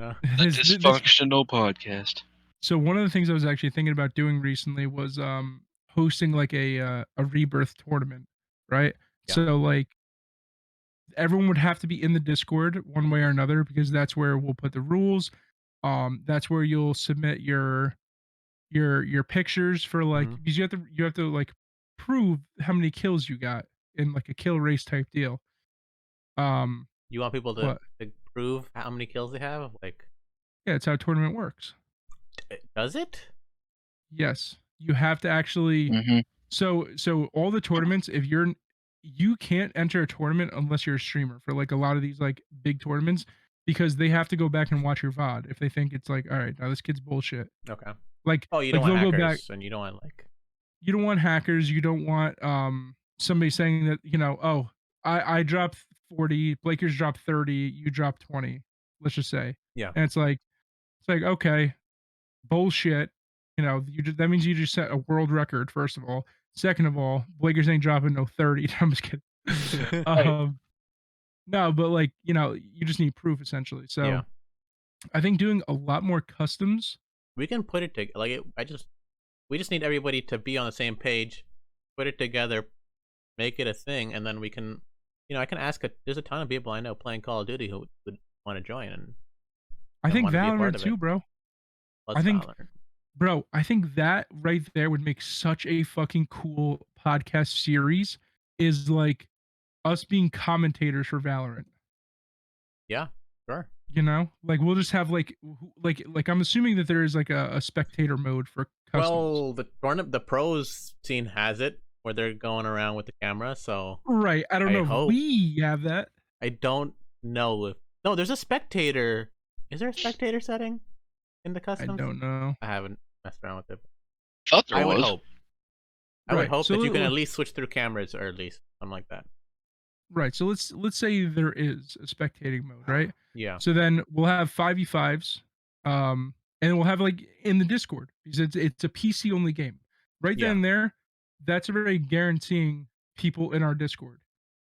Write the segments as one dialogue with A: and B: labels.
A: The
B: This-
A: dysfunctional podcast.
B: So one of the things I was actually thinking about doing recently was hosting like a rebirth tournament, right?
C: Yeah.
B: So like everyone would have to be in the Discord one way or another because that's where we'll put the rules. That's where you'll submit your pictures for like
C: Mhm.
B: because you have to like prove how many kills you got in like a kill race type deal.
C: You want people to prove how many kills they have? Like,
B: Yeah, it's how a tournament works.
C: does it?
B: Yes, you have to actually.
A: Mm-hmm.
B: So all the tournaments, if you can't enter a tournament unless you're a streamer for like a lot of these like big tournaments because they have to go back and watch your VOD if they think it's like, all right, now this kid's bullshit.
C: Okay.
B: Like,
C: Oh, you
B: like
C: don't want
B: they'll go
C: hackers,
B: back.
C: and you don't want like.
B: You don't want hackers. You don't want somebody saying that oh I dropped 40, Blakers dropped 30, you dropped 20. Let's just say.
C: Yeah.
B: And it's like okay, bullshit. That means you just set a world record. First of all, second of all, Blakers ain't dropping no 30. I'm just kidding. No, but like you just need proof essentially. So
C: Yeah.
B: I think doing a lot more customs.
C: We can put it together. Like we just need everybody to be on the same page, put it together, make it a thing, and then we can, I can ask. There's a ton of people I know playing Call of Duty who would want to join, and
B: I think
C: wanna be a part
B: Valorant
C: of
B: too,
C: it.
B: bro.
C: Let's
B: I think,
C: Valorant.
B: bro, I think that right there would make such a fucking cool podcast series. Is like us being commentators for Valorant.
C: Yeah, sure.
B: Like we'll just have like I'm assuming that there is like a spectator mode for customs.
C: Well, the pros scene has it where they're going around with the camera. So
B: Right, I don't know if we have that.
C: I don't know if there's a spectator. Is there a spectator setting in the customs?
B: I don't know.
C: I haven't messed around with it.
A: Thought there
C: I
A: was.
C: would hope. I would hope
B: so
C: that you can at least switch through cameras, or at least something like that.
B: Right. So let's say there is a spectating mode, right?
C: Yeah.
B: So then we'll have 5v5s, and we'll have like in the Discord because it's a PC only game. Right then and there, that's already guaranteeing people in our Discord,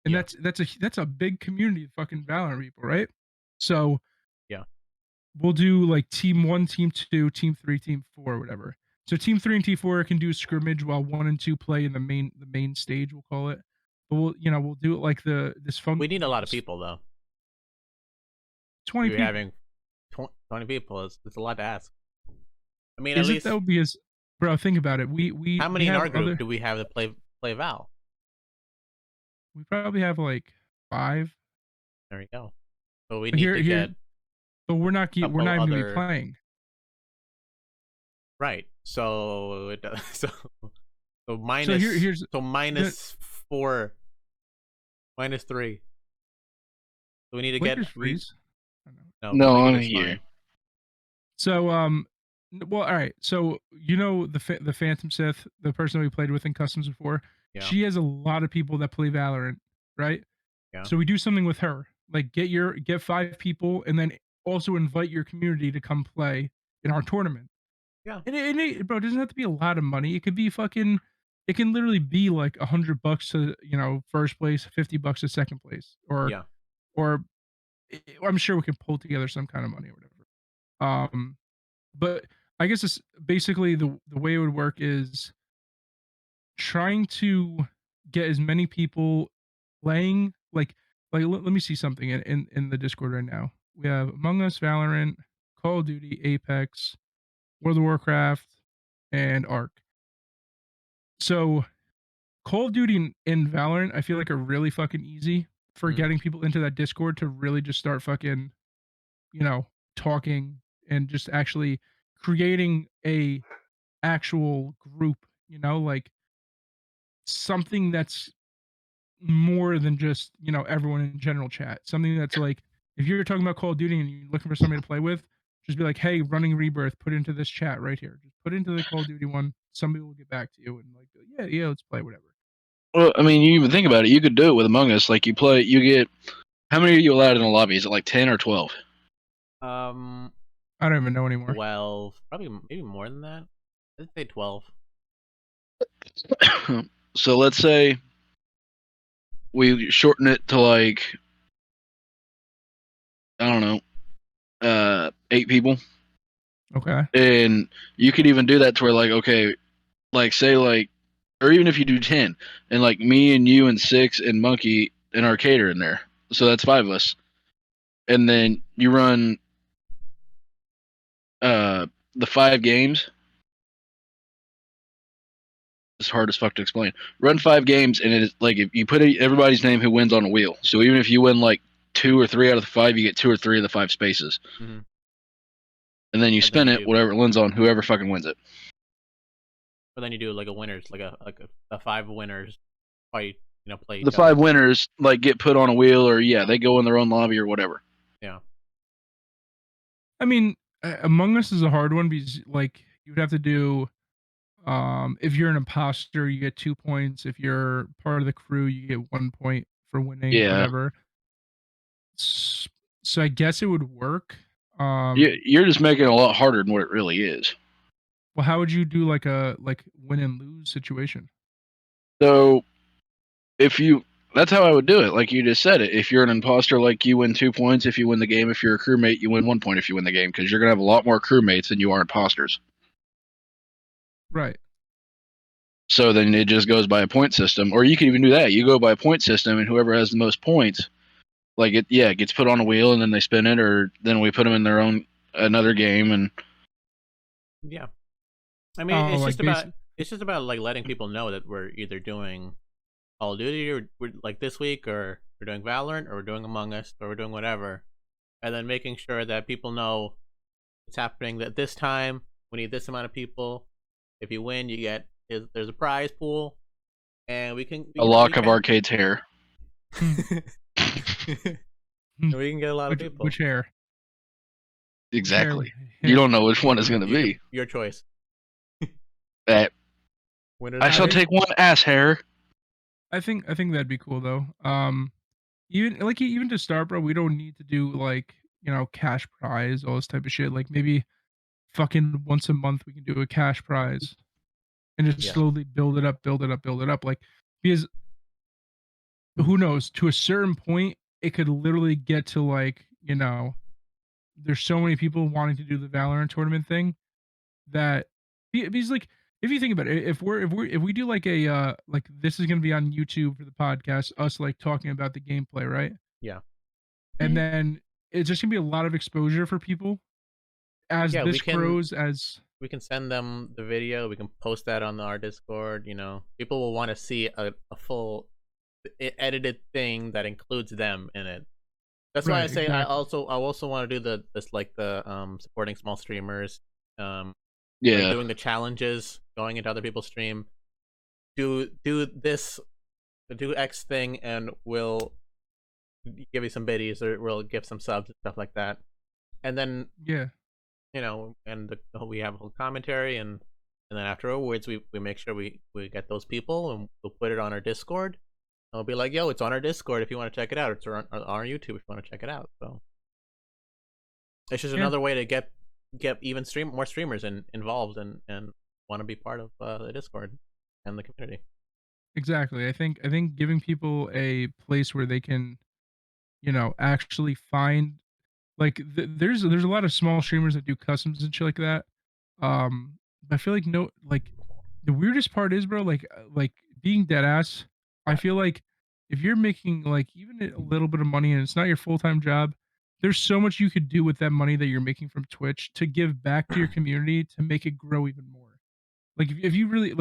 B: and that's a big community of fucking Valorant people, right? So we'll do like team 1, team 2, team 3, team 4, whatever. So team 3 and team 4 can do scrimmage while 1 and 2 play in the main stage, we'll call it. But we'll do it like this fun.
C: We need a lot of people though.
B: 20 people.
C: Having 20 people is a lot to ask. I mean,
B: at
C: least
B: that would be as bro. Think about it. We
C: how many in our group do we have that play Val?
B: We probably have like 5.
C: There we go. So we need to get.
B: But we're not even gonna be playing.
C: Right. So it does. So minus.
B: So here's
C: minus 4. Minus 3. So we need to get
B: freeze.
A: No, I'm here.
B: So well, all right. So the Phantom Sith, the person we played with in customs before, she has a lot of people that play Valorant, right?
C: Yeah.
B: So we do something with her, like get 5 people, and then also invite your community to come play in our tournament.
C: Yeah.
B: And it bro, it doesn't have to be a lot of money. It could be fucking. It can literally be like $100 to first place, $50 to second place, or I'm sure we can pull together some kind of money or whatever. But I guess it's basically the way it would work is trying to get as many people playing. Like let me see something in the Discord right now. We have Among Us, Valorant, Call of Duty, Apex, World of Warcraft, and Ark. So Call of Duty and Valorant, I feel like are really fucking easy for getting people into that Discord to really just start fucking, talking and just actually creating a actual group, like something that's more than just, everyone in general chat. Something that's like, if you're talking about Call of Duty and you're looking for somebody to play with, just be like, hey, running Rebirth, put into this chat right here. Just put into the Call of Duty one. Somebody will get back to you and like, yeah, let's play whatever.
A: Well, I mean, you even think about it. You could do it with Among Us. Like you get. How many are you allowed in a lobby? Is it like 10 or 12?
B: I don't even know anymore.
C: 12, probably maybe more than that. I'd say 12.
A: So let's say we shorten it to like, I don't know, 8 people,
B: Okay.
A: and you could even do that to where like okay, like say like, or even if you do 10, and like me and you and Six and Monkey and Arcade are in there, so that's 5 of us, and then you run the 5 games. It's hard as fuck to explain. Run 5 games, and it is like if you put everybody's name who wins on a wheel. So even if you win like 2 or 3 out of the 5, you get 2 or 3 of the 5 spaces,
C: Mm-hmm.
A: and then you
C: And then
A: spin
C: you
A: it,
C: do,
A: whatever it lands on, whoever fucking wins it.
C: but then you do like a winners, like a 5 winners fight. Play
A: The
C: each other.
A: 5 winners like get put on a wheel, or yeah, they go in their own lobby or whatever.
C: Yeah.
B: I mean, Among Us is a hard one because like you'd have to do if you're an imposter, you get 2 points. If you're part of the crew, you get 1 point for winning,
A: Yeah,
B: whatever. So I guess it would work.
A: you're just making it a lot harder than what it really is.
B: Well, how would you do like a win and lose situation?
A: So if you, that's how I would do it. Like you just said it. If you're an imposter, like you win 2 points if you win the game. If you're a crewmate, you win 1 point if you win the game, because you're gonna have a lot more crewmates than you are imposters.
B: Right.
A: So then it just goes by a point system, or you can even do that. You go by a point system, and whoever has the most points, like it gets put on a wheel, and then they spin it, or then we put them in their own another game, and
C: Yeah. I mean,
B: Oh, like
C: it's just about like letting people know that we're either doing Call of Duty, or we're like this week, or we're doing Valorant, or we're doing Among Us, or we're doing whatever, and then making sure that people know it's happening at this time. We need this amount of people. If you win, you get there's a prize pool, and we can
A: a lock of Arcade's hair.
C: And we can get a lot of people.
B: Which hair?
A: Exactly.
B: Hair.
A: You don't know which one is going to be.
C: Your choice.
A: That I shall take one ass hair.
B: I think that'd be cool though. Even to start, bro, we don't need to do like cash prize, all this type of shit. Like maybe fucking once a month we can do a cash prize, and just slowly build it up, build it up, build it up. Like because who knows? To a certain point, it could literally get to like there's so many people wanting to do the Valorant tournament thing that because like if you think about it, if we do like a like this is gonna be on YouTube for the podcast, us like talking about the gameplay, right?
C: Yeah.
B: And then it's just gonna be a lot of exposure for people as this grows. As
C: we can send them the video, we can post that on our Discord. People will want to see a full edited thing that includes them in it. That's why I say exactly. I also want to do the supporting small streamers. Like doing the challenges, going into other people's stream, do this, do X thing, and we'll give you some biddies, or we'll give some subs and stuff like that. And then and we have a whole commentary, and then afterwards we make sure we get those people, and we'll put it on our Discord. And we'll be like, yo, it's on our Discord if you want to check it out. It's on our YouTube if you want to check it out. So it's just another way to get even more streamers involved and want to be part of the Discord and the community.
B: Exactly. I think giving people a place where they can, actually find like there's a lot of small streamers that do customs and shit like that. I feel like the weirdest part is, bro, like being dead ass. I feel like if you're making like even a little bit of money and it's not your full-time job, there's so much you could do with that money that you're making from Twitch to give back to your community to make it grow even more. Like if you really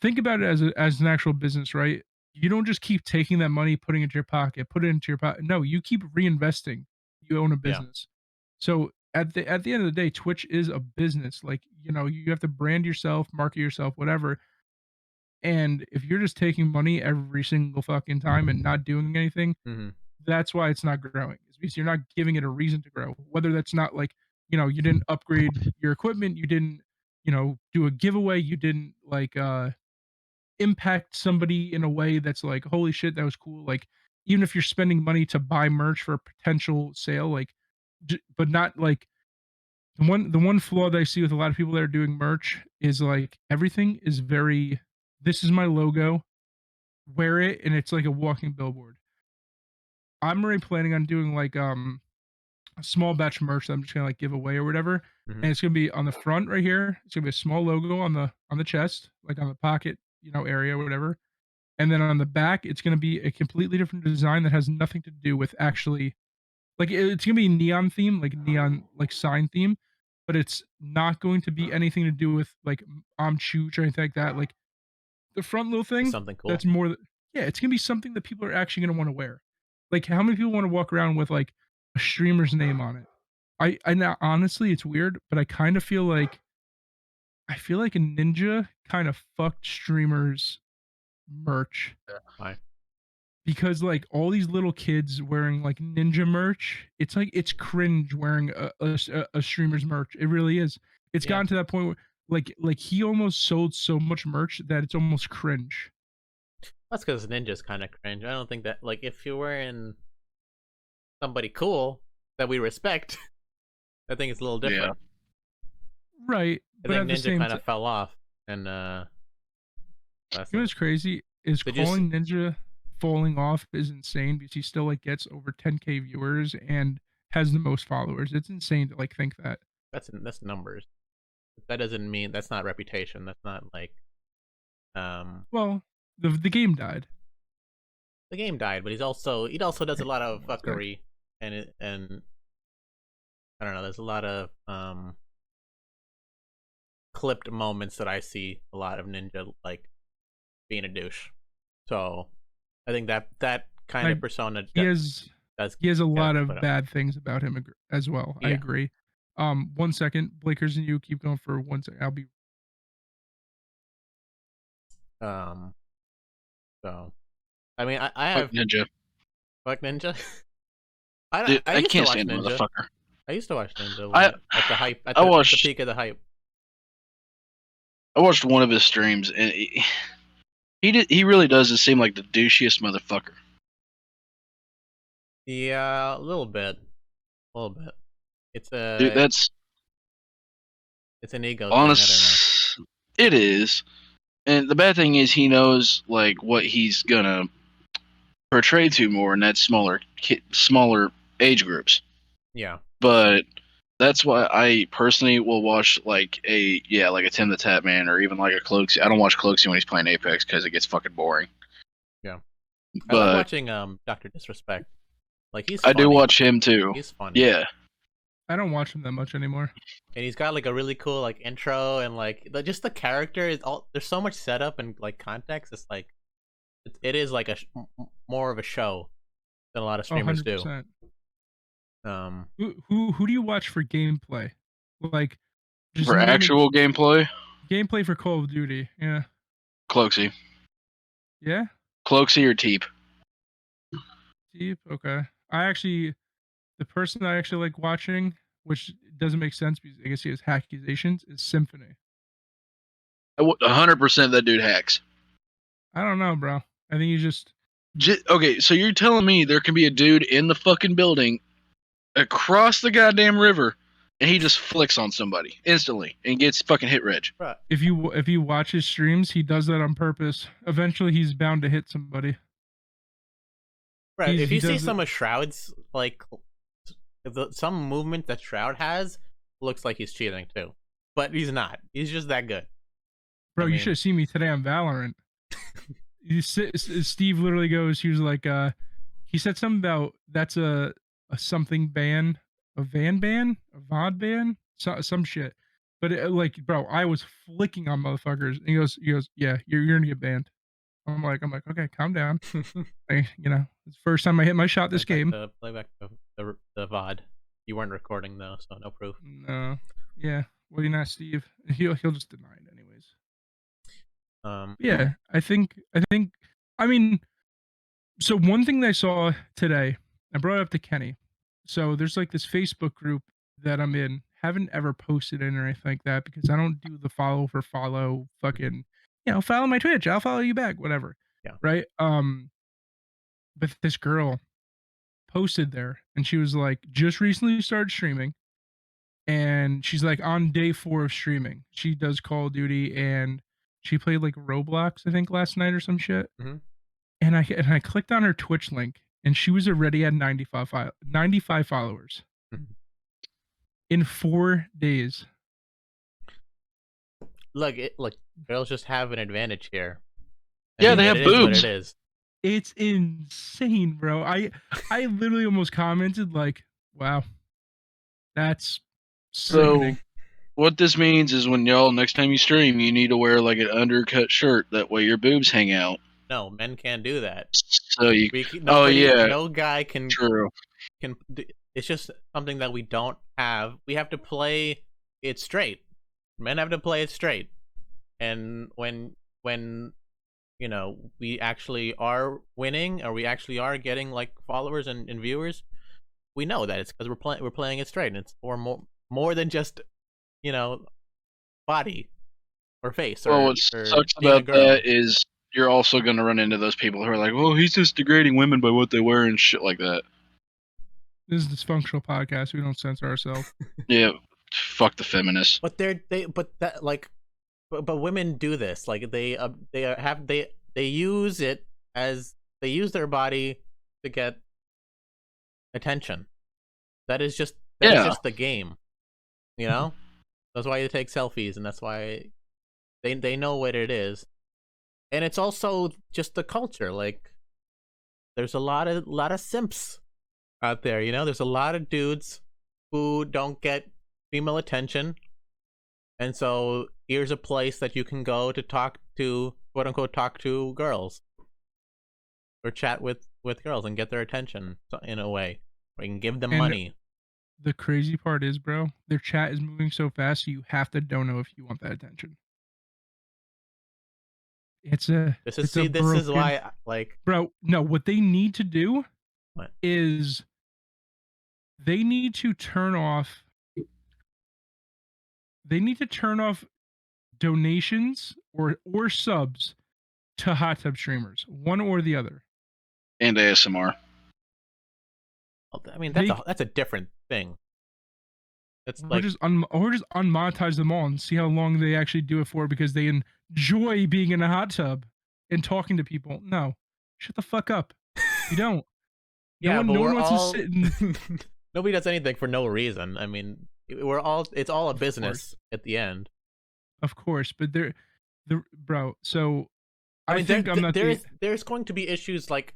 B: think about it as an actual business, right? You don't just keep taking that money, putting it into your pocket, put it into your pocket. No, you keep reinvesting. You own a business. So at the end of the day, Twitch is a business. Like, you have to brand yourself, market yourself, whatever. And if you're just taking money every single fucking time and not doing anything, that's why it's not growing. It's because you're not giving it a reason to grow. Whether that's not like, you didn't upgrade your equipment, you didn't, do a giveaway, you didn't like impact somebody in a way that's like, holy shit, that was cool. Like, even if you're spending money to buy merch for a potential sale, like, but not like the one flaw that I see with a lot of people that are doing merch is like everything is very, this is my logo, wear it, and it's like a walking billboard. I'm already planning on doing like a small batch merch that I'm just gonna like give away or whatever.
C: Mhm.
B: And it's gonna be on the front right here. It's gonna be a small logo on the chest, like on the pocket, area or whatever. And then on the back, it's gonna be a completely different design that has nothing to do with actually like it's gonna be neon theme, like neon like sign theme, but it's not going to be anything to do with like Chooch or anything like that. Like the front little
C: It's
B: thing,
C: something cool.
B: that's more yeah, it's gonna be something that people are actually gonna wanna wear. Like, how many people wanna walk around with, like, a streamer's name on it? I now honestly, it's weird, but I feel like a Ninja kind of fucked streamers merch
C: Why?
B: because, like, all these little kids wearing, like, Ninja merch, it's like it's cringe wearing a streamer's merch. It really is. It's
C: Yeah.
B: gotten to that point where, like, he almost sold so much merch that it's almost cringe.
C: That's because Ninja's kind of cringe. I don't think that like if you're wearing somebody cool that we respect, I think it's a little different.
B: Right,
C: I
B: but
C: think
B: at the
C: Ninja
B: same
C: kind
B: time,
C: of fell off, and
B: you know what's crazy is
C: Did you
B: calling Ninja falling off is insane because he still like gets over 10K viewers and has the most followers. It's insane to like think that.
C: that's numbers. That doesn't mean that's not reputation. That's not like um
B: Well, the game died.
C: the game died, but he also does a lot of
B: One sec.
C: fuckery, and I don't know. There's a lot of clipped moments that I see a lot of Ninja like being a douche. So I think that kind of
B: Like
C: persona
B: he has
C: does
B: he has a
C: get
B: lot
C: put
B: of
C: up.
B: bad things about him as well. I
C: Yeah.
B: agree. 1 second, Blakers and you keep going for 1 second. I'll be
C: Um. So I mean, I
A: Fuck
C: have
A: Ninja.
C: fuck Ninja.
A: Dude,
C: I
A: I
C: used to
A: can't
C: watch
A: stand the
C: Ninja.
A: motherfucker.
C: I used to watch Ninja when
A: I
C: at the hype at
A: I
C: the
A: watched
C: peak of the hype.
A: one of his streams, and he really does just seem like the douchiest motherfucker.
C: Yeah, a little bit, a little bit. It's
A: Dude,
C: a
A: that's
C: it's an ego thing. I don't know.
A: honest. It is, and the bad thing is he knows like what he's gonna portray to more, and that's smaller age groups.
C: Yeah.
A: But that's why I personally will watch like a Tim the Tap Man or even like a Cloaksy. I don't watch Cloaksy when he's playing Apex because it gets fucking boring.
C: Yeah. I like
A: But
C: watching Dr. Disrespect. Like he's
A: I do
C: funny.
A: watch him too.
C: He's funny.
A: Yeah,
B: I don't watch him that much anymore.
C: And he's got like a really cool like intro and like just the character is all there's so much setup and like context. It's like it is like more of a show than a lot of
B: Oh,
C: streamers do.
B: 100%.
C: Um,
B: Who do you watch for gameplay? Like just
A: for actual gameplay,
B: gameplay for Call of Duty. Yeah.
A: Cloaksy,
B: Yeah?
A: Cloaksy or Teep.
B: Deep. Okay. The person I actually like watching, which doesn't make sense because I guess he has accusations, is Symphony.
A: 100% that dude hacks.
B: I don't know, bro. I think he's just
A: Okay, so you're telling me there can be a dude in the fucking building across the goddamn river, and he just flicks on somebody instantly and gets fucking hit reg.
C: right.
B: if you watch his streams, he does that on purpose. Eventually, he's bound to hit somebody.
C: Right. If
B: He
C: you see
B: does it-
C: some of Shroud's like some movement that Shroud has, looks like he's cheating too, but he's not. He's just that good.
B: Bro,
C: I
B: you
C: mean-
B: should have seen me today on Valorant. Steve literally goes, he was like, he said something about that's a something ban, a van ban, a VOD ban, some shit. But like, bro, I was flicking on motherfuckers. And he goes, yeah, you're gonna get banned. I'm like, okay, calm down. It's the first time I hit my shot this game.
C: Play back the VOD. You weren't recording though, so no proof.
B: No, yeah. Well, you're not Steve. He'll just deny it anyways. Yeah, I think. I mean, so one thing that I saw today, I brought it up to Kenny. So there's like this Facebook group that I'm in. Haven't ever posted in or anything like that because I don't do the follow for follow. Fucking, follow my Twitch. I'll follow you back. Whatever.
C: Yeah.
B: Right. But this girl posted there, and she was like, just recently started streaming, and she's like on day 4 of streaming. She does Call of Duty, and she played like Roblox, I think, last night or some shit.
C: Mhm.
B: And I clicked on her Twitch link, and she was already at 95 followers.
C: Mhm.
B: in 4 days.
C: Look, girls just have an advantage here.
A: Yeah, they have
C: it is what
A: boobs.
C: it is.
B: It's insane, bro. I literally almost commented like, "Wow, that's
A: So
B: sickening."
A: what this means is when y'all next time you stream, you need to wear like an undercut shirt. That way your boobs hang out.
C: No, men can't do that.
A: So you.
C: Nobody,
A: oh yeah,
C: no guy can.
A: true.
C: It's just something that we don't have. We have to play it straight. Men have to play it straight. And when you know we actually are winning, or we actually are getting like followers and viewers, we know that it's because we're playing it straight, and it's for more than just body or face
A: Well,
C: or
A: what sucks
C: being a
A: about
C: girl.
A: that is you're also going to run into those people who are like, "Well, he's just degrading women by what they wear and shit like that."
B: This is a dysfunctional podcast. We don't censor ourselves.
A: Yeah, fuck the feminists.
C: But but women do this. Like they use it as they use their body to get attention. That is just the game. You know? That's why they take selfies, and that's why they know what it is. And it's also just the culture. Like there's a lot of simps out there, there's a lot of dudes who don't get female attention, and so here's a place that you can go to talk to, quote unquote, talk to girls or chat with girls and get their attention in a way, or you can give them money.
B: The crazy part is, bro, their chat is moving so fast, so you have to don't know if you want that attention. This is
C: why,
B: bro, no, what they need to do
C: what?
B: is they need to turn off donations or subs to hot tub streamers, one or the other.
A: And ASMR.
C: I mean, that's a different thing. That's
B: or just unmonetize them all and see how long they actually do it for, because they enjoy being in a hot tub and talking to people. No, shut the fuck up. You don't.
C: No one wants
B: to sit and...
C: Nobody does anything for no reason. I mean, it's all a business at the end.
B: Of course, but bro. So
C: I mean, there's going to be issues like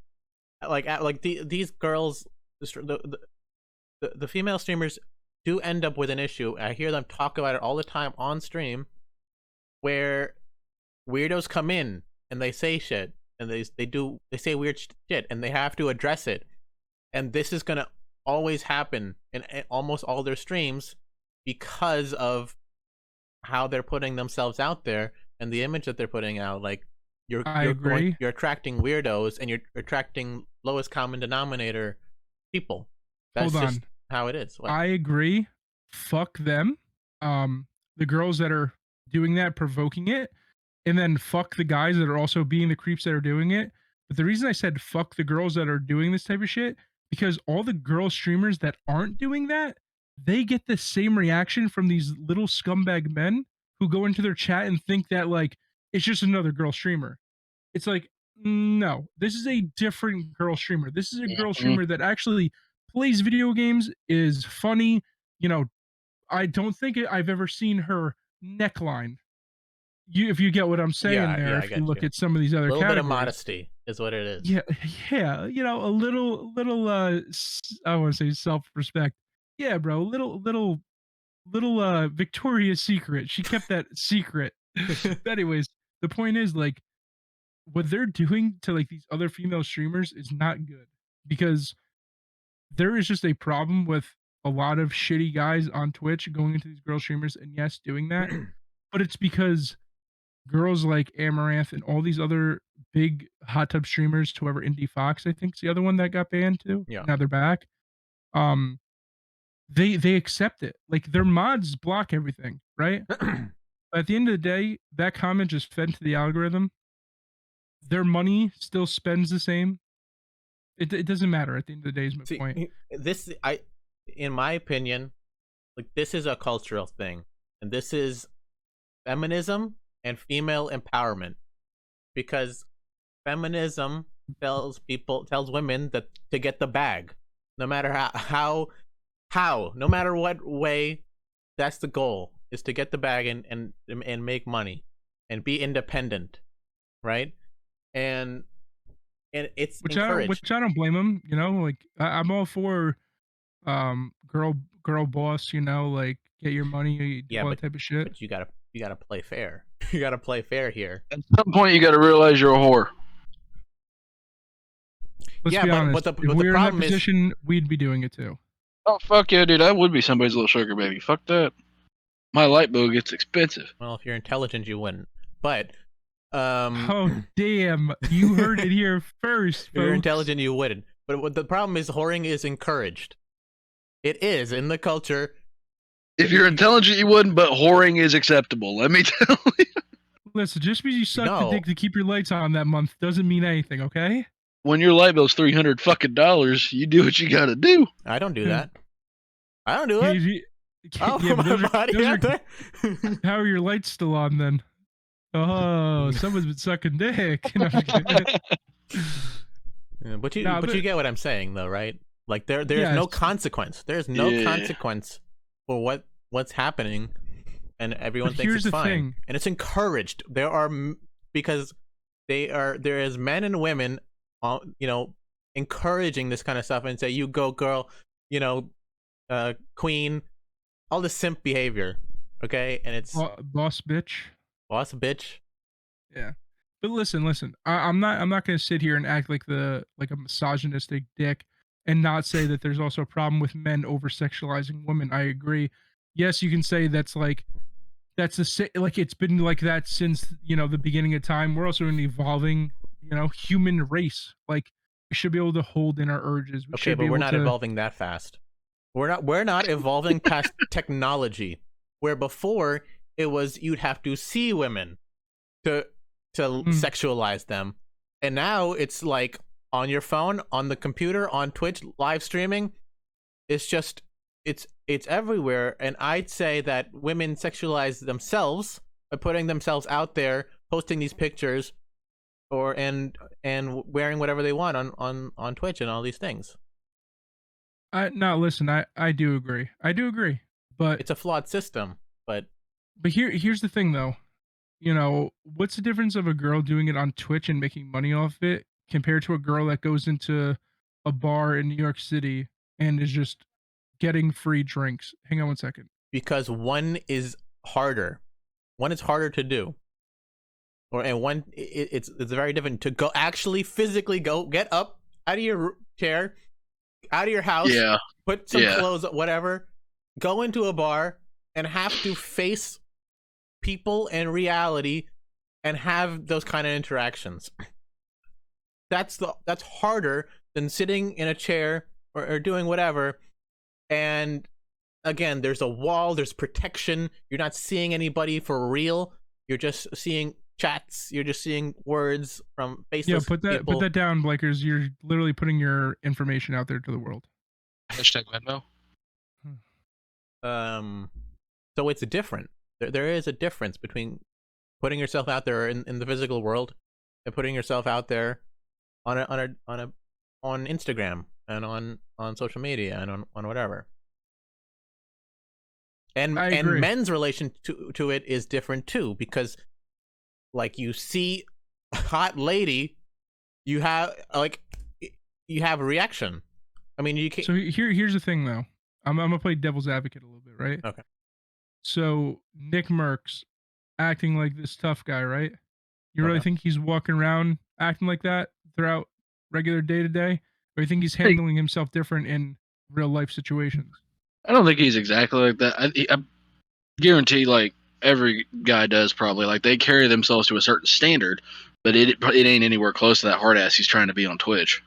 C: these girls, the female streamers do end up with an issue. I hear them talk about it all the time on stream, where weirdos come in and they say shit, and they say weird shit, and they have to address it. And this is gonna always happen in almost all their streams because of how they're putting themselves out there and the image that they're putting out. Like you're attracting weirdos, and you're attracting lowest common denominator people. That's just how it is.
B: I agree. Fuck them. The girls that are doing that, provoking it, and then fuck the guys that are also being the creeps that are doing it. But the reason I said fuck the girls that are doing this type of shit, because all the girl streamers that aren't doing that, they get the same reaction from these little scumbag men who go into their chat and think that like it's just another girl streamer. It's like, no, this is a different girl streamer. This is a girl streamer that actually plays video games, is funny. I don't think I've ever seen her neckline. If you get what I'm saying there, if you look at some of these other categories. A little bit of
C: modesty is what it is.
B: Yeah, a little I want to say self-respect. Yeah, bro, little Victoria's Secret. She kept that secret. But anyways, the point is, like, what they're doing to like these other female streamers is not good, because there is just a problem with a lot of shitty guys on Twitch going into these girl streamers and yes, doing that. But it's because girls like Amaranth and all these other big hot tub streamers, whoever, Indie Fox, I think, is the other one that got banned too.
C: Yeah.
B: Now they're back. They accept it. Like, their mods block everything, right? But at the end of the day, that comment just fed into the algorithm. Their money still spends the same. It doesn't matter at the end of the day, is my point.
C: In my opinion, like, this is a cultural thing, and this is feminism and female empowerment, because feminism tells women that to get the bag, no matter how no matter what way that's the goal, is to get the bag and make money and be independent, right? And it's encouraged.
B: Which I don't blame him. You know, like I'm all for girl boss. You know, like get your money,
C: Yeah,
B: all that type of shit.
C: but you gotta play fair. You gotta play fair here.
A: At some point, you got to realize you're a whore.
B: Let's be honest.
C: But
B: If
C: the
B: we were in that
C: problem is,
B: position, we'd be doing it too.
A: Oh fuck yeah, dude! I would be somebody's little sugar baby. Fuck that. My light bill gets expensive.
C: well, if you're intelligent, you wouldn't. But
B: Oh damn! You heard it here first.
C: if you're
B: Folks.
C: intelligent, you wouldn't. But what the problem is, whoring is encouraged. It is in the culture.
A: If you're intelligent, you wouldn't, but whoring is acceptable. Let me tell you.
B: Listen, just because you suck
C: No.
B: the dick to keep your lights on that month doesn't mean anything, okay?
A: When your light bill's $300 fucking, you do what you gotta do.
C: I don't do that. I don't do it. Oh,
B: yeah, but
C: my body out there.
B: How are your lights still on then? Oh, someone's been sucking dick. No, I'm just kidding.
C: Yeah, but you get what I'm saying, though, right? Like there's no consequence. There's no consequence for what's happening, and everyone thinks it's fine. And it's encouraged. Because there is men and women, you know, encouraging this kind of stuff and say, "You go, girl," you know, queen, all the simp behavior. Okay, and it's
B: boss bitch.
C: Boss bitch.
B: Yeah. But listen. I'm not gonna sit here and act like a misogynistic dick and not say that there's also a problem with men over sexualizing women. I agree. Yes, you can say that's it's been like that since, you know, the beginning of time. We're also an evolving, you know, human race. Like we should be able to hold in our urges.
C: Okay, but we're not evolving that fast. We're not evolving past technology, where before it was you'd have to see women to sexualize them, and now it's like on your phone, on the computer, on Twitch, live streaming. It's just it's everywhere, and I'd say that women sexualize themselves by putting themselves out there, posting these pictures, and wearing whatever they want on Twitch and all these things.
B: No, listen, I do agree. But
C: it's a flawed system. But
B: here's the thing, though. You know, what's the difference of a girl doing it on Twitch and making money off it compared to a girl that goes into a bar in New York City and is just getting free drinks? Hang on one second.
C: Because one is harder. One is harder to do. And one, it's very different to go actually physically get up out of your chair, out of your house, put some clothes, whatever, go into a bar and have to face people and reality and have those kind of interactions. That's harder than sitting in a chair or doing whatever. And again, there's a wall, there's protection. You're not seeing anybody for real. You're just seeing chats. You're just seeing words from faceless people.
B: Put that down, Blakers. You're literally putting your information out there to the world.
D: Hashtag Venmo.
C: So it's different. There is a difference between putting yourself out there in the physical world and putting yourself out there on Instagram and on social media and on whatever. And men's relation to it is different too, because like you see a hot lady, you have a reaction. I mean, you can't.
B: So here's the thing, though. I'm gonna play devil's advocate a little bit, right?
C: Okay.
B: So Nick Merckx acting like this tough guy, right? You really think he's walking around acting like that throughout regular day to day, or you think he's handling himself different in real life situations?
A: I don't think he's exactly like that. I guarantee, like every guy does, probably. Like they carry themselves to a certain standard, but it ain't anywhere close to that hard ass he's trying to be on Twitch.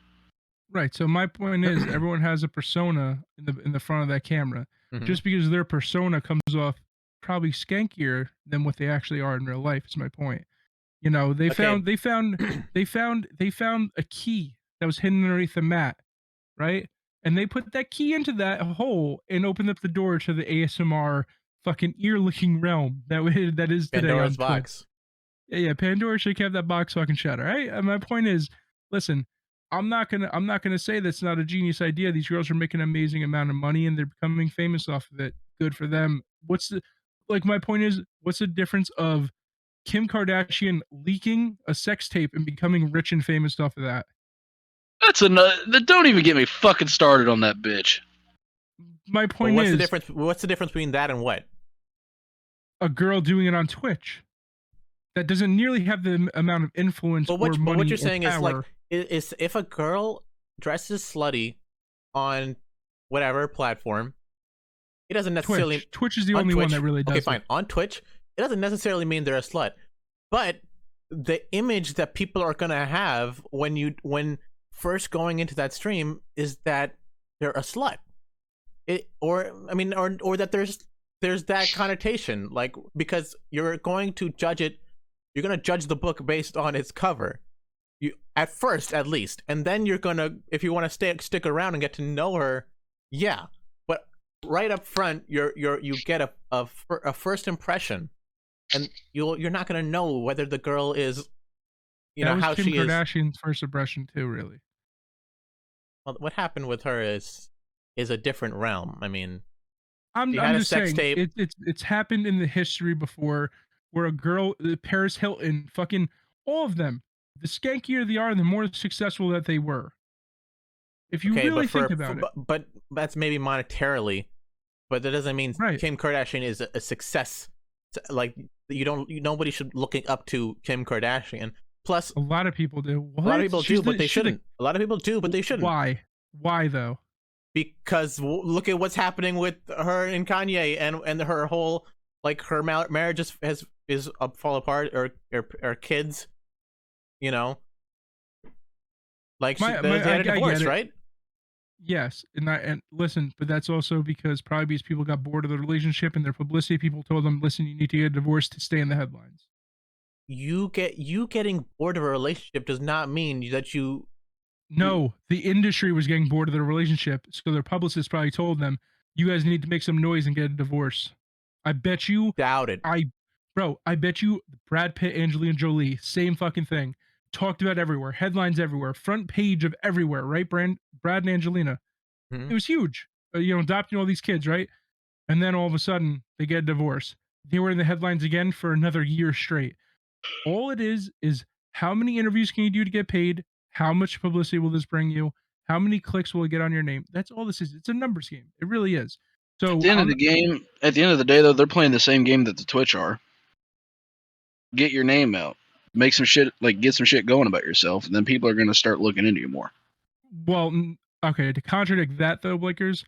B: Right. So my point is, everyone has a persona in the front of that camera.
C: Mm-hmm.
B: Just because their persona comes off probably skankier than what they actually are in real life is my point. You know, they found a key that was hidden underneath the mat, right? And they put that key into that hole and opened up the door to the ASMR fucking ear-licking realm that is today.
C: Pandora's box.
B: Yeah, Pandora should have that box fucking shut, all right? And my point is, listen, I'm not gonna say that's not a genius idea. These girls are making an amazing amount of money and they're becoming famous off of it. Good for them. what's the like? My point is, what's the difference of Kim Kardashian leaking a sex tape and becoming rich and famous off of that?
A: That's another. Don't even get me fucking started on that bitch.
B: My
C: But
B: point
C: what's the
B: is,
C: difference? What's the difference between that and what?
B: a girl doing it on Twitch that doesn't nearly have the amount of influence
C: But
B: or
C: what
B: money
C: you're
B: or
C: saying is like
B: power.
C: is if a girl dresses slutty on whatever platform, it doesn't necessarily
B: Twitch is the
C: on
B: only
C: Twitch,
B: one that really does
C: okay, fine.
B: it.
C: On Twitch, it doesn't necessarily mean they're a slut, but the image that people are gonna have when first going into that stream is that they're a slut. Or that there's that connotation, like, because you're going to judge it, you're gonna judge the book based on its cover. You at first, at least, and then you're gonna, if you want to stick around and get to know her, yeah. But right up front, you get a first impression, and you're not gonna know whether the girl is,
B: That was
C: how
B: Kim
C: she is.
B: Kardashian's first impression too, really.
C: Well, what happened with her is a different realm. I mean,
B: I'm
C: she had a
B: just
C: sex
B: saying
C: tape.
B: it's happened in the history before, where a girl, Paris Hilton, fucking all of them, the skankier they are, the more successful that they were. If you
C: Okay,
B: really
C: but
B: think about it,
C: but that's maybe monetarily, but that doesn't mean
B: right?
C: Kim Kardashian is a success. Like, nobody should looking up to Kim Kardashian. Plus,
B: A lot of people do. What?
C: a lot of people
B: She's
C: do, but
B: the-
C: they
B: she's the-
C: shouldn't. A lot of people do, but they shouldn't.
B: Why? Why though?
C: Because look at what's happening with her and Kanye, and her whole, like, her marriage is fall apart, or kids, you know. Like, they had a
B: I
C: divorce,
B: get it.
C: right?
B: Yes, and listen, but that's also because probably because people got bored of the relationship and their publicity. People told them, "Listen, you need to get a divorce to stay in the headlines."
C: You getting bored of a relationship does not mean that you.
B: No, the industry was getting bored of the relationship, so their publicist probably told them, "You guys need to make some noise and get a divorce." I bet you,
C: Doubt it.
B: I bet you, Brad Pitt, Angelina Jolie, same fucking thing, talked about everywhere, headlines everywhere, front page of everywhere, right? Brad and Angelina,
C: Mhm.
B: it was huge. Adopting all these kids, right? And then all of a sudden, they get a divorce. They were in the headlines again for another year straight. All it is how many interviews can you do to get paid? How much publicity will this bring you? How many clicks will it get on your name? That's all this is. It's a numbers game. It really is.
A: At
B: So
A: the end of the game, at the end of the day, though, they're playing the same game that the Twitch are. Get your name out, make some shit, like get some shit going about yourself, and then people are gonna start looking into you more.
B: well, okay, to contradict that though, Blakers,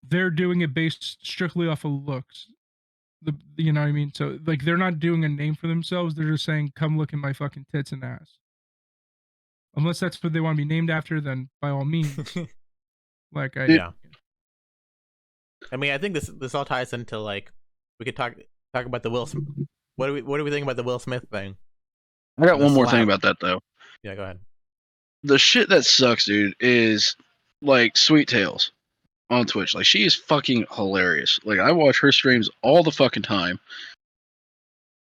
B: they're doing it based strictly off of looks. You know what I mean? So like they're not doing a name for themselves. They're just saying, "Come look at my fucking tits and ass." Unless that's what they want to be named after, then by all means. Like
C: Yeah. I mean, I think this all ties into, like, we could talk about the Will Smith. What do we think about the Will Smith thing?
A: I got
C: The
A: one more thing
C: slap.
A: about that though.
C: Yeah, go ahead.
A: The shit that sucks, dude, is like Sweet Tails on Twitch. Like, she is fucking hilarious. Like, I watch her streams all the fucking time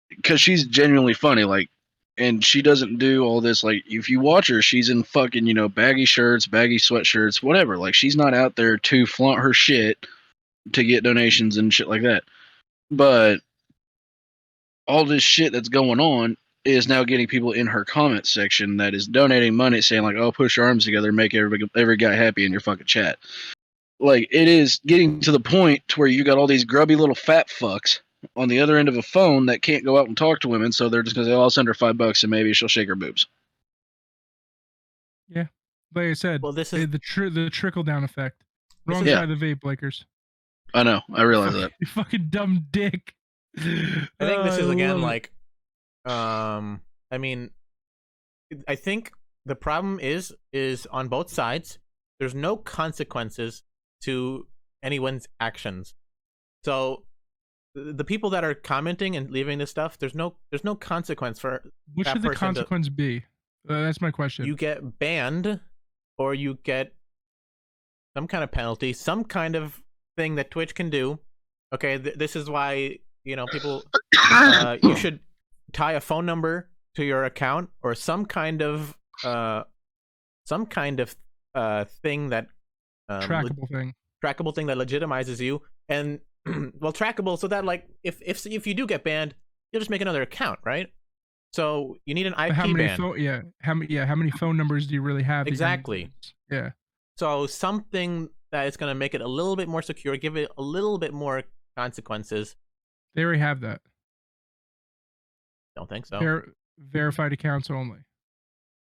A: because she's genuinely funny. Like, and she doesn't do all this. Like, if you watch her, she's in fucking, baggy shirts, baggy sweatshirts, whatever. Like, she's not out there to flaunt her shit to get donations and shit like that. But all this shit that's going on is now getting people in her comment section that is donating money, saying like, "Oh, push your arms together, make every guy happy in your fucking chat." Like, it is getting to the point to where you got all these grubby little fat fucks on the other end of a phone that can't go out and talk to women, so they're just gonna say, "Oh, I'll send her $5 and maybe she'll shake her boobs."
B: Yeah, like I said,
C: Well, this is
B: the trickle down effect. Wrong
A: Yeah.
B: side of the vape, Lakers.
A: I know, I realize that.
B: You fucking dumb dick.
C: I think this is again
B: love it.
C: like, I mean, I think the problem is on both sides. There's no consequences to anyone's actions. So the people that are commenting and leaving this stuff, there's no consequence for
B: What
C: that
B: should the
C: person to-
B: consequence be? That's my question.
C: You get banned, or you get some kind of penalty, some kind of thing that Twitch can do. Okay, this is why, people, you should tie a phone number to your account, or some kind of thing that
B: Trackable thing.
C: trackable thing that legitimizes you, and well, trackable, so that like if you do get banned, you'll just make another account, right? So you need an
B: But how
C: IP
B: many
C: ban.
B: how many phone numbers do you really have? That you're gonna
C: Exactly.
B: use? Yeah.
C: So something that is going to make it a little bit more secure, give it a little bit more consequences.
B: They already have that.
C: Don't think so.
B: Verified accounts only.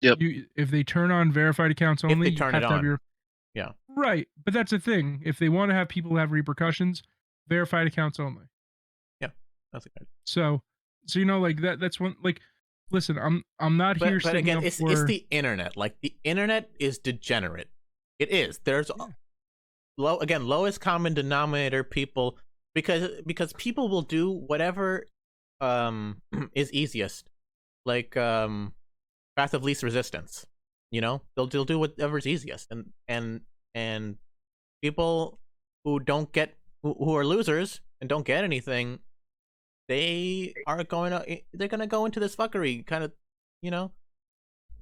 A: Yep.
B: If they turn on verified accounts only,
C: If they turn
B: you have
C: it
B: to have
C: on.
B: your
C: Yeah.
B: right. But that's the thing. If they want to have people have repercussions, verified accounts only.
C: Yeah, that's a good.
B: So you know, like that's one. Like, listen, I'm not here
C: But
B: sticking
C: again,
B: up
C: it's
B: for.
C: the internet. Like the internet is degenerate. It is. There's lowest common denominator people, because people will do whatever is easiest, like path of least resistance. You know, they'll do whatever's easiest, and people who don't get who are losers and don't get anything, they're gonna go into this fuckery kind of, you know.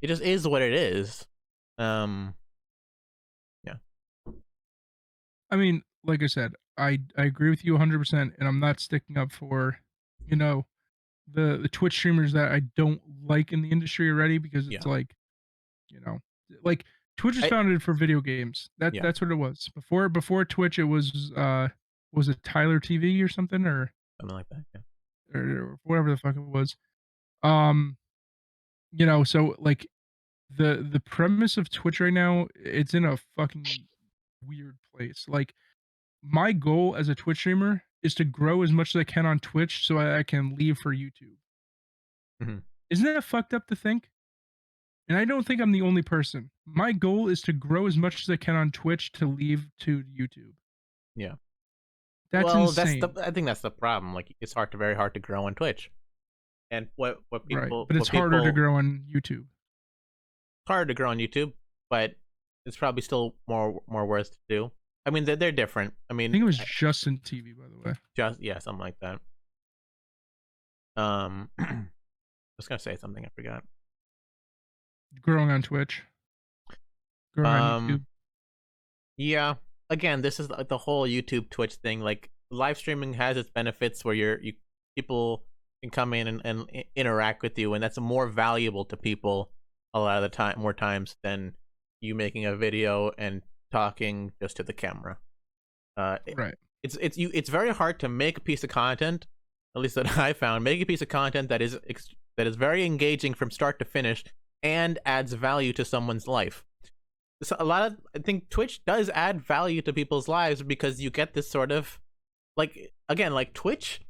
C: It just is what it is. Yeah.
B: I mean, like I said, I agree with you 100%, and I'm not sticking up for, you know, the Twitch streamers that I don't like in the industry already, because it's
C: Yeah.
B: like, you know, like Twitch was
C: I-
B: founded for video games.
C: Yeah.
B: That's what it was. Before Twitch, it was it Tyler TV or something, or
C: Something like that. Yeah.
B: or whatever the fuck it was. Um, you know, so like the premise of Twitch right now, it's in a fucking weird place. Like, my goal as a Twitch streamer is to grow as much as I can on Twitch so I can leave for YouTube.
C: Mhm.
B: Isn't that fucked up to think? And I don't think I'm the only person. My goal is to grow as much as I can on Twitch to leave to YouTube.
C: Yeah.
B: That's
C: Well,
B: insane.
C: I think that's the problem. Like, it's very hard to grow on Twitch. And what
B: Right.
C: people
B: But it's harder to grow on YouTube.
C: harder to grow on YouTube, but it's probably still more worth to do. I mean, they're different. I
B: I
C: mean,
B: think it was Justin TV, by the way.
C: just yeah, something like that. I was gonna say something, I forgot.
B: Growing on Twitch. Growing on YouTube.
C: Yeah. Again, this is the whole YouTube Twitch thing. Like, live streaming has its benefits where people can come in and interact with you, and that's more valuable to people a lot of the time, more times than you making a video and talking just to the camera.
B: Right.
C: It's very hard to make a piece of content, at least that I found, make a piece of content that is very engaging from start to finish and adds value to someone's life. So I think Twitch does add value to people's lives, because you get this sort of, like, again, like Twitch,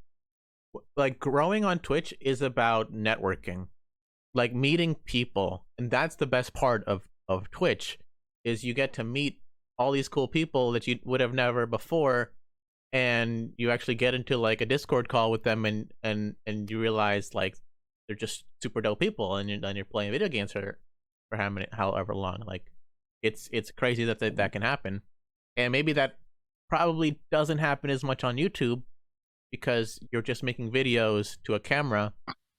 C: like growing on Twitch is about networking, like meeting people, and that's the best part of Twitch, is you get to meet all these cool people that you would have never before, and you actually get into like a Discord call with them, and you realize like they're just super dope people, and you're playing video games for however long. Like, it's crazy that can happen, and maybe that probably doesn't happen as much on YouTube, because you're just making videos to a camera,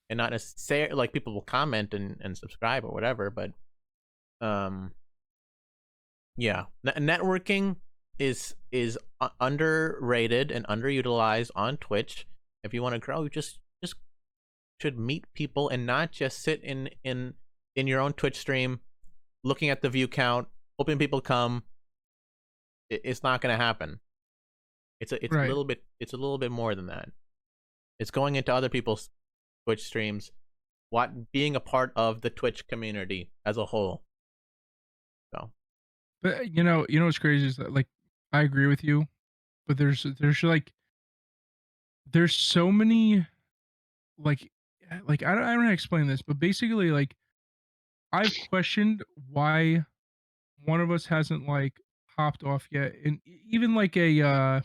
C: and not necessarily like people will comment and subscribe or whatever. But yeah, networking is underrated and underutilized on Twitch. If you want to grow, you just should meet people, and not just sit in your own Twitch stream looking at the view count, hoping people come. It's not going to happen. It's
B: Right.
C: a little bit more than that. It's going into other people's Twitch streams, being a part of the Twitch community as a whole. So,
B: But you know what's crazy is that, like, I agree with you, but there's like there's so many like I don't know how to explain this, but basically, like, I've questioned why one of us hasn't like popped off yet, and even like a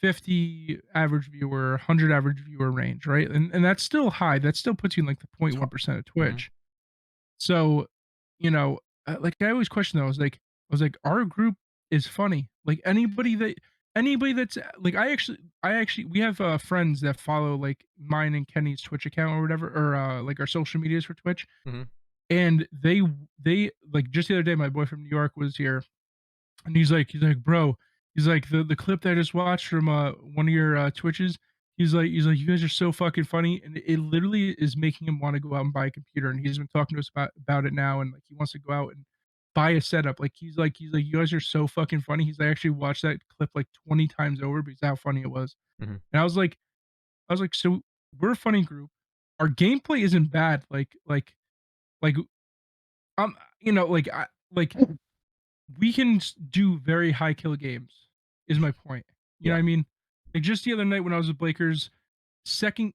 B: 50 average viewer, 100 average viewer range, right? And that's still high. That still puts you in like the 0.1% of Twitch. So, you know, like, I always question that. I was like, our group is funny. Like, anybody that's like, I actually we have friends that follow like mine and Kenny's Twitch account or whatever, or like our social medias for Twitch.
C: Mhm.
B: And they like, just the other day, my boy from New York was here, and he's like, bro, He's like the clip that I just watched from one of your Twitches. He's like you guys are so fucking funny, and it literally is making him want to go out and buy a computer. And he's been talking to us about it now, and like he wants to go out and buy a setup. Like he's like you guys are so fucking funny. He's like, I actually watched that clip like 20 times over because how funny it was.
C: Mhm.
B: And I was like, so we're a funny group. Our gameplay isn't bad. Like like we can do very high kill games. Is my point. You know
C: Yeah.
B: what I mean? Like just the other night when I was with Blakers, second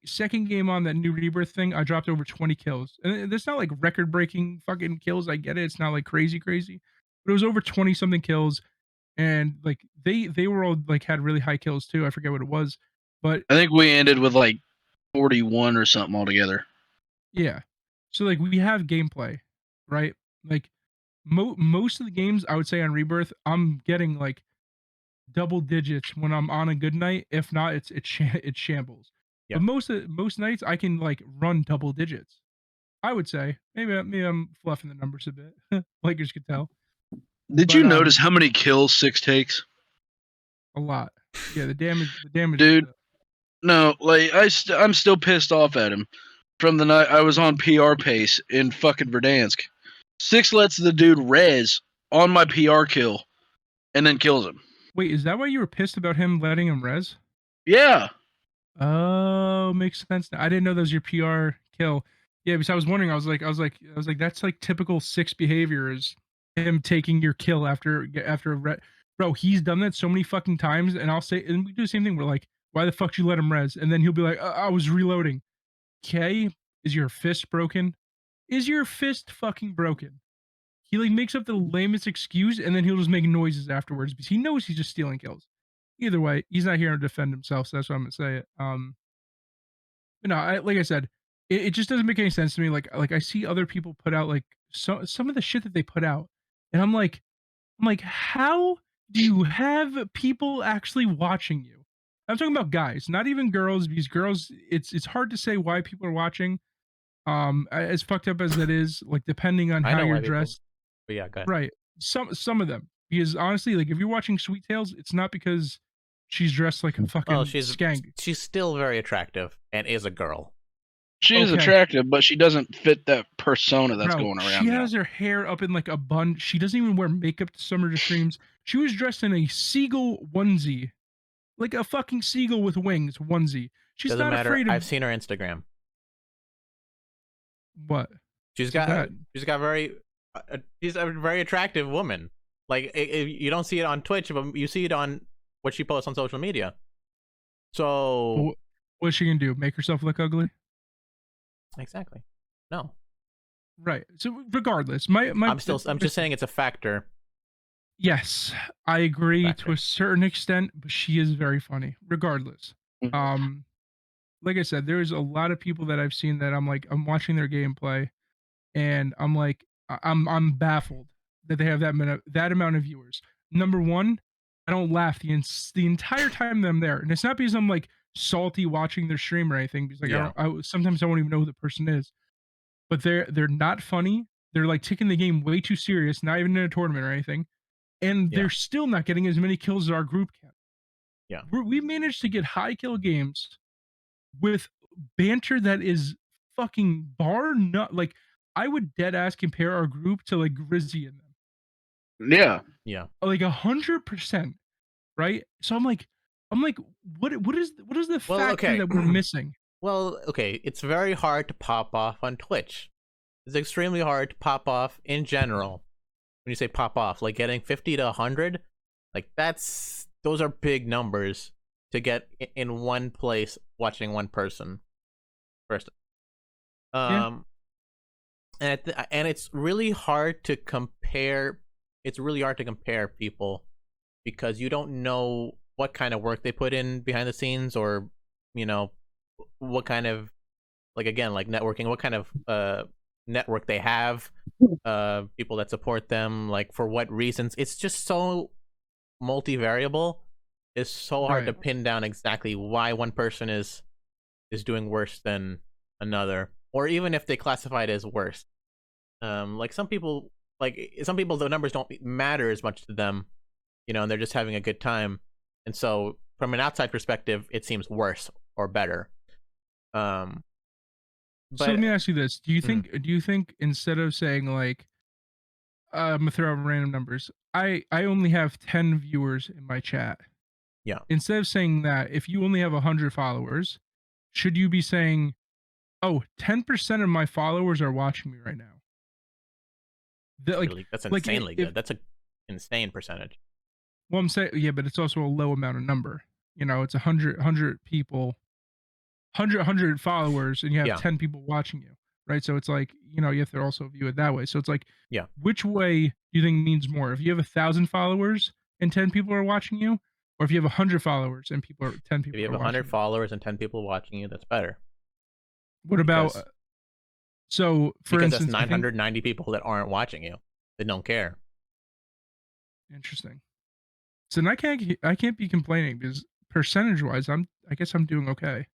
B: game on that new rebirth thing, I dropped over 20 kills. And it's not like record breaking fucking kills. I get it. It's not like crazy, but it was over 20 something kills. And like they were all like had really high kills too. I forget what it was, but
A: I think we ended with like 41 or something altogether.
B: yeah. So like we have gameplay, right? Like most of the games I would say on rebirth, I'm getting like double digits when I'm on a good night. If not, it's shambles.
C: Yeah.
B: But most nights I can like run double digits. I would say maybe I'm fluffing the numbers a bit. Lakers could tell,
A: Did
B: but
A: you notice how many kills Six takes?
B: a lot. Yeah, the damage.
A: Dude, no, like I'm still pissed off at him from the night I was on PR pace in fucking Verdansk. Six lets the dude res on my PR kill and then kills him.
B: Wait, is that why you were pissed about him letting him res?
A: Yeah.
B: Oh, makes sense now. I didn't know that was your PR kill. Yeah, because I was wondering. I was like, that's like typical Six behavior is him taking your kill after a bro. He's done that so many fucking times, and I'll say, and we do the same thing. We're like, why the fuck did you let him res? And then he'll be like, I was reloading. Okay, is your fist broken? Is your fist fucking broken? He like makes up the lamest excuse, and then he'll just make noises afterwards because he knows he's just stealing kills. Either way, he's not here to defend himself, so that's why I'm gonna say it. But no, like I said, it just doesn't make any sense to me. Like I see other people put out like some of the shit that they put out, and I'm like, how do you have people actually watching you? I'm talking about guys, not even girls, because girls, it's hard to say why people are watching. As fucked up as that is, like depending on
C: I
B: how
C: know
B: you're
C: why people.
B: dressed,
C: But yeah, go ahead.
B: right? Some of them, because honestly, like if you're watching Sweet Tails, it's not because she's dressed like a fucking
C: Well,
B: skank.
C: she's still very attractive and is a girl.
A: She is
B: Okay.
A: attractive, but she doesn't fit that persona that's
B: Bro,
A: going around
B: she
A: now.
B: has her hair up in like a bun. She doesn't even wear makeup to some of her streams. She was dressed in a seagull onesie, like a fucking seagull with wings onesie. She's
C: Doesn't
B: not
C: matter.
B: afraid of
C: I've seen her Instagram.
B: what?
C: She's
B: What's
C: got
B: that?
C: she's a very attractive woman. Like you don't see it on Twitch, but you see it on what she posts on social media. So
B: What's she gonna do? Make herself look ugly?
C: exactly. No.
B: Right. So regardless,
C: I'm just saying it's a factor.
B: yes, I agree to
C: Factor.
B: a certain extent, but she is very funny. Regardless,
A: Mhm.
B: like I said, there's a lot of people that I've seen that I'm watching their gameplay, and I'm like, I'm baffled that they have that amount of viewers. Number one, I don't laugh the entire time that I'm there, and it's not because I'm like salty watching their stream or anything. Because like
C: Yeah.
B: sometimes I won't even know who the person is, but they're not funny. They're like taking the game way too serious, not even in a tournament or anything, and
C: Yeah.
B: they're still not getting as many kills as our group can.
C: Yeah.
B: We managed to get high kill games with banter that is fucking bar nut. Like I would dead ass compare our group to like Grizzy and them,
A: Yeah.
C: Yeah.
B: like 100%. Right? So I'm like, what is the
C: Well,
B: factor
C: okay.
B: that we're missing?
C: Well, okay. It's very hard to pop off on Twitch. It's extremely hard to pop off in general. When you say pop off, like getting 50 to 100, like those are big numbers to get in one place watching one person. First,
B: Yeah.
C: and it's really hard to compare. It's really hard to compare people because you don't know what kind of work they put in behind the scenes, or you know what kind of, like, again, like networking, what kind of network they have, people that support them, like for what reasons. It's just so multivariable. It's so hard to
B: Right.
C: pin down exactly why one person is doing worse than another, or even if they classify it as worse. Like some people, the numbers don't matter as much to them and they're just having a good time. And so from an outside perspective, it seems worse or better. Um,
B: So let
C: but
B: me ask you this: Do you think instead of saying like I'm gonna throw out random numbers, I only have 10 viewers in my chat.
C: yeah,
B: Instead of saying that, if you only have 100 followers, should you be saying, "Oh, 10% of my followers are watching me right now"?
C: that's
B: Like
C: insanely
B: if
C: good. That's a insane percentage.
B: well, I'm saying yeah, but it's also a low amount of number. It's 100 people, 100 followers, and you have
C: Yeah,
B: 10 people watching you, right? So it's like you have to also view it that way. So it's like,
C: yeah.
B: which way do you think means more? If you have 1,000 followers and 10 people are watching you, or if you have 100 followers and 10
C: If
B: people
C: you have
B: are watching
C: 100
B: you?
C: followers and 10 people watching you, that's better
B: What about
C: because
B: so for
C: because that's
B: instance, I think
C: 990 people that aren't watching you. They don't care.
B: interesting. So then I can't be complaining because percentage wise, I guess I'm doing okay,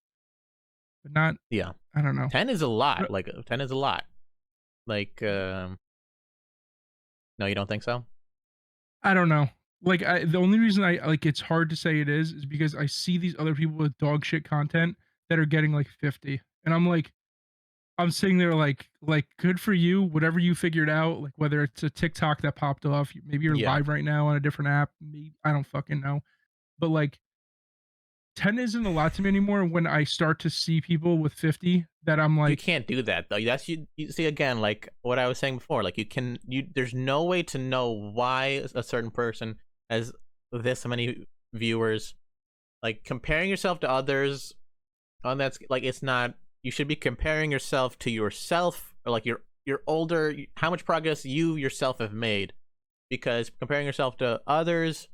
B: but not
C: Yeah,
B: I don't know.
C: 10 is a lot.
B: But
C: Like 10 is a lot. Like, no, you don't think so?
B: I don't know. Like the only reason I like it's hard to say it is because I see these other people with dog shit content that are getting like 50, and I'm sitting there like good for you, whatever you figured out, like whether it's a TikTok that popped off, maybe you're
C: Yeah,
B: live right now on a different app, maybe I don't fucking know, but like 10 isn't a lot to me anymore when I start to see people with 50 that I'm
C: you
B: like,
C: can't do that though. That's you see again, like what I was saying before. Like there's no way to know why a certain person has this many viewers. Like comparing yourself to others on that's like it's not. You should be comparing yourself to yourself, or like you're older, how much progress you yourself have made, because comparing yourself to others,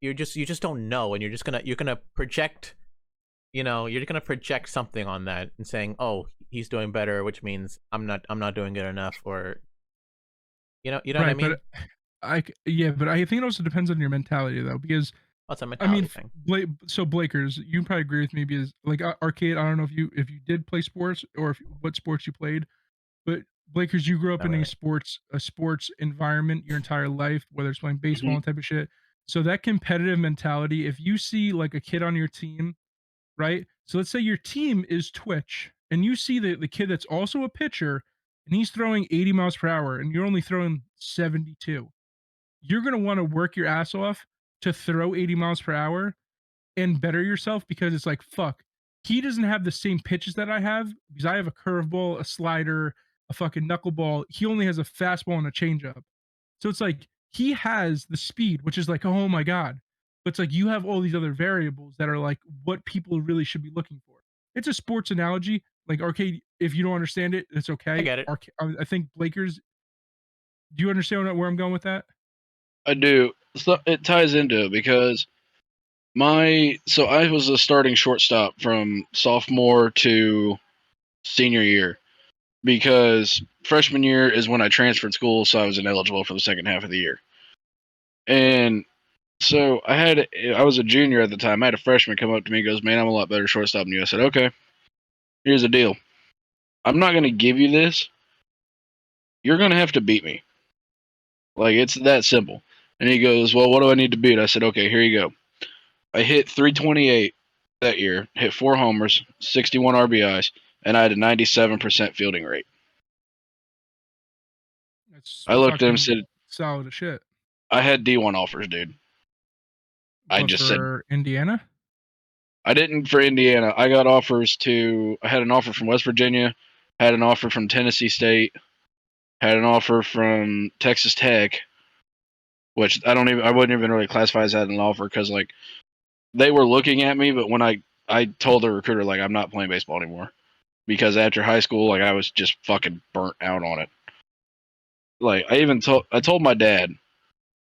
C: you just don't know, and you're gonna project, you're just gonna project something on that and saying, oh, he's doing better, which means I'm not doing good enough, or you know what I
B: right,
C: mean.
B: but yeah, but I think it also depends on your mentality though, because
C: Oh, it's a
B: I mean,
C: mentality thing.
B: So Blakers, you can probably agree with me because like arcade. I don't know if you did play sports or what sports you played, but Blakers, you grew up
C: Not
B: in
C: really.
B: a sports environment your entire life, whether it's playing baseball
A: Mhm.
B: and type of shit. So that competitive mentality, if you see like a kid on your team, right? So let's say your team is Twitch, and you see the kid that's also a pitcher, and he's throwing 80 miles per hour, and you're only throwing 72. You're gonna want to work your ass off to throw 80 miles per hour and better yourself because it's like, fuck, he doesn't have the same pitches that I have because I have a curveball, a slider, a fucking knuckleball. He only has a fastball and a changeup. So it's like he has the speed, which is like, oh my God. But it's like you have all these other variables that are like what people really should be looking for. It's a sports analogy. Like arcade, if you don't understand it, it's
C: I
B: okay.
C: get it.
B: I think Blakers, do you understand where I'm going with that?
A: I do. So it ties into it because so I was a starting shortstop from sophomore to senior year because freshman year is when I transferred schools, so I was ineligible for the second half of the year. And so I was a junior at the time. I had a freshman come up to me and goes, "Man, I'm a lot better shortstop than you." I said, "Okay, here's the deal. I'm not going to give you this. You're going to have to beat me. Like it's that simple." And he goes, "Well, what do I need to beat?" I said, "Okay, here you go. I hit 328 that year, hit 4 homers, 61 RBIs, and I had a 97% fielding rate."
B: That's
A: I looked at him and
B: fucking
A: said,
B: solid as shit.
A: "I had D1 offers, dude." I
B: But
A: just said,
B: for Indiana,
A: I didn't for Indiana. I got offers I had an offer from West Virginia, had an offer from Tennessee State, had an offer from Texas Tech, which I wouldn't even really classify as that an offer because like they were looking at me, but when I told the recruiter like I'm not playing baseball anymore because after high school like I was just fucking burnt out on it. Like I told my dad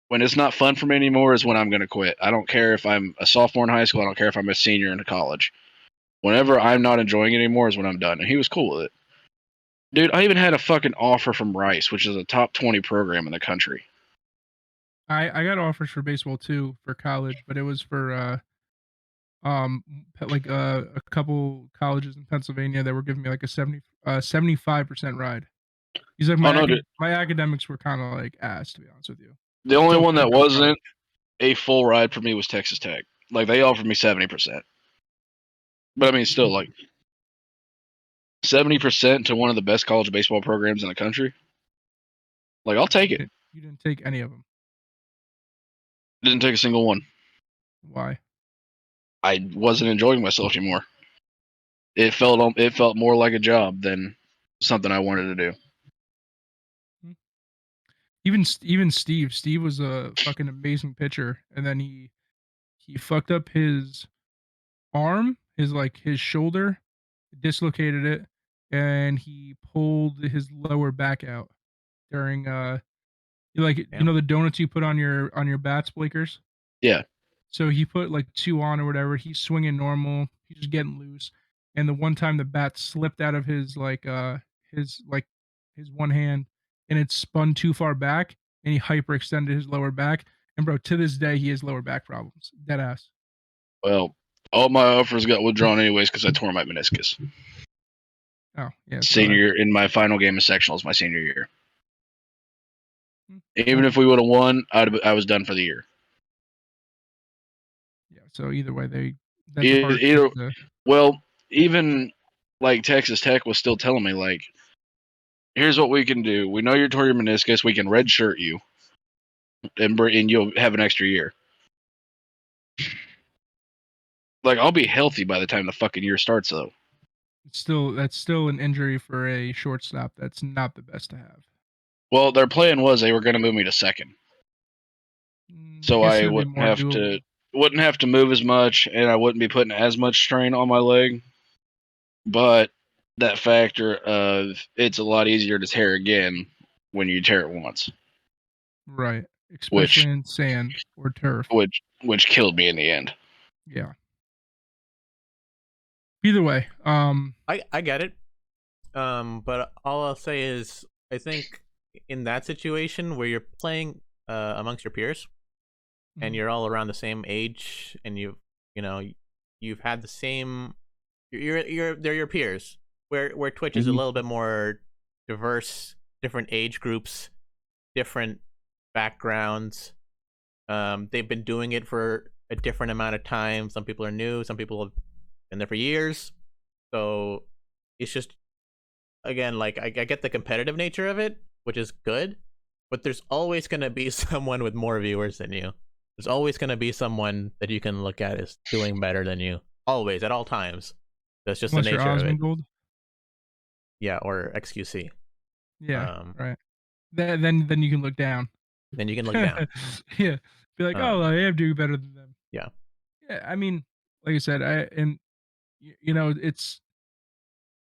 A: when it's not fun for me anymore is when I'm gonna quit. I don't care if I'm a sophomore in high school. I don't care if I'm a senior in college. Whenever I'm not enjoying it anymore is when I'm done. And he was cool with it. Dude, I even had a fucking offer from Rice, which is a top 20 program in the country.
B: I got offers for baseball too for college, but it was for a couple colleges in Pennsylvania that were giving me like a 75% ride. He's like
A: Oh no, dude.
B: my academics were kind of like ass, to be honest with you.
A: The only
B: Still
A: one that
B: could go wrong.
A: wasn't a full ride for me was Texas Tech. Like they offered me 70%, but I mean, still like 70% to one of the best college baseball programs in the country. Like I'll take it.
B: You didn't take any of them.
A: Didn't take a single one.
B: Why?
A: I wasn't enjoying myself anymore. It felt more like a job than something I wanted to do.
B: Even Steve was a fucking amazing pitcher, and then he fucked up his arm, his shoulder, dislocated it, and he pulled his lower back out during
C: Damn.
B: the donuts you put on your bats, Blakers.
A: Yeah.
B: So he put like 2 on or whatever. He's swinging normal. He's just getting loose. And the one time the bat slipped out of his one hand and it spun too far back and he hyperextended his lower back. And bro, to this day he has lower back problems. Dead ass.
A: Well, all my offers got withdrawn anyways because I tore my meniscus.
B: Oh yeah.
A: Senior year in my final game of sectionals, my senior year.
B: Hmm,
A: Even
B: well,
A: if we would have won, I was done for the year.
B: yeah. So either way, that's a hard thing to.
A: Well, even like Texas Tech was still telling me like, here's what we can do. We know you tore your meniscus. We can redshirt you, and you'll have an extra year. Like I'll be healthy by the time the fucking year starts, though.
B: That's still an injury for a shortstop. That's not the best to have.
A: Well, their plan was they were going to move me to second, so
B: guess
A: I
B: it'd be
A: wouldn't
B: more
A: have
B: doable.
A: to move as much, and I wouldn't be putting as much strain on my leg. But that factor of it's a lot easier to tear again when you tear it once,
B: Right. Especially in sand or turf.
A: which killed me in the end.
B: Yeah. Either way,
C: I get it. But all I'll say is I think in that situation where you're playing amongst your peers and you're all around the same age and you've had the same they're your peers. Where Twitch is a little bit more diverse, different age groups, different backgrounds. They've been doing it for a different amount of time. Some people are new, some people have been there for years. So it's just, again, like I get the competitive nature of it, which is good, but there's always going to be someone with more viewers than you. There's always going to be someone that you can look at as doing better than you. Always, at all times. That's just
B: unless
C: the
B: you're
C: nature of it.
B: Osmongold.
C: Yeah, or XQC.
B: Yeah, right. Then you can look down.
C: Then you can look down.
B: Yeah, be like, oh, I am doing better than them.
C: Yeah.
B: Yeah, I mean, like I said, it's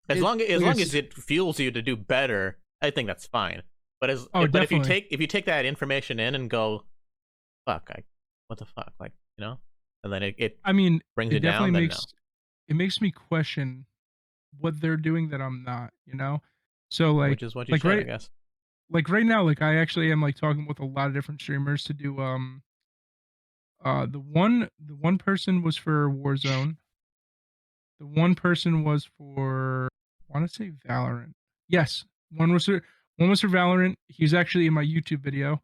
C: as long as it fuels you to do better, I think that's fine. But if you take that information in and go, fuck, what the fuck, like, and then it brings it down, then
B: it makes me question what they're doing that I'm not, So like,
C: which is what you should, I guess.
B: Like right now, like I actually am like talking with a lot of different streamers to do the one person was for Warzone. The one person was for I want to say Valorant. Yes, one was for Valorant. He's actually in my YouTube video.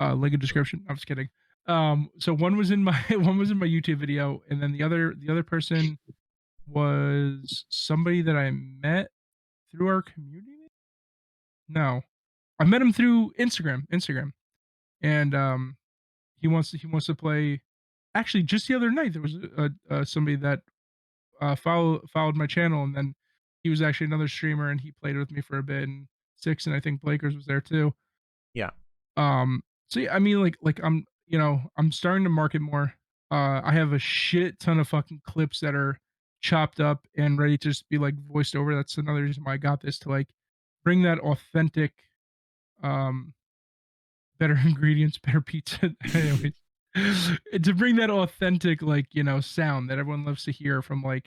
B: Link in description. I'm just kidding. So one was in my YouTube video, and then the other person was somebody that I met through our community. No, I met him through Instagram, and he wants to play. Actually, just the other night there was somebody that followed my channel, and then he was actually another streamer, and he played with me for a bit. And Six, and I think Blakers was there too.
C: Yeah.
B: So yeah, I mean, like I'm starting to market more. I have a shit ton of fucking clips that are chopped up and ready to just be like voiced over. That's another reason why I got this, to like bring that authentic, better ingredients, better pizza. Anyways, to bring that authentic, like, sound that everyone loves to hear from, I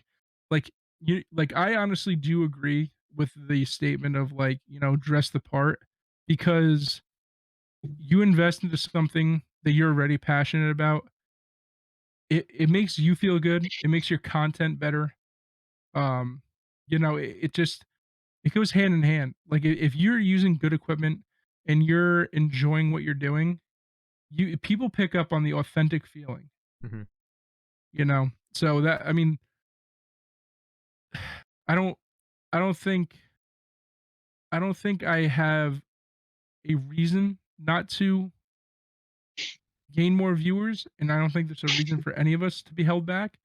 B: honestly do agree with the statement of, like, dress the part, because you invest into something that you're already passionate about. It makes you feel good. It makes your content better. Um, it just it goes hand in hand. Like, if you're using good equipment and you're enjoying what you're doing, people pick up on the authentic feeling,
C: Mhm.
B: you know? So that I mean, I don't I don't think I have a reason not to gain more viewers, and I don't think there's a reason for any of us to be held back.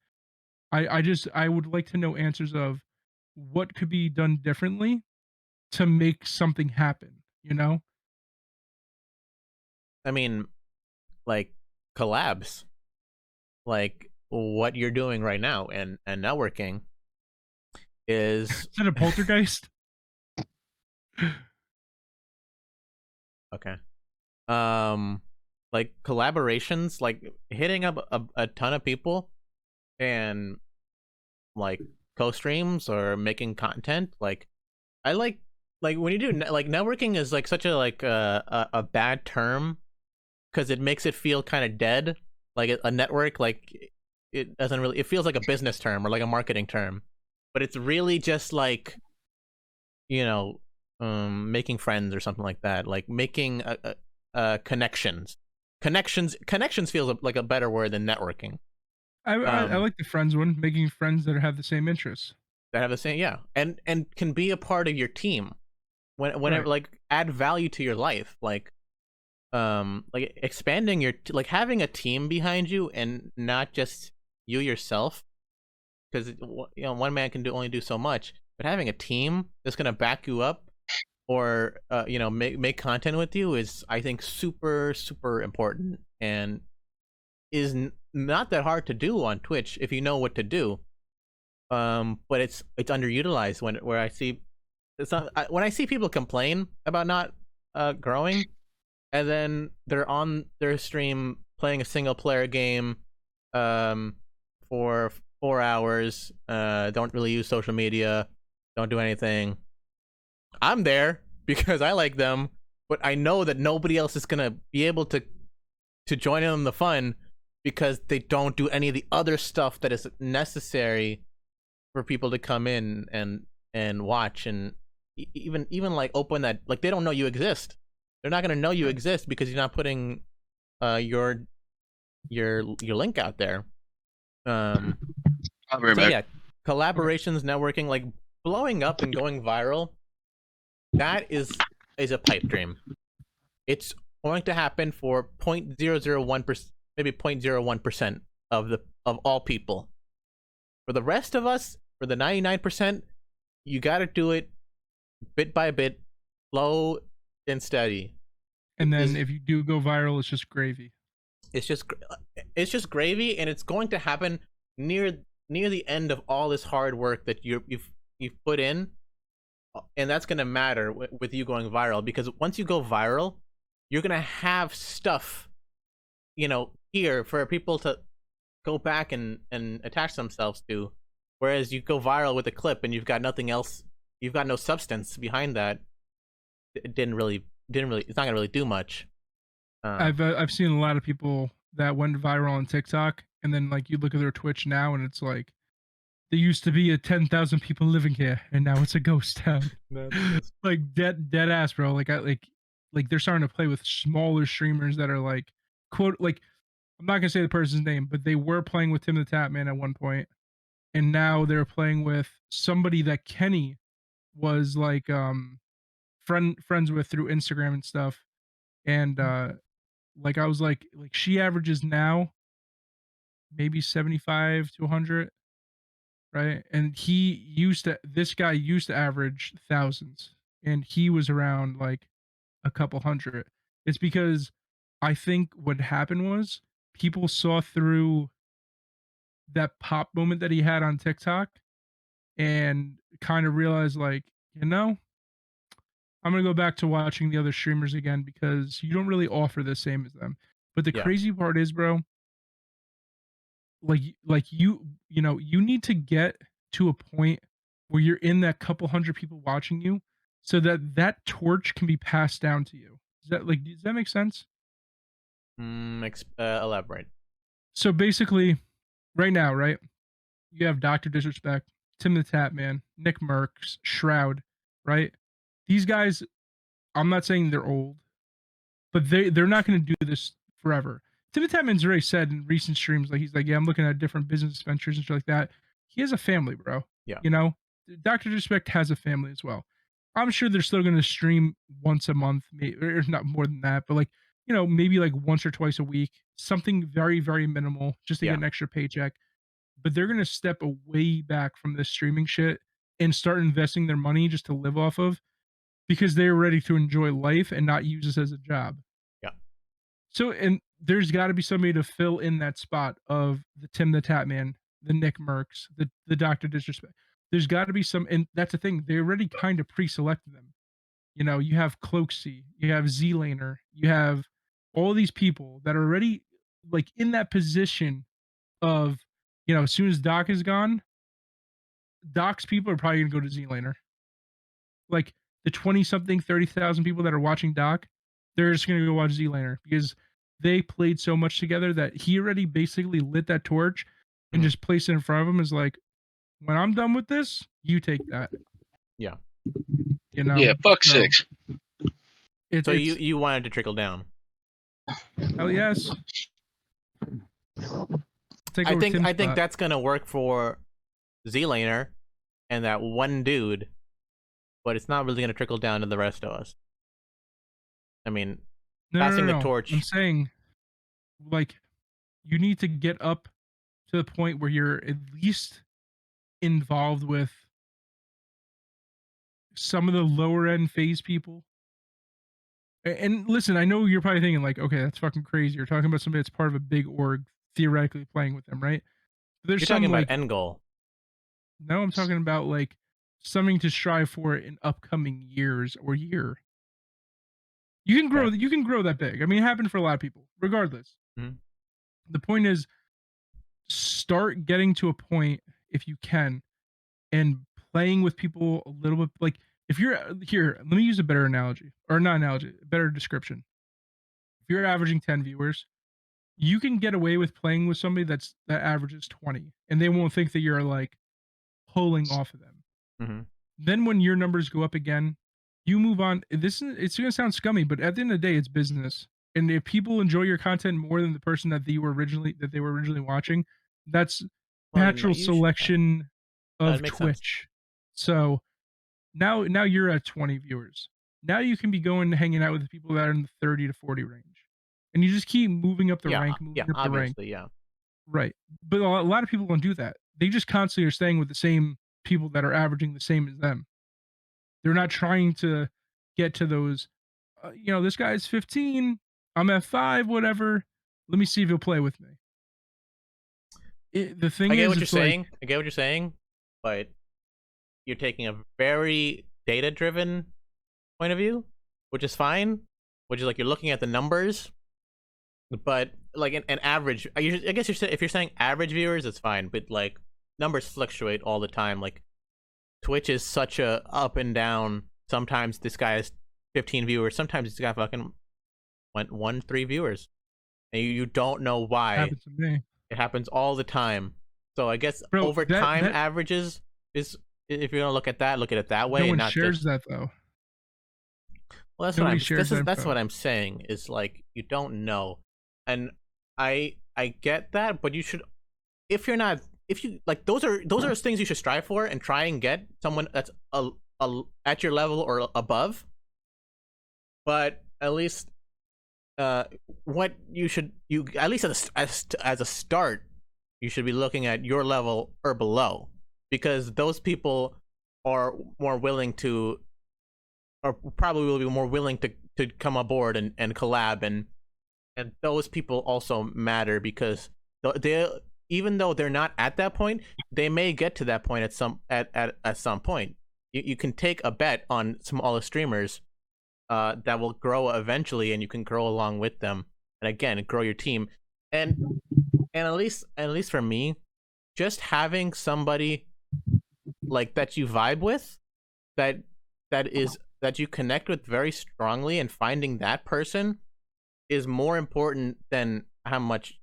B: I would like to know answers of what could be done differently to make something happen, you know?
C: I mean, like collabs, like what you're doing right now, and networking is
B: Is that a poltergeist?
C: okay. Like collaborations, like hitting up a ton of people and like co-streams or making content. Like I like when you do like networking is like such a like a bad term because it makes it feel kind of dead. Like a network, like it doesn't really. It feels like a business term or like a marketing term, but it's really just like, you know, making friends or something like that. Like making connections. Connections feels like a better word than networking.
B: I like the friends one, making friends that have the same interests.
C: That have the same, yeah, and can be a part of your team whenever
B: Right.
C: like add value to your life, like expanding like having a team behind you and not just you yourself, because one man can only do so much, but having a team that's gonna back you up or make content with you is, I think, super important, and is not that hard to do on Twitch if you know what to do. But it's underutilized where I see it's not when I see people complain about not growing, and then they're on their stream playing a single player game um for 4 hours, don't really use social media, don't do anything. I'm there because I like them, but I know that nobody else is gonna be able to join in on the fun because they don't do any of the other stuff that is necessary for people to come in and watch, and even like open that, like they don't know you exist. They're not gonna know you exist because you're not putting your link out there. Um,
A: I'll be right
C: so
A: back.
C: yeah, collaborations, networking, like blowing up and going viral, that is a pipe dream. It's going to happen for 0.001%, maybe 0.01% of all people. For the rest of us, for the 99%, you got to do it bit by bit, slow and steady.
B: And then
C: Is
B: if you do go viral, it's just gravy.
C: it's just gravy, and it's going to happen near the end of all this hard work that you've put in, and that's going to matter with you going viral, because once you go viral, you're going to have stuff, here for people to go back and attach themselves to. Whereas you go viral with a clip and you've got nothing else, you've got no substance behind that. It didn't really. It's not gonna really do much.
B: I've seen a lot of people that went viral on TikTok, and then like you look at their Twitch now, and it's like there used to be a 10,000 people living here, and now it's a ghost town. Like dead ass, bro. Like like they're starting to play with smaller streamers that are like quote like I'm not gonna say the person's name, but they were playing with Tim the Tap Man at one point, and now they're playing with somebody that Kenny was like friends with through Instagram and stuff. And like I was like she averages now maybe 75 to 100, right? And this guy used to average thousands, and he was around like a couple hundred. It's because I think what happened was people saw through that pop moment that he had on TikTok and kind of realized like, you know, I'm gonna go back to watching the other streamers again because you don't really offer the same as them. But the
C: Yeah.
B: crazy part is, bro, like you know, you need to get to a point where you're in that couple hundred people watching you so that that torch can be passed down to you. Does that make sense?
C: Elaborate.
B: So basically, right now, right, you have Dr. Disrespect, Tim the Tap Man, Nick Merckx, Shroud, right? These guys, I'm not saying they're old, but they're not going to do this forever. Tim the Tatman's already said in recent streams, like he's like, yeah, I'm looking at different business ventures and shit like that. He has a family, bro.
C: Yeah.
B: You know, Dr. Disrespect has a family as well. I'm sure they're still going to stream once a month, maybe, or not more than that, but like, you know, maybe like once or twice a week, something very, very minimal just to
C: Yeah.
B: get an extra paycheck. But they're going to step away back from this streaming shit and start investing their money just to live off of because they're ready to enjoy life and not use this as a job.
C: Yeah.
B: So, and there's got to be somebody to fill in that spot of the Tim the Tatman, the Nick Mercs, the Dr. Disrespect. There's got to be some, and that's the thing. They already kind of pre-selected them. You know, you have Cloaksy, you have Z-Laner, you have all these people that are already like in that position of, you know, as soon as Doc is gone, Doc's people are probably gonna go to Z-Laner. Like the 20 something, 30,000 people that are watching Doc, they're just gonna go watch Z-Laner because they played so much together that he already basically lit that torch and just placed it in front of him. Is like, when I'm done with this, you take that.
C: Yeah.
B: You know?
A: Yeah, fuck
B: So,
A: six.
C: So you wanted to trickle down.
B: Hell yes.
C: I think that's gonna work for Z-Laner and that one dude, but it's not really gonna trickle down to the rest of us. I mean, passing the torch.
B: I'm saying, like, you need to get up to the point where you're at least involved with some of the lower end phase people. And listen, I know you're probably thinking like, okay, that's fucking crazy. You're talking about somebody that's part of a big org, theoretically playing with them, right? But there's
C: You're
B: some
C: talking
B: like
C: about end goal.
B: no, I'm talking about like something to strive for in upcoming years or year. You can grow.
C: Okay.
B: You can grow that big. I mean, it happened for a lot of people, regardless.
C: Mhm.
B: The point is, start getting to a point if you can, and playing with people a little bit. Like if you're here, let me use a better analogy or not analogy, a better description. If you're averaging 10 viewers, you can get away with playing with somebody that averages 20, and they won't think that you're like pulling off of them.
C: Mm-hmm.
B: Then when your numbers go up again, you move on. It's gonna sound scummy, but at the end of the day, it's business. And if people enjoy your content more than the person that they were originally watching, that's natural selection of Twitch. So now you're at 20 viewers. Now you can be going hanging out with the people that are in the 30 to 40 range. And you just keep moving up the rank, moving up the rank.
C: Yeah.
B: Right. But a lot of people don't do that. They just constantly are staying with the same people that are averaging the same as them. They're not trying to get to those, you know, this guy's 15, I'm at 5, whatever. Let me see if he'll play with me. The thing
C: I get
B: is,
C: what you're saying.
B: like,
C: I get what you're saying, but you're taking a very data-driven point of view, which is fine. Which is like you're looking at the numbers, but like an average. I guess if you're saying average viewers, it's fine. But like numbers fluctuate all the time. Like Twitch is such a up and down. Sometimes this guy has 15 viewers. Sometimes this guy fucking went 1-3 viewers, and you don't know why.
B: it happened to me.
C: It happens all the time. So I guess
B: Bro,
C: over time averages is, if you're gonna look at it that way.
B: No one
C: not
B: shares
C: just,
B: that though.
C: well, that's
B: Nobody
C: what I'm saying. Is like you don't know, and I get that, but you should, if you like, those are things you should strive for and try and get someone that's at your level or above. But at least what you at least as a start, you should be looking at your level or below, because those people are more willing to, or probably will be more willing to come aboard and collab, and those people also matter, because they, even though they're not at that point, they may get to that point at some point. You can take a bet on smaller streamers that will grow eventually, and you can grow along with them, and again grow your team. And at least for me, just having somebody like that you vibe with, that you connect with very strongly, and finding that person is more important than how much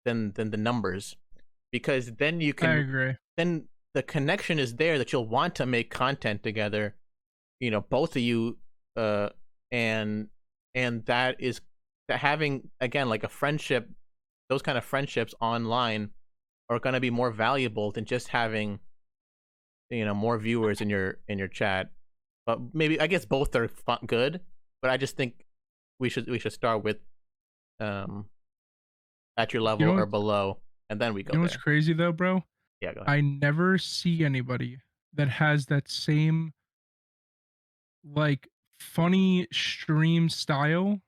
C: than the numbers, because then you can,
B: I agree.
C: Then the connection is there that you'll want to make content together, both of you, and having again like a friendship, those kind of friendships online are going to be more valuable than just having, you know, more viewers in your chat. But maybe I guess both are good, but I just think we should start with at your level or below, and then we go
B: You know
C: there.
B: what's crazy though, bro?
C: Yeah, go ahead.
B: I never see anybody that has that same like funny stream style.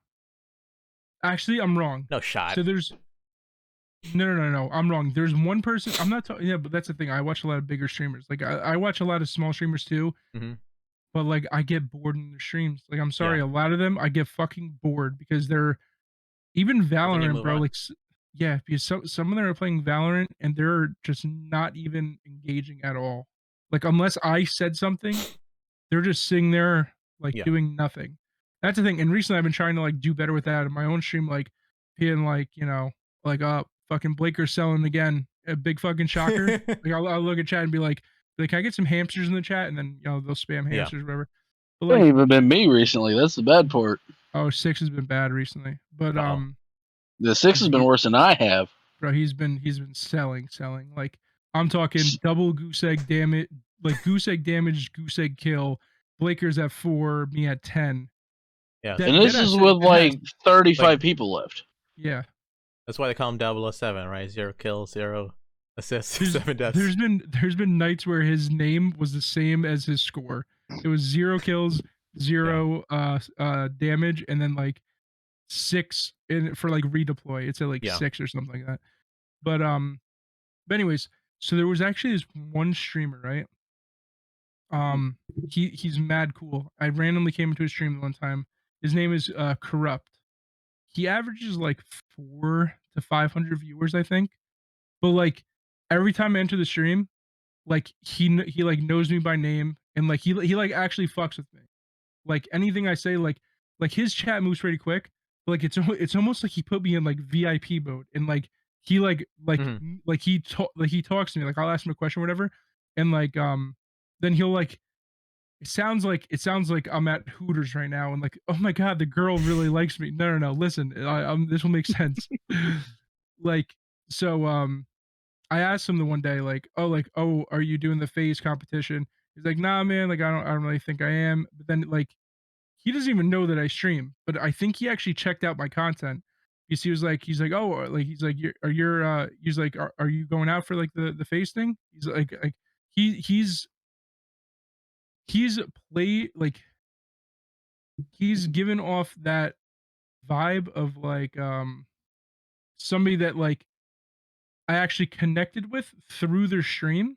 B: Actually, I'm wrong.
C: No shot.
B: So there's no. I'm wrong. There's one person. I'm not talking. Yeah, but that's the thing. I watch a lot of bigger streamers. Like I watch a lot of small streamers too.
C: Mm-hmm.
B: But like I get bored in their streams. Like I'm sorry,
C: Yeah.
B: a lot of them I get fucking bored because they're even Valorant, bro.
C: On.
B: Like yeah, because some of them are playing Valorant and they're just not even engaging at all. Like unless I said something, they're just sitting there like doing nothing. That's the thing. And recently I've been trying to like do better with that in my own stream, like being like, you know, like fucking Blaker's selling again. A big fucking shocker. Like I'll look at chat and be like, can I get some hamsters in the chat? And then, you know, they'll spam hamsters or whatever. But
A: It ain't even been me recently. That's the bad part.
B: Oh, 6 has been bad recently. But
A: the 6 has been worse than I have.
B: Bro, he's been selling. Like I'm talking double goose egg damage, like goose egg damage, goose egg kill. Blaker's at 4, me at 10.
C: Yeah.
A: And this is with like 35 people left.
B: Yeah.
C: That's why they call him 007, right? 0 kills, 0 assists, 7 deaths.
B: There's been nights where his name was the same as his score. It was 0 kills, 0 damage, and then like 6 for like redeploy. It's at like 6 or something like that. But anyways, so there was actually this one streamer, right? He's mad cool. I randomly came into his stream one time. His name is Corrupt. He averages like 400 to 500 viewers, I think. But like every time I enter the stream, like he like knows me by name and like he like actually fucks with me. Like anything I say, like his chat moves pretty quick. But like it's almost like he put me in like VIP mode and like he like he talks to me. Like I'll ask him a question or whatever, and like then he'll like it sounds like I'm at Hooters right now and like, oh my god, the girl really likes me. No, listen, this will make sense. Like so I asked him the one day like, oh, are you doing the phase competition? He's like, nah, man, like I don't really think I am. But then like he doesn't even know that I stream, but I think he actually checked out my content because he's like, oh, like he's like, are you going out for like the phase thing? He's like he's like he's given off that vibe of like somebody that like I actually connected with through their stream,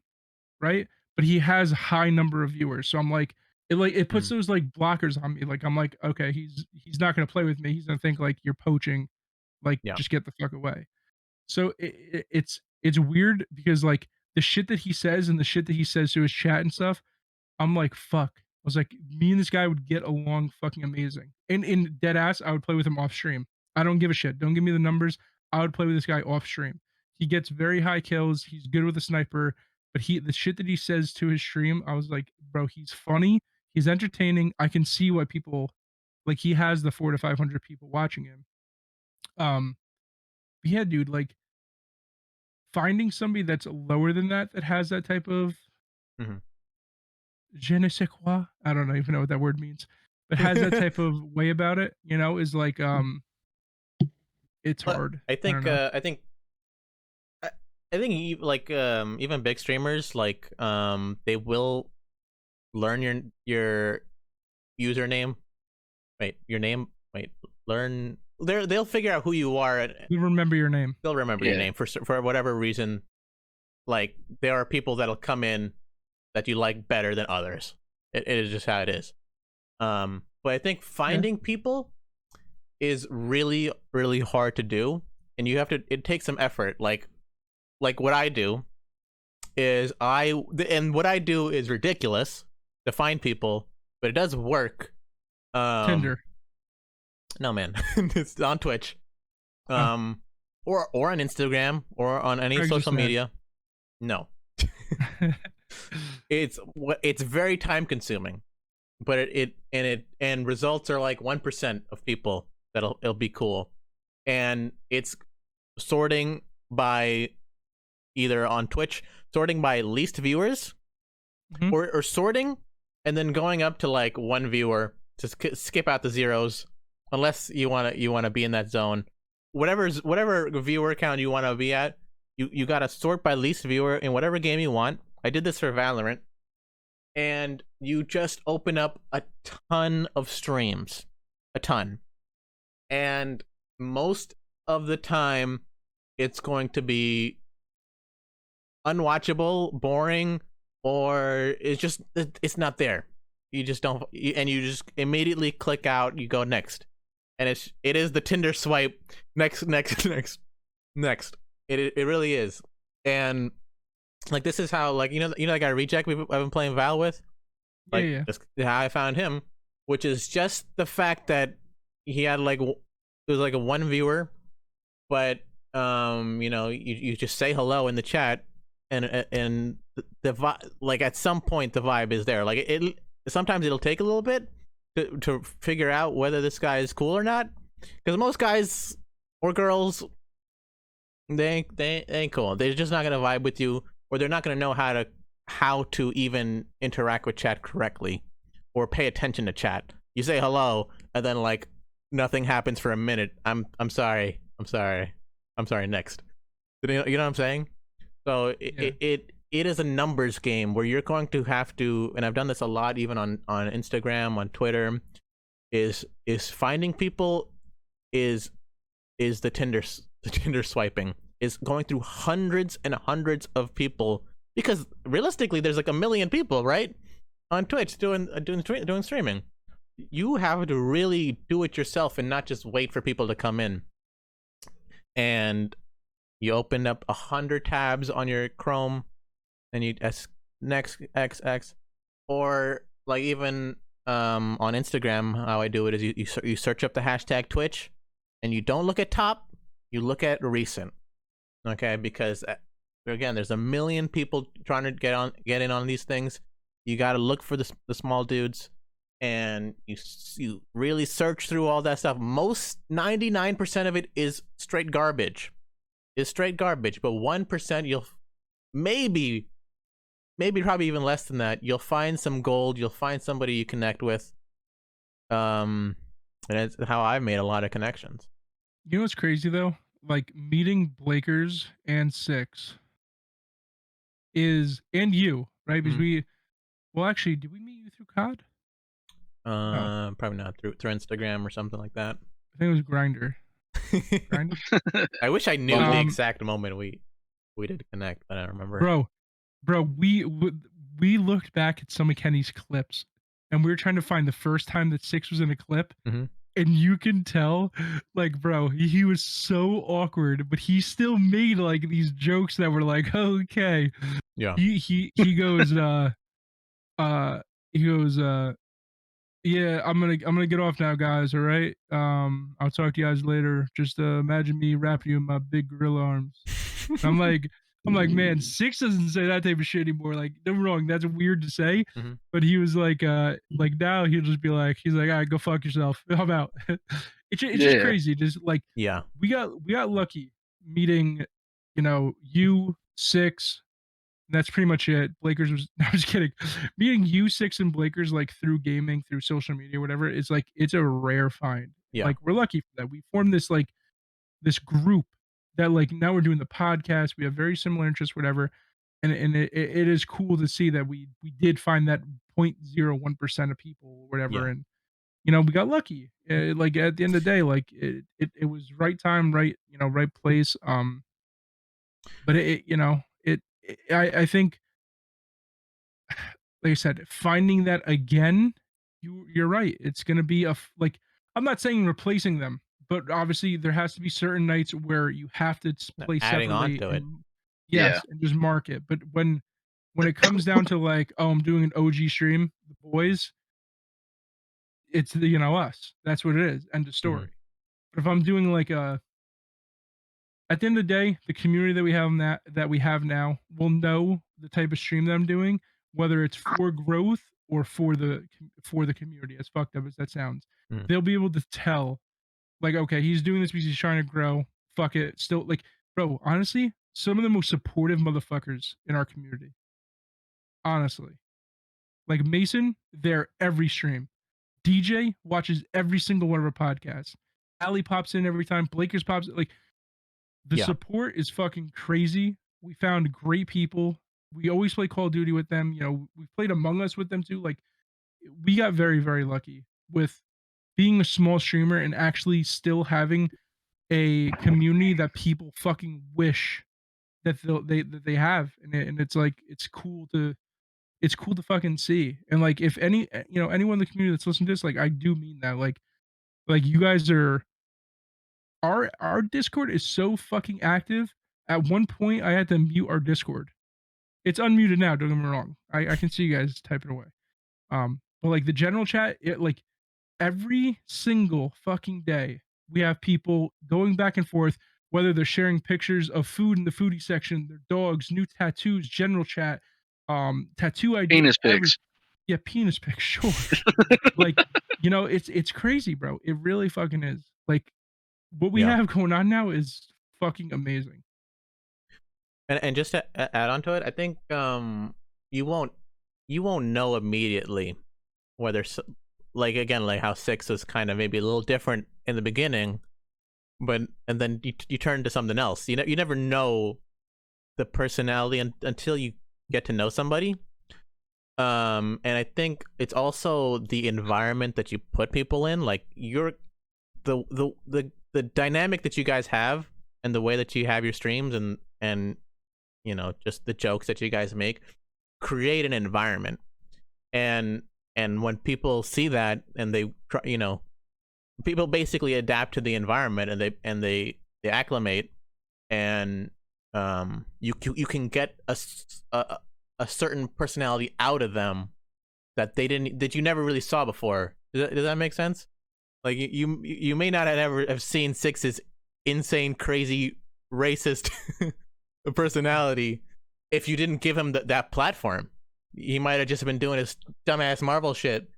B: right? But he has a high number of viewers, so I'm like it puts those like blockers on me. Like I'm like, okay, he's not gonna play with me. He's gonna think like you're poaching, like just get the fuck away. So it's weird because like the shit that he says and the shit that he says to his chat and stuff, I'm like, fuck. I was like, me and this guy would get along fucking amazing. And in dead ass, I would play with him off stream. I don't give a shit. Don't give me the numbers. I would play with this guy off stream. He gets very high kills. He's good with a sniper. But the shit that he says to his stream, I was like, bro, he's funny. He's entertaining. I can see why people like he has the 400 to 500 people watching him. Yeah, dude, like finding somebody that's lower than that has that type of je ne sais quoi. I don't even know what that word means, but has that type of way about it, you know, is like it's hard.
C: I think like even big streamers like they will learn your username. They'll figure out who you are.
B: They'll remember your name.
C: They'll remember your name for whatever reason. Like there are people that'll come in that you like better than others. It is just how it is. But I think finding people is really, really hard to do, and it takes some effort. Like what I do is what I do is ridiculous to find people, but it does work.
B: Tinder.
C: No, man. It's on Twitch. Or on Instagram or on any social media. No. It's very time consuming, but it results are like 1% of people it'll be cool. and it's sorting by either on Twitch, sorting by least viewers,
B: Mhm.
C: or sorting and then going up to like one viewer to skip out the zeros, unless you wanna be in that zone. Whatever viewer count you want to be at, you gotta sort by least viewer in whatever game you want. I did this for Valorant, and you just open up a ton of streams, a ton, and most of the time it's going to be unwatchable, boring, or it's not there. You just don't, and you just immediately click out. You go next, and it is the Tinder swipe. Next, next, next. It really is, and like this is how, like, that guy Reject I've been playing Val with. Like,
B: Yeah.
C: that's how I found him, which is just the fact that he had like it was like a one viewer, but you just say hello in the chat, and the vibe, like at some point the vibe is there. Like it sometimes it'll take a little bit to figure out whether this guy is cool or not, because most guys or girls, they ain't cool. They're just not gonna vibe with you, or they're not gonna know how to even interact with chat correctly or pay attention to chat. You say hello, and then like nothing happens for a minute. I'm sorry. Next. You know what I'm saying? So it is a numbers game where you're going to have to, and I've done this a lot, even on Instagram, on Twitter, is finding people, is the Tinder swiping, is going through hundreds and hundreds of people, because realistically there's like 1 million people, right, on Twitch doing streaming. You have to really do it yourself and not just wait for people to come in. And you open up 100 tabs on your Chrome, and you next XX, or like even on Instagram, how I do it is you search up the hashtag Twitch, and you don't look at top, you look at recent, okay? Because again, there's 1 million people trying to get in on these things. You got to look for the small dudes, and you really search through all that stuff. 99% of it is straight garbage. But 1% you'll maybe probably even less than that, you'll find some gold. You'll find somebody you connect with. And it's how I've made a lot of connections.
B: You know what's crazy though? Like meeting Blakers and Six is, and you, right? Because well, actually, did we meet you through COD?
C: Probably not through Instagram or something like that.
B: I think it was Grinder. Grinder?
C: I wish I knew the exact moment we did connect, but I don't remember.
B: Bro, we looked back at some of Kenny's clips, and we were trying to find the first time that Six was in a clip, and you can tell, like, bro, he was so awkward, but he still made like these jokes that were like, okay.
C: Yeah.
B: He goes, yeah, I'm gonna get off now, guys. All right. I'll talk to you guys later. Just imagine me wrapping you in my big gorilla arms. I'm like, man, Six doesn't say that type of shit anymore. Like, don't get me wrong, that's weird to say. But he was like now he'll just be like, he's like, all right, go fuck yourself. I'm out. It's just crazy. Just like,
C: yeah,
B: we got lucky meeting, you, Six. That's pretty much it. Blakers was, no, I'm just kidding. Meeting you, Six, and Blakers like through gaming, through social media, whatever, it's like it's a rare find.
C: Yeah.
B: Like, we're lucky for that. We formed this this group that, like, now we're doing the podcast. We have very similar interests, whatever. And it is cool to see that we did find that 0.01% of people or whatever.
C: Yeah.
B: And we got lucky. Like, at the end of the day, like, it was right time, right, right place. But I think, like I said, finding that again, you're right. It's gonna be like, I'm not saying replacing them, but obviously there has to be certain nights where you have to play
C: adding on
B: separately.
C: to it.
B: Yes, and just mark it. But when it comes down to like, oh, I'm doing an OG stream, the boys, it's the us. That's what it is. End of story. But if I'm doing like at the end of the day, the community that we have now will know the type of stream that I'm doing, whether it's for growth or for the community. As fucked up as that sounds, they'll be able to tell Like, okay, he's doing this because he's trying to grow. Fuck it. Still, like, bro, honestly, some of the most supportive motherfuckers in our community. Honestly. Like Mason, they're every stream. DJ watches every single one of our podcasts. Ali pops in every time. Blakers pops in. Like, the
C: Yeah.
B: support is fucking crazy. We found great people. We always play Call of Duty with them. You know, we played Among Us with them too. Like, we got very, very lucky with being a small streamer and actually still having a community that people fucking wish that they have, and it's like it's cool to fucking see. And like, if any anyone in the community that's listening to this, like, I do mean that. Like you guys are our Discord is so fucking active. At one point, I had to mute our Discord. It's unmuted now. Don't get me wrong. I can see you guys typing away. But like the general chat, it like every single fucking day we have people going back and forth, whether they're sharing pictures of food in the foodie section, their dogs, new tattoos, general chat, tattoo ideas,
A: Penis pics.
B: yeah, penis pics, sure. Like, it's crazy, bro. It really fucking is. Like, what we
C: Yeah.
B: have going on now is fucking amazing.
C: And just to add on to it, I think you won't know immediately whether like, again, like how 6 was kind of maybe a little different in the beginning, but and then you turn to something else. You never know the personality until you get to know somebody. And I think it's also the environment that you put people in. Like, the dynamic that you guys have, and the way that you have your streams, and just the jokes that you guys make, create an environment. And when people see that, and they people basically adapt to the environment, and they acclimate, and you can get a certain personality out of them that you never really saw before. Does that make sense? Like, you may not have ever have seen 6's insane, crazy, racist personality if you didn't give him that platform. He might have just been doing his dumbass Marvel shit.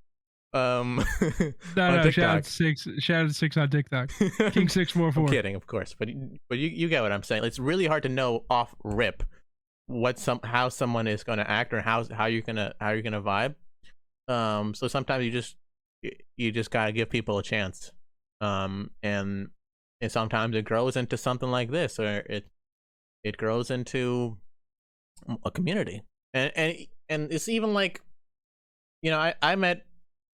B: No,
C: on TikTok.
B: Shout out to 6 on TikTok. King 644.
C: I'm kidding, of course, but you get what I'm saying. It's really hard to know off rip how someone is going to act, or how you're gonna vibe. So sometimes you just gotta give people a chance. And sometimes it grows into something like this, or it grows into a community. And it's even like, I met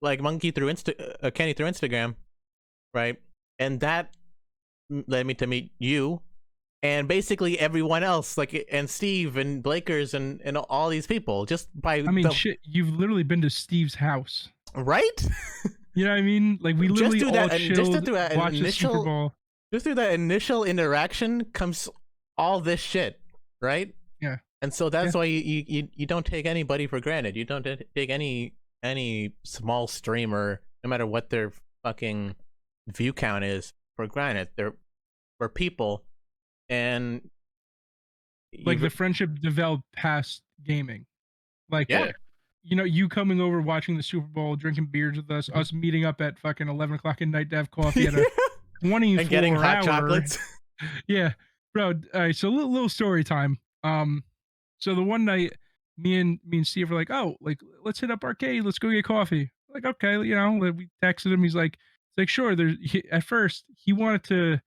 C: like Kenny through Instagram, right? And that led me to meet you, and basically everyone else, like, and Steve and Blakers and all these people, just by
B: shit, you've literally been to Steve's house,
C: right?
B: You know what I mean? Like, we literally
C: just
B: all
C: through
B: chilled,
C: that
B: watched the Super Bowl.
C: Just through that initial interaction comes all this shit, right?
B: Yeah.
C: And so that's why you don't take anybody for granted. You don't take any small streamer, no matter what their fucking view count is, for granted. They're people, and
B: like, the friendship developed past gaming. Like,
C: yeah.
B: You coming over, watching the Super Bowl, drinking beers with us, us meeting up at fucking 11 o'clock at night to have coffee at a 24-hour.
C: And getting hot chocolates.
B: Yeah, bro. All right, so little story time. So the one night, me and Steve were like, oh, like, let's hit up arcade, let's go get coffee. Like, okay, we texted him. He's like, sure. At first he wanted to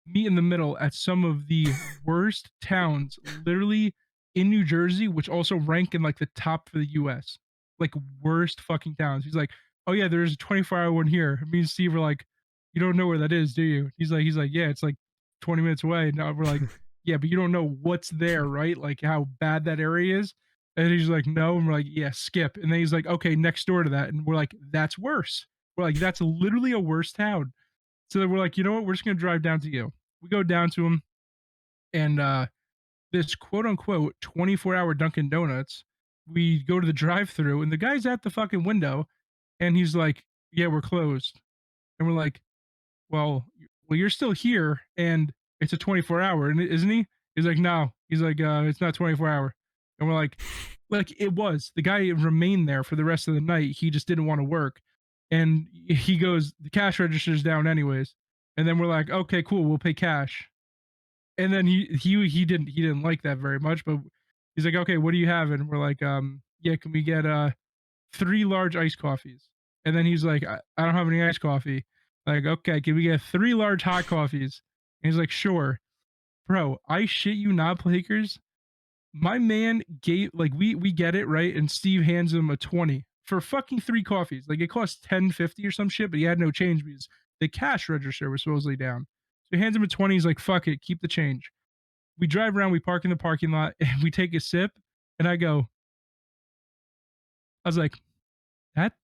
B: meet in the middle at some of the worst towns, literally in New Jersey, which also rank in like the top for the U.S. Like, worst fucking towns. He's like, oh yeah, there's a 24-hour one here. Me and Steve were like, you don't know where that is, do you? He's like, yeah, it's like 20 minutes away. Now we're like, yeah, but you don't know what's there, right? Like, how bad that area is. And he's like, no. And we're like, yeah, skip. And then he's like, okay, next door to that. And we're like, that's worse. We're like, that's literally a worse town. So then we're like, you know what? We're just going to drive down to you. We go down to him, and this quote unquote 24-hour Dunkin' Donuts, we go to the drive through, and the guy's at the fucking window, and he's like, yeah, we're closed. And we're like, well, you're still here, and it's a 24-hour, isn't he? He's like, no. He's like, it's not 24-hour. And we're like it was. The guy remained there for the rest of the night. He just didn't want to work. And he goes, the cash register's down anyways. And then we're like, okay, cool, we'll pay cash. And then he didn't like that very much, but he's like, okay, what do you have? And we're like, yeah, can we get 3 large iced coffees? And then he's like, I don't have any iced coffee. Like, okay, can we get 3 large hot coffees? And he's like, sure. Bro, I shit you not, Lakers. My man gave like we get it, right? And Steve hands him a 20 for fucking 3 coffees. Like it cost 10.50 or some shit, but he had no change because the cash register was supposedly down. So he hands him a 20, he's like, fuck it, keep the change. We drive around, we park in the parking lot, and we take a sip, and I was like,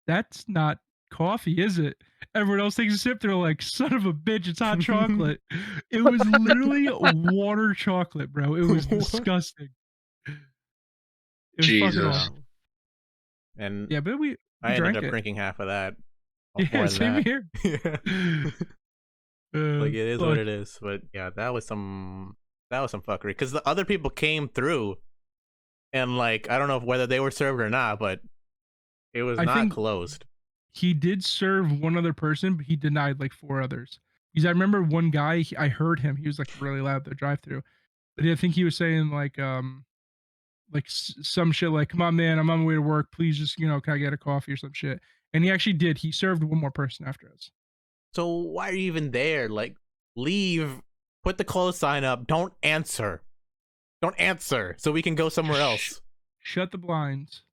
B: that's not coffee, is it? Everyone else takes a sip, they're like, son of a bitch, it's hot chocolate. It was literally water chocolate, bro. It was disgusting. It was fucking
A: Jesus.
B: awful.
C: And
B: Yeah, but we
C: I ended
B: drank
C: up
B: it.
C: drinking half of that.
B: Yeah,
C: More than
B: same
C: that.
B: here.
C: Yeah. Like it is
B: Fuck.
C: what it is. But yeah, that was some fuckery. Because the other people came through, and like I don't know whether they were served or not, but it was
B: I
C: not
B: think
C: closed.
B: he did serve one other person, but he denied like 4 others. Because I remember one guy, I heard him. He was like really loud at the drive-through. But I think he was saying like some shit like, "Come on, man, I'm on my way to work. Please, just can I get a coffee or some shit?" And he actually did. He served one more person after us.
C: So why are you even there? Like, leave. Put the close sign up. Don't answer. Don't answer, so we can go somewhere else.
B: Shut the blinds.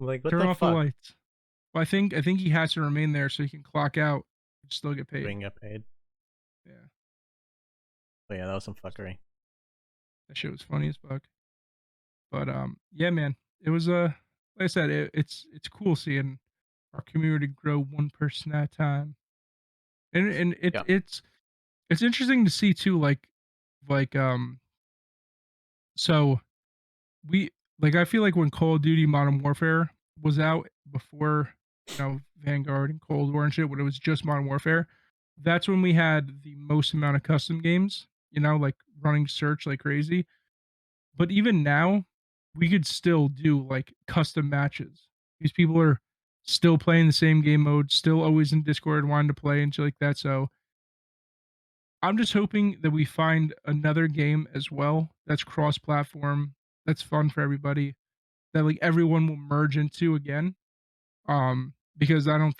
C: Like, what
B: Turn
C: the
B: off
C: fuck?
B: the lights. Well, I think he has to remain there so he can clock out and still get paid.
C: Being get paid.
B: Yeah,
C: But yeah, that was some fuckery.
B: that shit was funny as fuck. But yeah, man, it was like I said, it's cool seeing our community grow one person at a time, and
C: Yeah.
B: it's interesting to see too, like so we like I feel like when Call of Duty Modern Warfare was out before Vanguard and Cold War and shit, when it was just Modern Warfare, that's when we had the most amount of custom games, like running search like crazy. But even now, we could still do like custom matches. These people are still playing the same game mode, still always in Discord wanting to play and shit like that. So I'm just hoping that we find another game as well that's cross platform, that's fun for everybody, that like everyone will merge into again. Because I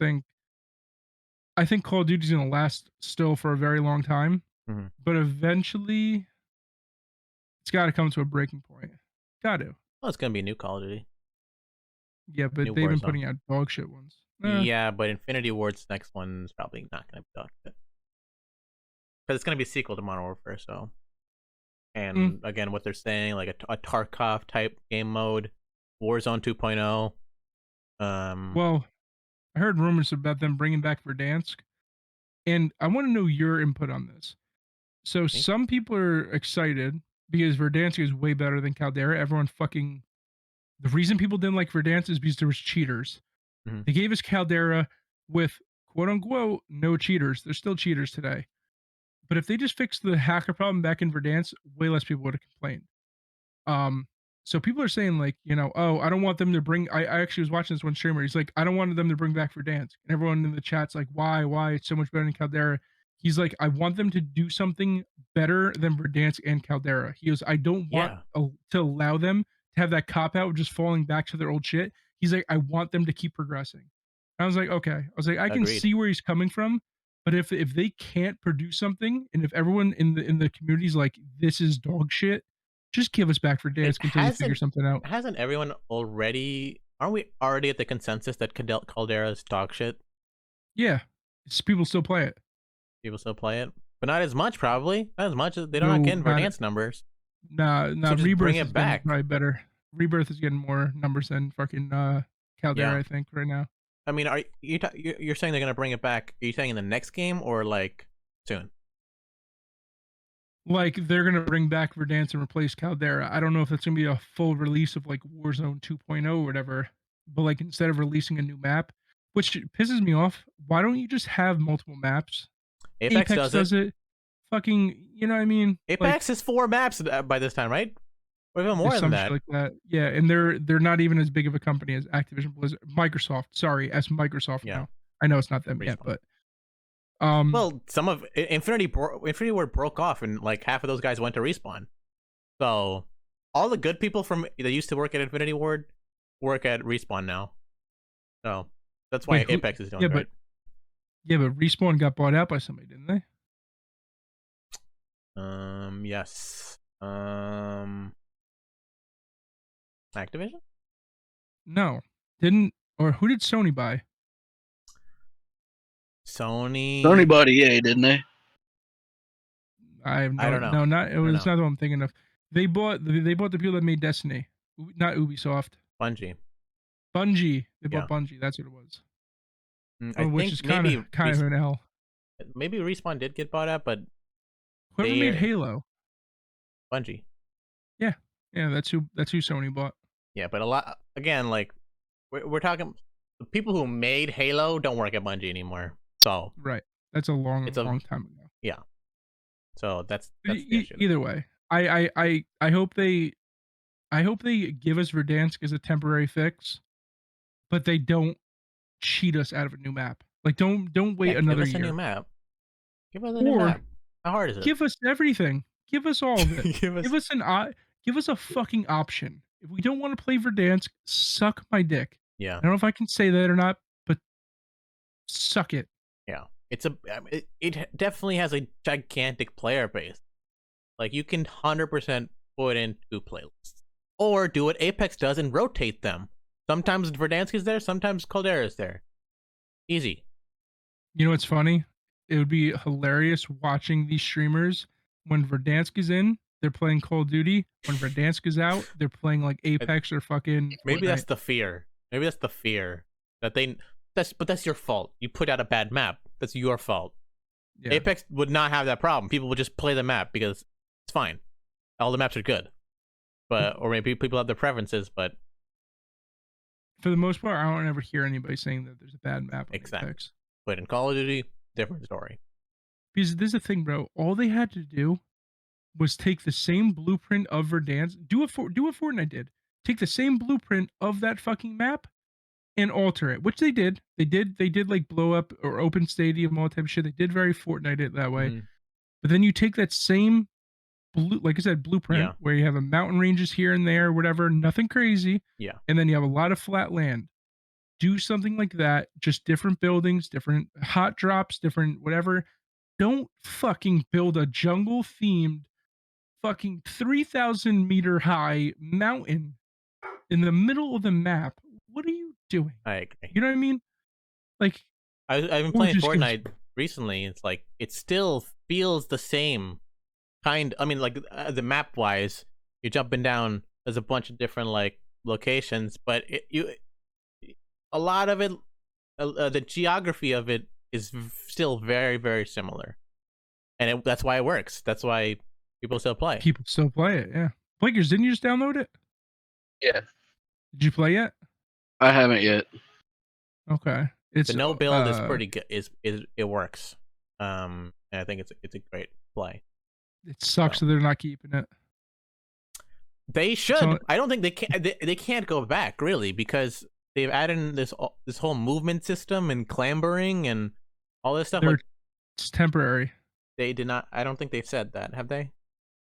B: think Call of Duty's gonna last still for a very long time,
C: Mm-hmm.
B: but eventually it's gotta come to a breaking point. Got to.
C: Well, it's gonna be a new Call of Duty.
B: Yeah, but
C: New
B: they've been
C: Warzone.
B: putting out dog shit ones.
C: Yeah, but Infinity Ward's next one's probably not gonna be dog shit. Because it's gonna be a sequel to Modern Warfare, so. And again, what they're saying, like a Tarkov type game mode, Warzone 2.0.
B: Well, I heard rumors about them bringing back Verdansk, and I want to know your input on this. So some people are excited because Verdansk is way better than Caldera. The reason people didn't like Verdansk is because there was cheaters.
C: Mm-hmm.
B: They gave us Caldera with quote unquote no cheaters. There's still cheaters today. But if they just fixed the hacker problem back in Verdansk, way less people would have complained. So people are saying like, oh, I don't want them to bring. I actually was watching this one streamer. He's like, I don't want them to bring back Verdansk, and everyone in the chat's like, why? It's so much better than Caldera. He's like, I want them to do something better than Verdansk and Caldera. He goes, I don't want to allow them to have that cop out of just falling back to their old shit. He's like, I want them to keep progressing. I was like, okay. I was like, I can see where he's coming from, but if they can't produce something, and if everyone in the community is like, this is dog shit, just give us back Verdansk until you figure something out.
C: Hasn't everyone already? Aren't we already at the consensus that Caldera is dog shit?
B: Yeah, people still play it.
C: People still play it, but not as much. Probably not as much. They're not getting Verdansk numbers.
B: Nah. So
C: Rebirth bring it back.
B: Probably better. Rebirth is getting more numbers than fucking Caldera, I think, right now.
C: I mean, are you're saying they're gonna bring it back? Are you saying in the next game or like soon?
B: Like they're gonna bring back Verdansk and replace Caldera. I don't know if that's gonna be a full release of like Warzone 2.0 or whatever, but like instead of releasing a new map, which pisses me off, why don't you just have multiple maps?
C: Apex does it.
B: Fucking, you know what I mean?
C: Apex is 4 maps by this time, right? Or even more than that.
B: Like that. Yeah, and they're not even as big of a company as Activision Blizzard, Microsoft. Sorry, as Microsoft now. I know it's not them yet, but
C: Well, some of Infinity Ward broke off, and like half of those guys went to Respawn. So all the good people from that used to work at Infinity Ward work at Respawn now. So that's why
B: Wait,
C: Apex is doing great.
B: But Respawn got bought out by somebody, didn't they?
C: Yes. Activision?
B: No, didn't. Or who did Sony buy?
A: Sony bought EA, didn't they?
B: I have
C: I don't know.
B: No, not. It was
C: know.
B: not what I'm thinking of. They bought the people that made Destiny, not Ubisoft.
C: Bungie.
B: Bungie. They bought Bungie. That's what it was. Which is kind of an L.
C: Maybe Respawn did get bought out, but
B: whoever made Halo.
C: Bungie.
B: Yeah, that's who Sony bought.
C: Yeah, but a lot again, like we're talking, the people who made Halo don't work at Bungie anymore. So
B: right, that's a long time ago.
C: Yeah. So that's the issue.
B: Either way, I hope they give us Verdansk as a temporary fix, but they don't cheat us out of a new map. Like don't wait another year.
C: Give us a new map. Give us a new map. How hard is it?
B: Give us everything. Give us all of it. give us a fucking option. If we don't want to play Verdansk, suck my dick.
C: Yeah.
B: I don't know if I can say that or not, but suck it.
C: Yeah. It definitely has a gigantic player base. Like you can 100% put in 2 playlists, or do what Apex does and rotate them. Sometimes Verdansk is there, sometimes Caldera is there. Easy.
B: You know what's funny? It would be hilarious watching these streamers when Verdansk is in, they're playing Call of Duty. When Verdansk is out, they're playing like Apex or fucking
C: Maybe
B: Fortnite.
C: That's the fear. Maybe that's the fear that that's your fault. You put out a bad map. That's your fault. Yeah. Apex would not have that problem. People would just play the map because it's fine. All the maps are good. But or maybe people have their preferences, but
B: for the most part, I don't ever hear anybody saying that there's a bad map on Apex.
C: But in Call of Duty, different story.
B: Because this is the thing, bro. All they had to do was take the same blueprint of Verdansk, do what Fortnite did. Take the same blueprint of that fucking map and alter it, which they did. They did like blow up or open stadium, all type of shit. They did very Fortnite it that way. But then you take that same like I said, blueprint where you have a mountain ranges here and there, whatever, nothing crazy.
C: Yeah.
B: And then you have a lot of flat land. Do something like that, just different buildings, different hot drops, different whatever. Don't fucking build a jungle themed fucking 3,000 meter high mountain in the middle of the map. What are you doing?
C: I agree.
B: You know what I mean? Like
C: I've been playing Fortnite recently. It's like it still feels the same kind. I mean, like the map wise, you're jumping down. There's a bunch of different like locations, but a lot of it, the geography of it is still very, very similar, and that's why it works. That's why people still play.
B: People still play it, yeah. Blakers, didn't you just download it?
A: Yeah.
B: Did you play yet?
A: I haven't yet.
B: Okay.
C: The no build is pretty good. It works. And I think it's a great play.
B: It sucks that they're not keeping it.
C: They should. I don't think they can. They can't go back really because they've added in this whole movement system and clambering and all this stuff.
B: It's temporary.
C: They did not. I don't think they've said that. Have they?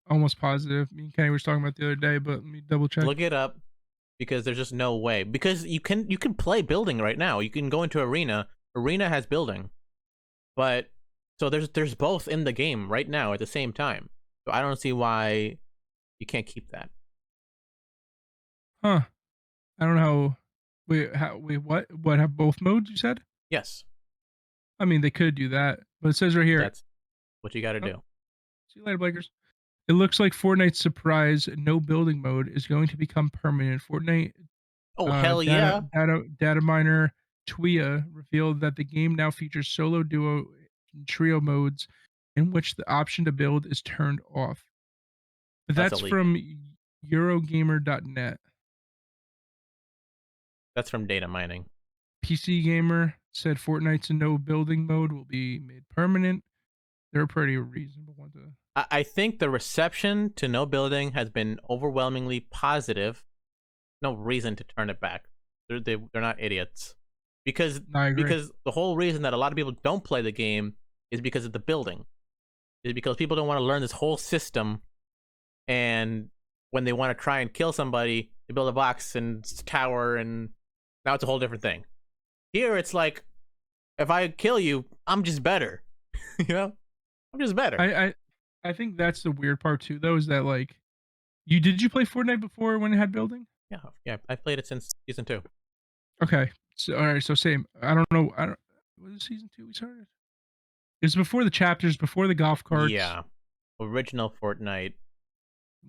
B: Almost positive. Me and Kenny were talking about the other day, but let me double check.
C: Look it up because there's just no way. Because you can play building right now. You can go into arena. Arena has building, but so there's both in the game right now at the same time. So I don't see why you can't keep that.
B: Huh? I don't know. Wait, what? What, have both modes? You said?
C: Yes.
B: I mean, they could do that, but it says right here.
C: That's what you got to do.
B: See you later, Blakers. It looks like Fortnite's surprise no building mode is going to become permanent. Fortnite.
C: Oh hell yeah!
B: Data miner Tuya revealed that the game now features solo, duo, and trio modes, in which the option to build is turned off. But that's from Eurogamer.net.
C: That's from data mining.
B: PC Gamer said Fortnite's no building mode will be made permanent. They're a pretty reasonable one to.
C: I think the reception to no building has been overwhelmingly positive. No reason to turn it back. They're not idiots. Because the whole reason that a lot of people don't play the game is because of the building. Is because people don't want to learn this whole system, and when they want to try and kill somebody, they build a box and tower, and now it's a whole different thing. Here, it's like, if I kill you, I'm just better. You know, I'm just better.
B: I think that's the weird part too, though, is that like, did you play Fortnite before when it had building?
C: Yeah. I played it since season 2.
B: Okay, so all right, so same. I don't know. Was it season 2 we started? It's before the chapters, before the golf carts.
C: Yeah, original Fortnite.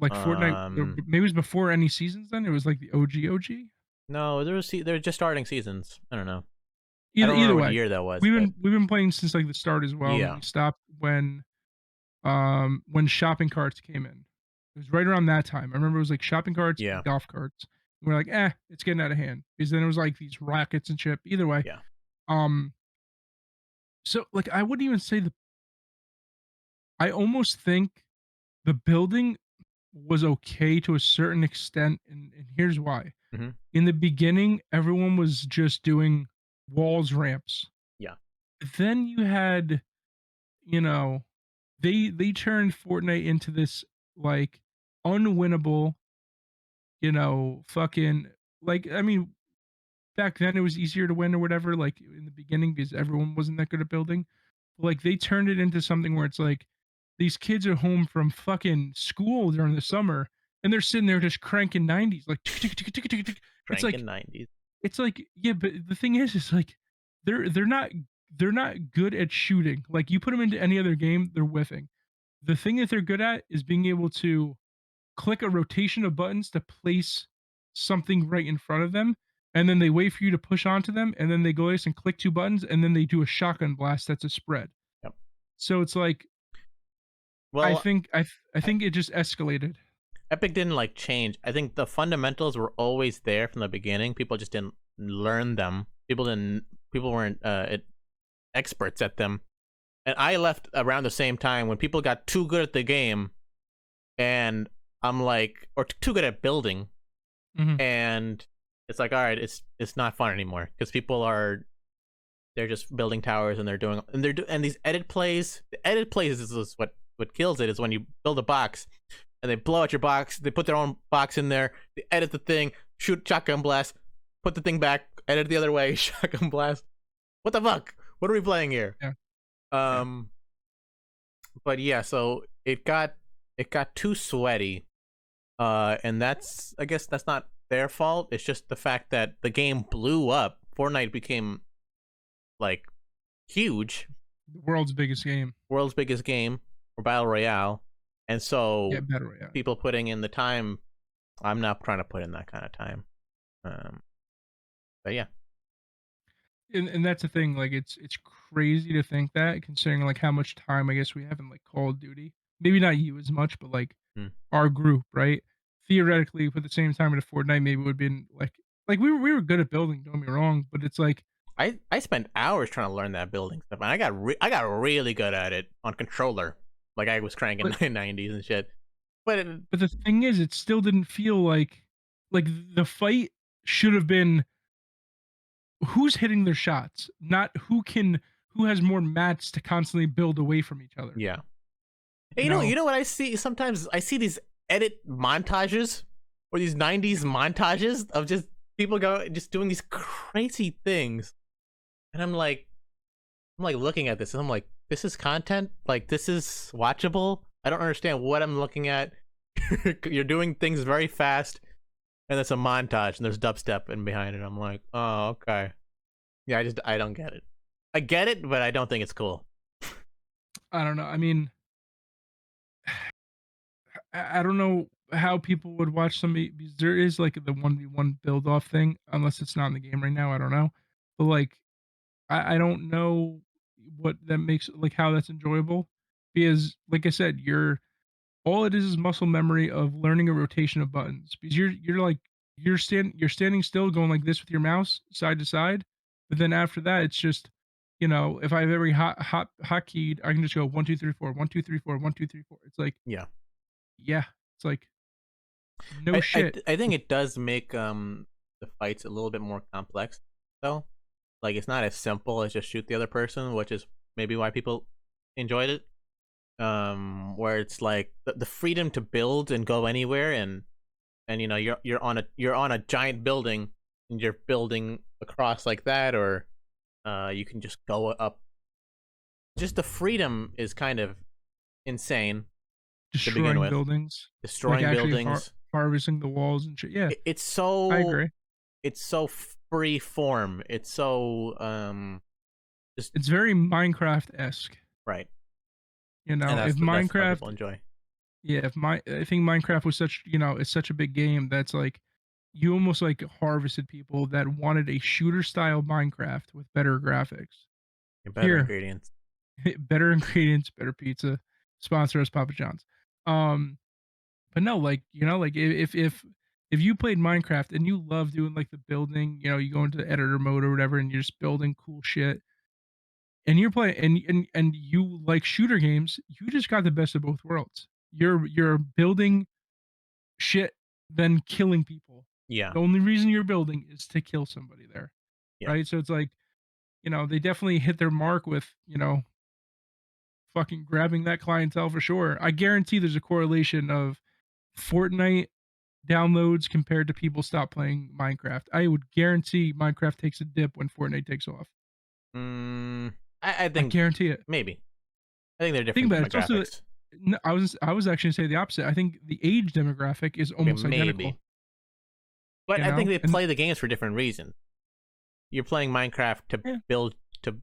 B: Like Fortnite, maybe it was before any seasons. Then it was like the OG.
C: No, they're just starting seasons. I don't know. I
B: Either
C: don't remember
B: way,
C: what year that was.
B: we've been playing since like the start as well.
C: Yeah.
B: And we stopped when shopping carts came in. It was right around that time. I remember it was like shopping carts
C: Yeah.
B: and golf carts. We're like, it's getting out of hand. Because then it was like these rockets and shit. Either way.
C: Yeah.
B: So like I wouldn't even say I almost think the building was okay to a certain extent, and here's why.
C: Mhm.
B: In the beginning, everyone was just doing walls, ramps.
C: Yeah.
B: Then you had, they turned Fortnite into this like unwinnable, fucking like I mean, back then it was easier to win or whatever, like in the beginning because everyone wasn't that good at building. Like they turned it into something where it's like these kids are home from fucking school during the summer and they're sitting there just cranking 90s like tick, tick, tick, tick, tick. It's like
C: 90s.
B: it's like yeah, but the thing is like they're not good at shooting. Like you put them into any other game, they're whiffing. The thing that they're good at is being able to click a rotation of buttons to place something right in front of them, and then they wait for you to push onto them, and then they go and click 2 buttons, and then they do a shotgun blast that's a spread.
C: Yep.
B: So it's like,
C: well,
B: I think it just escalated.
C: Epic didn't like change. I think the fundamentals were always there from the beginning. People just didn't learn them. People weren't experts at them. And I left around the same time when people got too good at the game, and I'm like, or too good at building, and it's like, all right, it's not fun anymore because they're just building towers and and these edit plays. The edit plays is what kills it, is when you build a box and they blow out your box, they put their own box in there, they edit the thing, shoot shotgun blast, put the thing back, edit the other way, shotgun blast. What the fuck? What are we playing here?
B: Yeah.
C: But yeah, so it got too sweaty, and I guess that's not their fault. It's just the fact that the game blew up. Fortnite became like huge,
B: the world's biggest game,
C: or battle royale, and so
B: battle royale.
C: People putting in the time. I'm not trying to put in that kind of time, but yeah.
B: And that's the thing, like it's crazy to think that, considering like how much time I guess we have in like Call of Duty. Maybe not you as much, but like our group, right? Theoretically, put the same time into Fortnite, maybe it would have been like we were good at building. Don't get me wrong, but it's like
C: I spent hours trying to learn that building stuff, and I got really good at it on controller. Like I was cranking 90s and shit. But
B: the thing is, it still didn't feel like the fight should have been who's hitting their shots, not who has more mats to constantly build away from each other.
C: Yeah. Hey, you know what I see? Sometimes I see these edit montages or these 90s montages of just people just doing these crazy things. And I'm like looking at this and I'm like, this is content? Like, this is watchable? I don't understand what I'm looking at. You're doing things very fast, and it's a montage, and there's dubstep in behind it. I'm like, oh, okay. Yeah, I don't get it. I get it, but I don't think it's cool.
B: I don't know. I mean, I don't know how people would watch somebody, because there is like the 1v1 build off thing, unless it's not in the game right now. I don't know. But like, I don't know what that makes, like how that's enjoyable, because like I said, all it is muscle memory of learning a rotation of buttons, because you're standing still going like this with your mouse side to side, but then after that it's just, if I have every hotkeyed, I can just go 1 2 3 4 1 2 3 4 1 2 3 4. It's like
C: yeah,
B: it's like no shit.
C: I think it does make the fights a little bit more complex though. Like, it's not as simple as just shoot the other person, which is maybe why people enjoyed it. Where it's like the freedom to build and go anywhere, and you know you're on a giant building and you're building across like that, or you can just go up. Just the freedom is kind of insane to begin
B: Destroying
C: with.
B: buildings, like
C: Destroying
B: actually
C: buildings.
B: harvesting the walls and shit. Yeah,
C: It's
B: I
C: so
B: agree.
C: free form. It's so just
B: It's very Minecraft-esque.
C: right,
B: You
C: and
B: know, if
C: that's what people
B: Minecraft,
C: enjoy.
B: yeah, I think Minecraft was such, you know, it's such a big game that's like you almost like harvested people that wanted a shooter style Minecraft with better graphics.
C: And better
B: Here,
C: ingredients.
B: better ingredients, better pizza. Sponsor us, Papa John's. Um, but no, like you know, like if you played Minecraft and you love doing like the building, you know, you go into editor mode or whatever, and you're just building cool shit, and you're playing and you like shooter games, you just got the best of both worlds. You're building shit, then killing people.
C: Yeah,
B: The only reason you're building is to kill somebody there,
C: yeah.
B: right? So it's like, you know, they definitely hit their mark with, you know, fucking grabbing that clientele for sure. I guarantee there's a correlation of Fortnite downloads compared to people stop playing Minecraft. I would guarantee Minecraft takes a dip when Fortnite takes off.
C: Mm, I
B: I
C: think
B: guarantee it.
C: maybe. I think they're
B: Think
C: different
B: about it. It's also
C: demographics.
B: no, I was actually say the opposite. I think the age demographic is
C: Okay,
B: almost identical.
C: maybe. But
B: You
C: I think
B: know,
C: they
B: and
C: play the games for different reasons. You're playing Minecraft to
B: yeah,
C: build to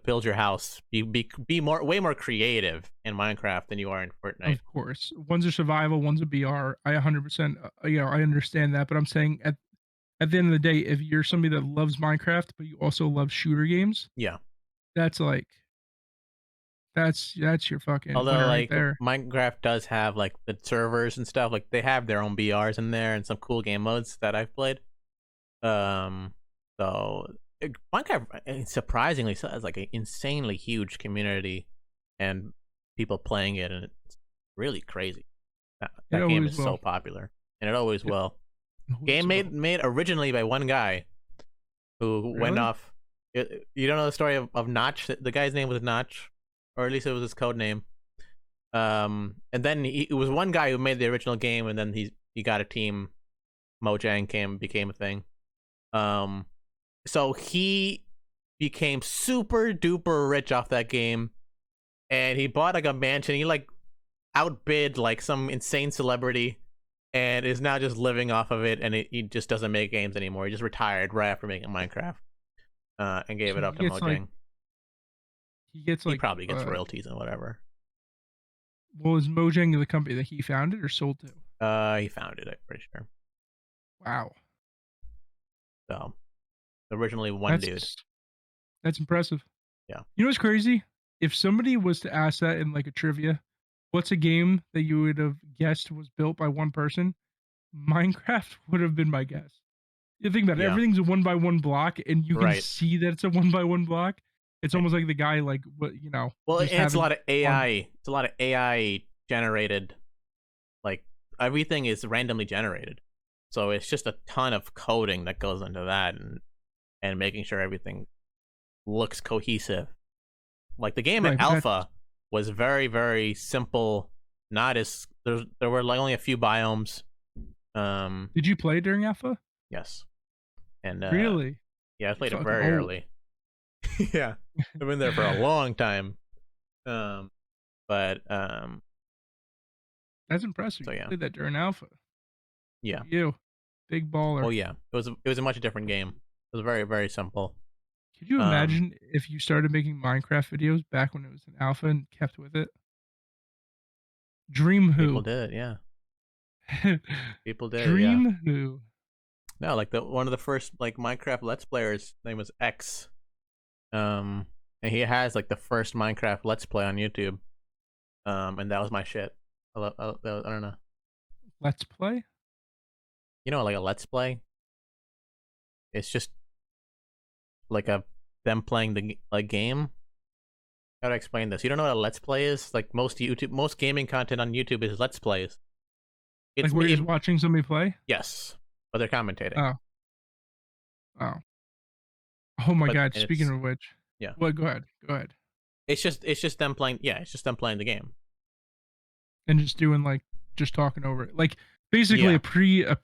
C: build your house. Be way more creative in Minecraft than you are in Fortnite.
B: of course, one's a survival, one's a BR. I 100%, you know, I understand that, but I'm saying at the end of the day, if you're somebody that loves Minecraft but you also love shooter games,
C: Yeah.
B: that's like that's your fucking
C: Although
B: winner right
C: like
B: there.
C: Minecraft does have like the servers and stuff, like they have their own BRs in there and some cool game modes that I've played. Um, so Minecraft surprisingly has like an insanely huge community and people playing it, and it's really crazy.
B: It
C: That game
B: always
C: is so
B: will.
C: popular, and it always
B: It
C: will.
B: always
C: Game
B: will.
C: made originally by one guy who went
B: Really?
C: off. You don't know the story of Notch? The guy's name was Notch, or at least it was his code name. And then it was one guy who made the original game, and then he got a team. Mojang became a thing. Um, so he became super duper rich off that game, and he bought like a mansion. He like outbid like some insane celebrity, and is now just living off of it. And he just doesn't make games anymore. He just retired right after making Minecraft, and gave
B: So
C: it up to Mojang.
B: he gets
C: He
B: like
C: probably gets royalties and whatever.
B: well, is Mojang the company that he founded or sold to?
C: He founded it, pretty sure.
B: Wow.
C: So originally one dude.
B: That's impressive.
C: Yeah.
B: You know what's crazy? If somebody was to ask that in like a trivia, what's a game that you would have guessed was built by one person? Minecraft would have been my guess. You think about it,
C: Yeah.
B: everything's a one by one block, and you can
C: Right.
B: see that it's a one by one block. It's almost like the guy, like what you know.
C: Well,
B: just
C: it's a lot of
B: having fun.
C: AI. It's a lot of AI generated. Like everything is randomly generated, so it's just a ton of coding that goes into that, and making sure everything looks cohesive. Like the game
B: Right,
C: at
B: but that's
C: alpha was very very simple. Not as there were like only a few biomes.
B: did you play during alpha?
C: Yes, and
B: Really?
C: yeah, I
B: You're
C: played it
B: fucking
C: very
B: old.
C: early. Yeah, I've been there for a long time. But
B: That's impressive.
C: so
B: You
C: yeah,
B: played that during alpha.
C: yeah.
B: You, big baller.
C: Oh yeah, it was a much different game. It was very very simple.
B: Could you
C: Um,
B: imagine if you started making Minecraft videos back when it was in alpha and kept with it? Dream
C: people
B: who?
C: did it, yeah. People did it, yeah.
B: Dream who?
C: No, like the one of the first like Minecraft Let's Players name was X. And he has like the first Minecraft Let's Play on YouTube. And that was my shit. I don't know.
B: Let's play?
C: You know, like a Let's Play. It's just like them playing the like game. How to explain this? You don't know what a Let's Play is? Like most gaming content on YouTube is Let's Plays.
B: Like we're just watching somebody play?
C: Yes, but they're commentating.
B: Oh. Oh. Oh my
C: But
B: god, speaking of which.
C: yeah.
B: Well, go ahead. Go ahead.
C: It's just them playing. Yeah, it's just them playing the game.
B: And just doing like just talking over it, like basically
C: Yeah.
B: a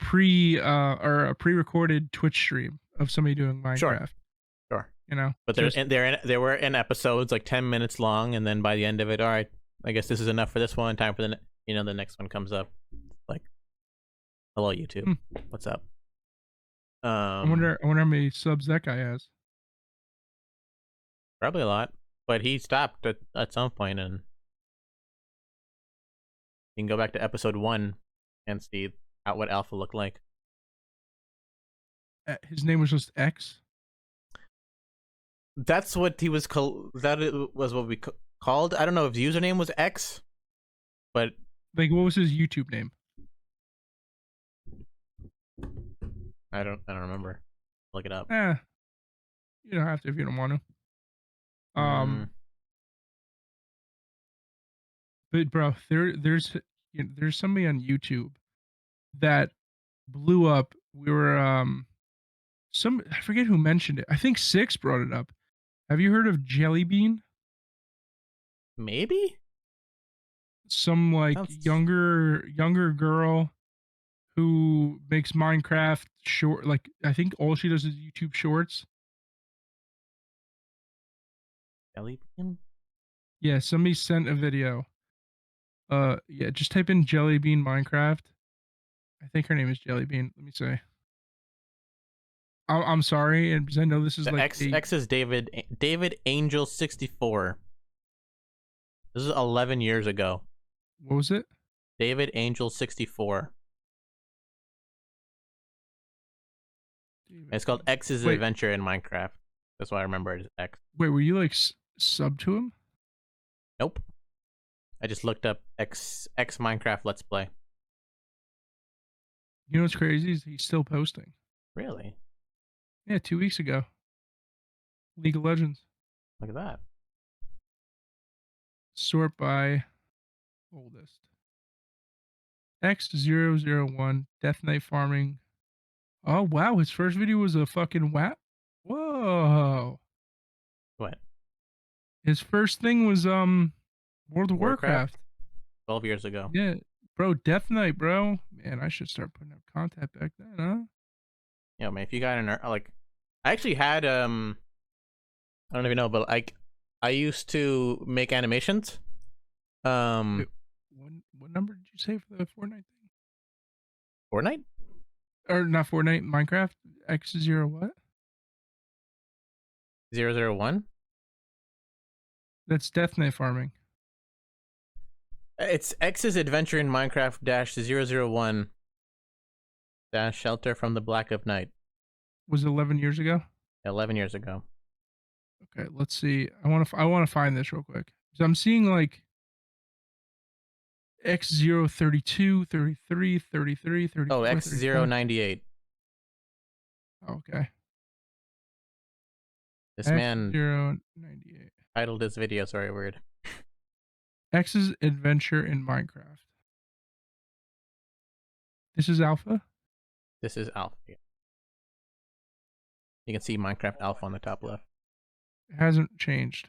B: pre-recorded Twitch stream of somebody doing Minecraft.
C: Sure.
B: You know,
C: But
B: just,
C: they were in episodes like 10 minutes long, and then by the end of it, all right, I guess this is enough for this one. Time for the the next one comes up. Like, hello YouTube, what's up?
B: I wonder how many subs that guy has.
C: Probably a lot, but he stopped at some point, and you can go back to episode 1 and see what Alpha looked like.
B: His name was just X.
C: That's what he was called. That was what we called. I don't know if his username was X, but
B: like, what was his YouTube name?
C: I don't remember. Look it up.
B: You don't have to if you don't want to. But bro, there's somebody on YouTube that blew up. We were I forget who mentioned it. I think Six brought it up. Have you heard of Jelly Bean?
C: Maybe
B: Some like younger girl who makes Minecraft short. Like, I think all she does is YouTube Shorts.
C: Jelly Bean.
B: Yeah, somebody sent a video. Yeah, just type in Jelly Bean Minecraft. I think her name is Jelly Bean. Let me see. I'm sorry, and because I know this is like
C: X is David Angel 64. This is 11 years ago.
B: What was it?
C: David Angel 64. It's called X's Adventure in Minecraft. That's why I remember it as X.
B: Wait, were you like sub to him?
C: Nope. I just looked up X Minecraft Let's Play.
B: You know what's crazy? He's still posting.
C: Really?
B: Yeah, 2 weeks ago. League of Legends.
C: Look at that.
B: Sort by oldest. X001 Death Knight Farming. Oh wow, his first video was a fucking WAP. Whoa.
C: What?
B: His first thing was World of Warcraft.
C: 12 years ago.
B: Yeah, bro, Death Knight, bro. Man, I should start putting up content back then, huh?
C: Yeah, man. If you got an like, I actually had I don't even know, but like, I used to make animations.
B: Wait, what number did you say for the Fortnite thing?
C: Fortnite?
B: Or not Fortnite, Minecraft? X0 what?
C: 001?
B: That's Death Knight Farming.
C: It's X's Adventure in Minecraft -001 - Shelter from the Black of Night.
B: Was it 11 years ago?
C: 11 years ago.
B: Okay, let's see. I want to find this real quick. So I'm seeing like X032, 33, 33, 34.
C: Oh, X098.
B: Okay.
C: This man
B: X098.
C: titled this video very weird.
B: X's Adventure in Minecraft. This is alpha?
C: This is alpha. You can see Minecraft alpha on the top left.
B: It hasn't changed.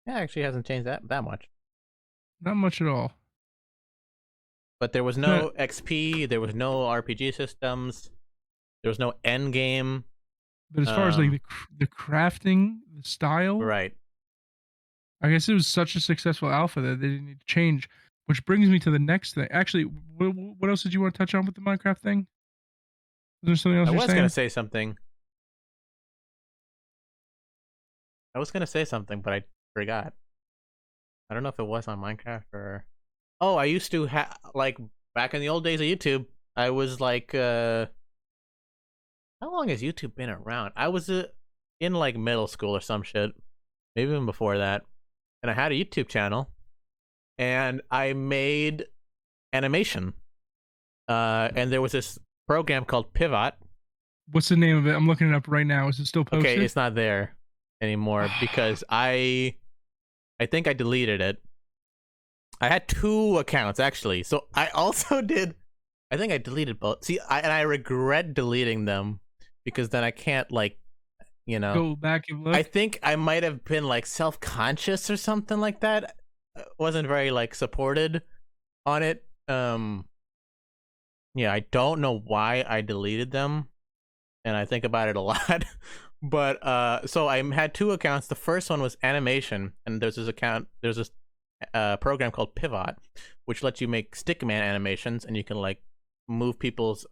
C: Yeah, actually hasn't changed that much.
B: Not much at all.
C: But there was no XP, there was no RPG systems, there was no end game.
B: But as far as like the crafting, the style,
C: right?
B: I guess it was such a successful alpha that they didn't need to change. Which brings me to the next thing. Actually, what else did you want to touch on with the Minecraft thing? Was there something else
C: I
B: you're
C: was
B: saying?
C: gonna say something. But I forgot. I don't know if it was on Minecraft or. Oh, I used to have like back in the old days of YouTube. I was like, how long has YouTube been around? I was in like middle school or some shit, maybe even before that, and I had a YouTube channel, and I made animation. And there was this program called Pivot.
B: What's the name of it? I'm looking it up right now. Is it still posted?
C: Okay, it's not there anymore because I think I deleted it. I had 2 accounts actually, so I also did. I think I deleted both. See, I regret deleting them because then I can't like you know,
B: Go back and look.
C: I think I might have been like self-conscious or something like that. Wasn't very like supported on it. Yeah, I don't know why I deleted them, and I think about it a lot. But so I had 2 accounts. The first one was animation, and there's this program called Pivot, which lets you make stickman animations, and you can like move people's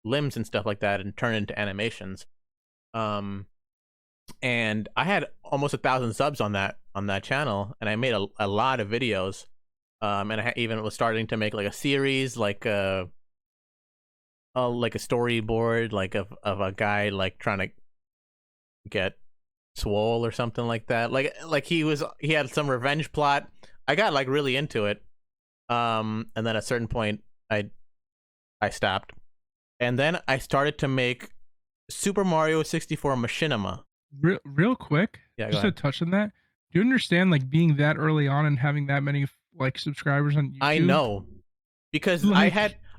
C: limbs and stuff like that and turn it into animations. And I had almost 1,000 subs on that channel, and I made a lot of videos. And I even was starting to make like a series, like a storyboard, like of a guy like trying to get swole or something like that. Like he had some revenge plot. I got like really into it. And then at a certain point I stopped. And then I started to make Super Mario 64 Machinima.
B: Real quick,
C: Yeah, go
B: just to
C: ahead.
B: touch on that. Do you understand like being that early on and having that many like subscribers on YouTube?
C: I know, because
B: Like-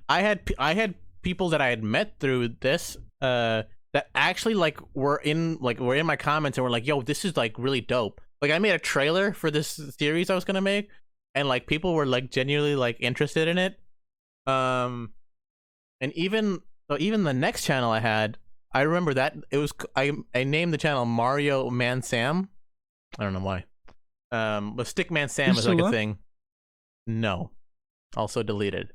C: I had people that I had met through this that actually like were in my comments and were like, yo, this is like really dope. Like I made a trailer for this series I was gonna make, and like people were like genuinely like interested in it. And even the next channel I had, I remember that it was I named the channel Mario Man Sam. I don't know why. But Stickman Sam is like a thing. No, also deleted.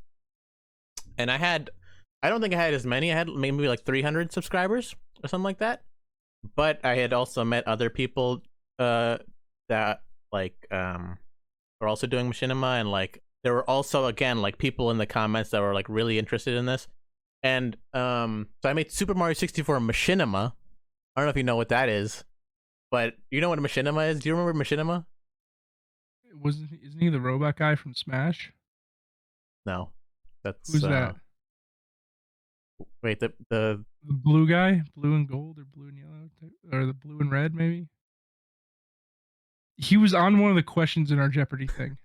C: And I don't think I had as many. I had maybe like 300 subscribers or something like that. But I had also met other people that like were also doing machinima, and like there were also again like people in the comments that were like really interested in this. And so I made Super Mario 64 Machinima. I don't know if you know what that is, but you know what a machinima is? Do you remember machinima?
B: Isn't he the robot guy from Smash?
C: No, that's
B: Who's that?
C: Wait, the
B: The blue guy, blue and gold, or blue and yellow, or the blue and red, maybe. He was on one of the questions in our Jeopardy thing.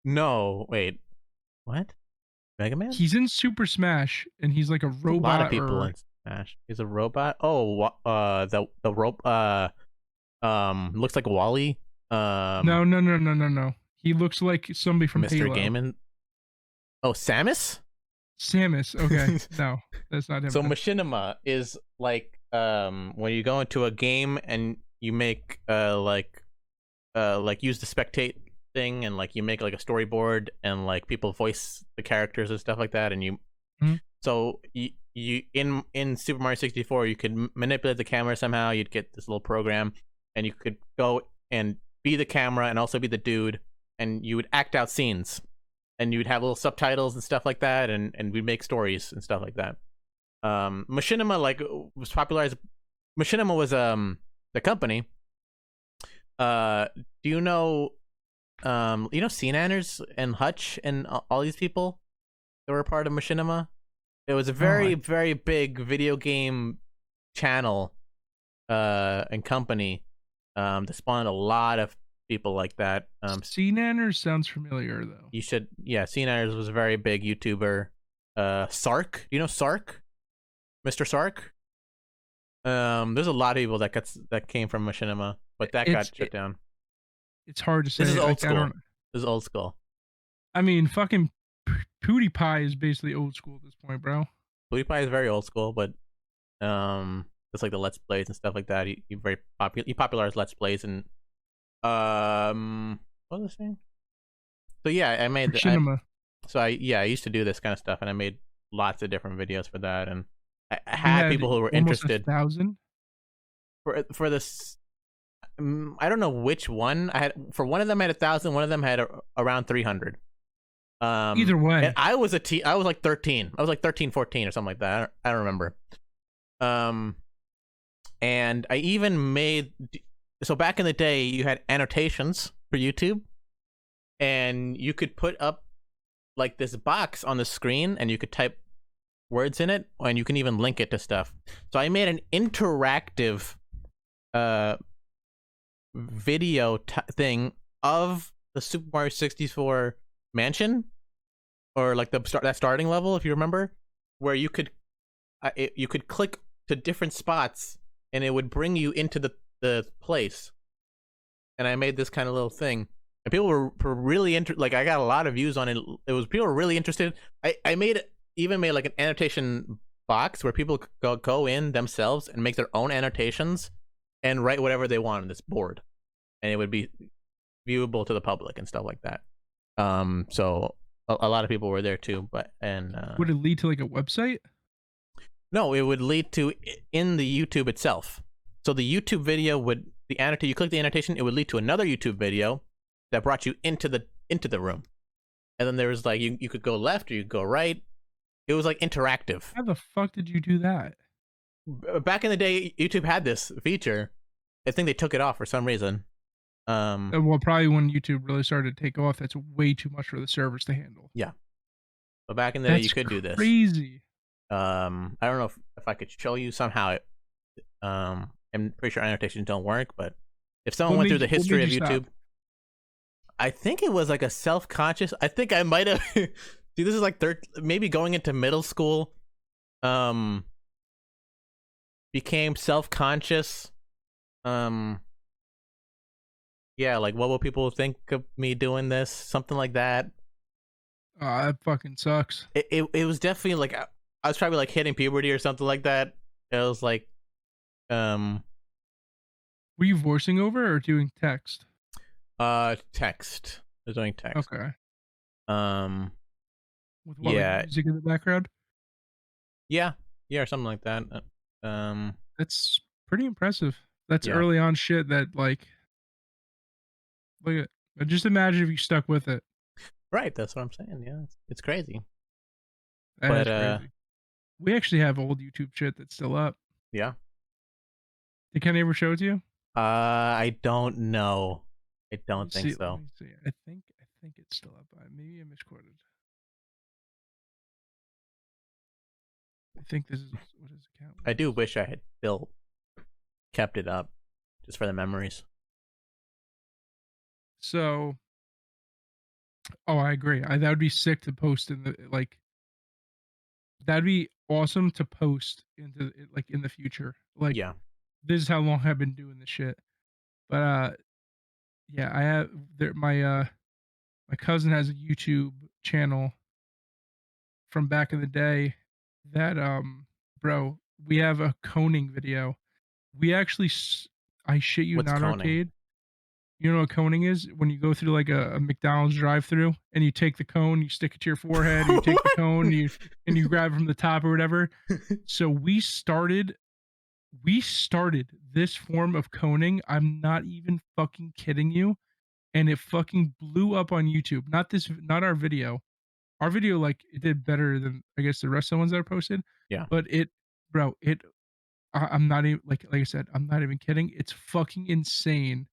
C: no, wait, what? Mega Man?
B: He's in Super Smash, and he's like a robot.
C: A lot of people in Smash. He's a robot. Oh, the looks like Wally.
B: No. He looks like somebody from
C: Mr.
B: Halo.
C: Gaiman. Oh, Samus?
B: Samus. Okay, no, that's not him.
C: So machinima is like when you go into a game and you make like use the spectate thing, and like you make like a storyboard, and like people voice the characters and stuff like that, and you so you in Super Mario 64 you could manipulate the camera somehow. You'd get this little program, and you could go and be the camera and also be the dude, and you would act out scenes, and you'd have little subtitles and stuff like that, and we'd make stories and stuff like that. Machinima like was popularized. Machinima was the company. Do you know Cnanners and Hutch and all these people that were a part of Machinima? It was a very very big video game channel and company that spawned a lot of people like that.
B: Cnanners sounds familiar though.
C: You should, yeah. Cnanners was a very big YouTuber. Sark, you know Sark, Mr. Sark. There's a lot of people that came from Machinima, but that got shut down.
B: It's hard to say.
C: This is old school.
B: This
C: is old school.
B: I mean, fucking PewDiePie is basically old school at this point, bro.
C: PewDiePie is very old school, but it's like the Let's Plays and stuff like that. He very popular. He popularized Let's Plays and what was I saying? So yeah, I made
B: Machinima.
C: I used to do this kind of stuff, and I made lots of different videos for that, and I had people who were interested.
B: 1,000
C: for this. I don't know which one I had. For one of them I had 1,000. One of them had around 300.
B: Either way,
C: and I was like 13. I was like 13, 14 or something like that. I don't remember. And I even made. So back in the day, you had annotations for YouTube, and you could put up like this box on the screen, and you could type words in it, and you can even link it to stuff. So I made an interactive video thing of the Super Mario 64 mansion, or like that starting level, if you remember, where you could click to different spots and it would bring you into the place. And I made this kind of little thing, and people were really interested. Like I got a lot of views on it. It was people were really interested. I made like an annotation box where people could go in themselves and make their own annotations and write whatever they want on this board, and it would be viewable to the public and stuff like that. So a lot of people were there too. But
B: would it lead to like a website?
C: No, it would lead to in the YouTube itself. So the YouTube video would you click the annotation, it would lead to another YouTube video that brought you into the room. And then there was like you could go left or you could go right. It was like interactive.
B: How the fuck did you do that?
C: Back in the day, YouTube had this feature. I think they took it off for some reason.
B: Well, probably when YouTube really started to take off, that's way too much for the servers to handle.
C: Yeah. But back in the day, you could do this.
B: Crazy.
C: I don't know if I could show you somehow. I'm pretty sure annotations don't work, but if someone went through the history of YouTube, I think it was like a self-conscious. I think I might have. See, this is like maybe going into middle school. Became self-conscious. Yeah, like what will people think of me doing this? Something like that.
B: That fucking sucks.
C: It was definitely like I was probably like hitting puberty or something like that. It was like,
B: were you voicing over or doing text?
C: Text. I was doing text.
B: Okay. With what,
C: yeah,
B: like, music in the background.
C: Yeah, or something like that.
B: That's pretty impressive. That's early on shit that like. Look at. Just imagine if you stuck with it.
C: Right, that's what I'm saying. Yeah, it's crazy.
B: That is crazy. We actually have old YouTube shit that's still up.
C: Yeah.
B: Did Kenny ever show it to you?
C: I don't know. I don't think so.
B: Let me see. I think it's still up. Maybe I misquoted. I think this is what his account was.
C: I do wish I had kept it up, just for the memories.
B: So, I agree. That would be sick to post in the like. That'd be awesome to post into like in the future. Like,
C: yeah,
B: this is how long I've been doing this shit. But yeah, I have my cousin has a YouTube channel from back in the day that bro, we have a coning video. We actually I shit you
C: What's
B: not,
C: coning?
B: Arcade. You know what coning is? When you go through like a McDonald's drive-through and you take the cone, you stick it to your forehead, or you take the cone, and you grab it from the top or whatever. So we started this form of coning. I'm not even fucking kidding you. And it fucking blew up on YouTube. Not our video. Our video, like, it did better than I guess the rest of the ones that are posted.
C: Yeah.
B: But I'm not even like I said, I'm not even kidding. It's fucking insane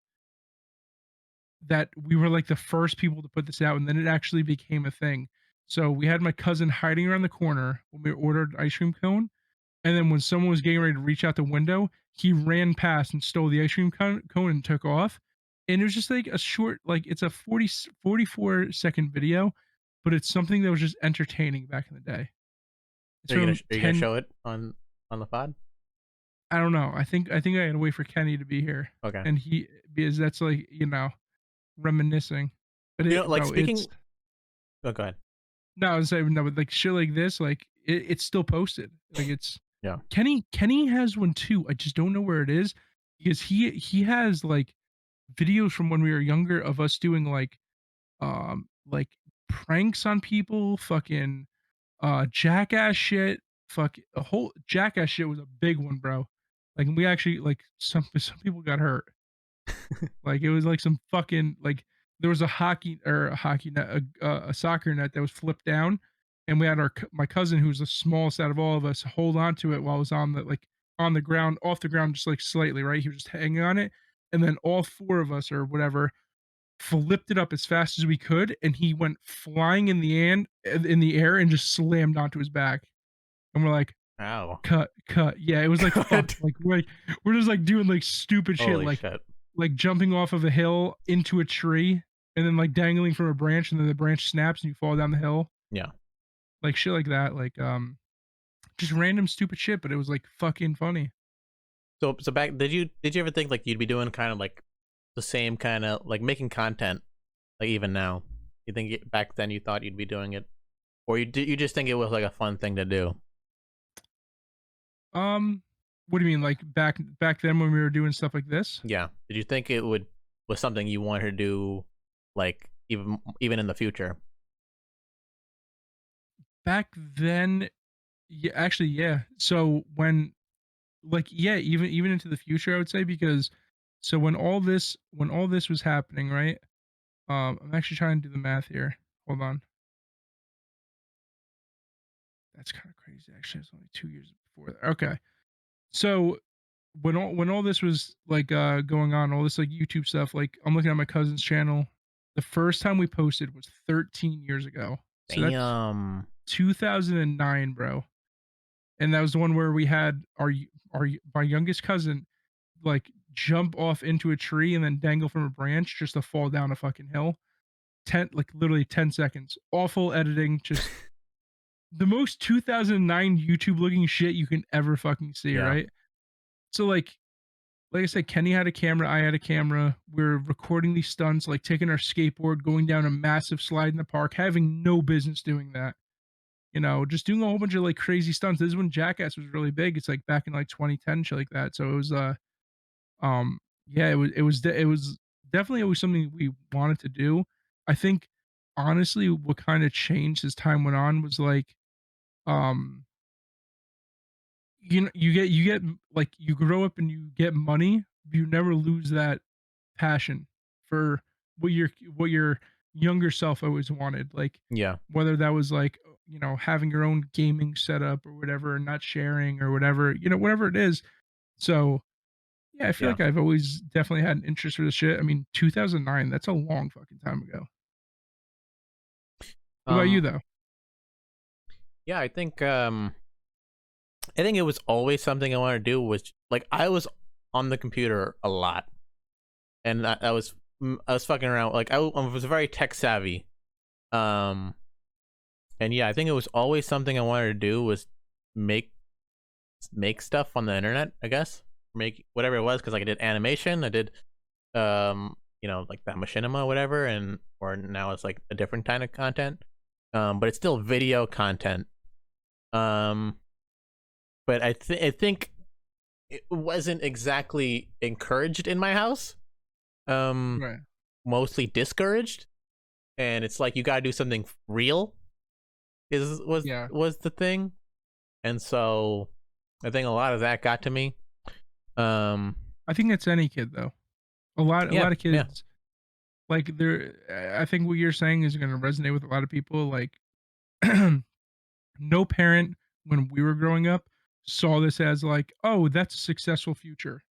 B: that we were like the first people to put this out, and then it actually became a thing. So we had my cousin hiding around the corner when we ordered ice cream cone, and then when someone was getting ready to reach out the window, he ran past and stole the ice cream cone and took off. And it was just like a short, like it's a 44-second video, but it's something that was just entertaining back in the day.
C: Are you gonna show it on the pod?
B: I don't know. I think I gotta wait for Kenny to be here.
C: Okay.
B: And because that's like, reminiscing. But
C: like speaking. Oh, go ahead.
B: No, I was saying no, but like shit like this, like it's still posted. Like it's
C: yeah.
B: Kenny has one too. I just don't know where it is because he has like videos from when we were younger of us doing like pranks on people, fucking jackass shit. Fuck, a whole jackass shit was a big one, bro. Like we actually like some people got hurt. Like it was like some fucking like there was a hockey net, a soccer net that was flipped down, and we had my cousin who's the smallest out of all of us hold on to it while it was on the ground, off the ground, just like slightly, right? He was just hanging on it, and then all four of us or whatever flipped it up as fast as we could, and he went flying in the air and just slammed onto his back, and we're like,
C: ow,
B: cut. Yeah, it was like fuck, like we're just like doing like stupid shit.
C: Holy
B: Like
C: shit.
B: Like jumping off of a hill into a tree and then like dangling from a branch, and then the branch snaps and you fall down the hill.
C: Yeah.
B: Like shit like that. Like just random stupid shit, but it was like fucking funny.
C: So back, did you ever think like you'd be doing kind of like the same kind of like making content like even now? You think back then you thought you'd be doing it, or you just think it was like a fun thing to do?
B: What do you mean, like back then when we were doing stuff like this?
C: Yeah. Did you think it was something you wanted to do, like even in the future?
B: Back then, yeah, actually, yeah. So when, like, yeah, even into the future, I would say, because so when all this was happening, right? I'm actually trying to do the math here. Hold on. That's kind of crazy. Actually, it's only 2 years before that. Okay. So when all this was like going on, all this like YouTube stuff, like I'm looking at my cousin's channel. The first time we posted was 13 years ago. So that's
C: Damn.
B: 2009, bro. And that was the one where we had my youngest cousin like jump off into a tree and then dangle from a branch just to fall down a fucking hill. 10, like literally 10 seconds. Awful editing, just the most 2009 YouTube looking shit you can ever fucking see,
C: Yeah.
B: right? So like I said, Kenny had a camera, I had a camera. We're recording these stunts, like taking our skateboard, going down a massive slide in the park, having no business doing that. Just doing a whole bunch of like crazy stunts. This is when Jackass was really big. It's like back in like 2010, shit like that. So it was yeah, it was definitely always something we wanted to do. I think honestly what kind of changed as time went on was like um you get like you grow up and you get money, but you never lose that passion for what your younger self always wanted. Like
C: Yeah.
B: whether that was like having your own gaming setup or whatever, and not sharing or whatever, whatever it is. So yeah, I feel
C: Yeah.
B: like I've always definitely had an interest for this shit. I mean, 2009, that's a long fucking time ago. What about you
C: Um.
B: though?
C: Yeah. I think it was always something I wanted to do. Was like I was on the computer a lot, and I was fucking around. Like I was very tech savvy. Um. And yeah, I think it was always something I wanted to do was make stuff on the internet. I guess make whatever it was, because like I did animation. I did like that machinima or whatever, and or now it's like a different kind of content. But it's still video content. Um, but I think it wasn't exactly encouraged in my house. Um,
B: Right.
C: Mostly discouraged, and it's like you gotta do something real. Is
B: Yeah.
C: was the thing, and so I think a lot of that got to me. Um,
B: I think that's any kid though. A lot a
C: yeah,
B: lot of
C: yeah,
B: kids like I think what you're saying is going to resonate with a lot of people. Like no parent when we were growing up saw this as like, "Oh, that's a successful future."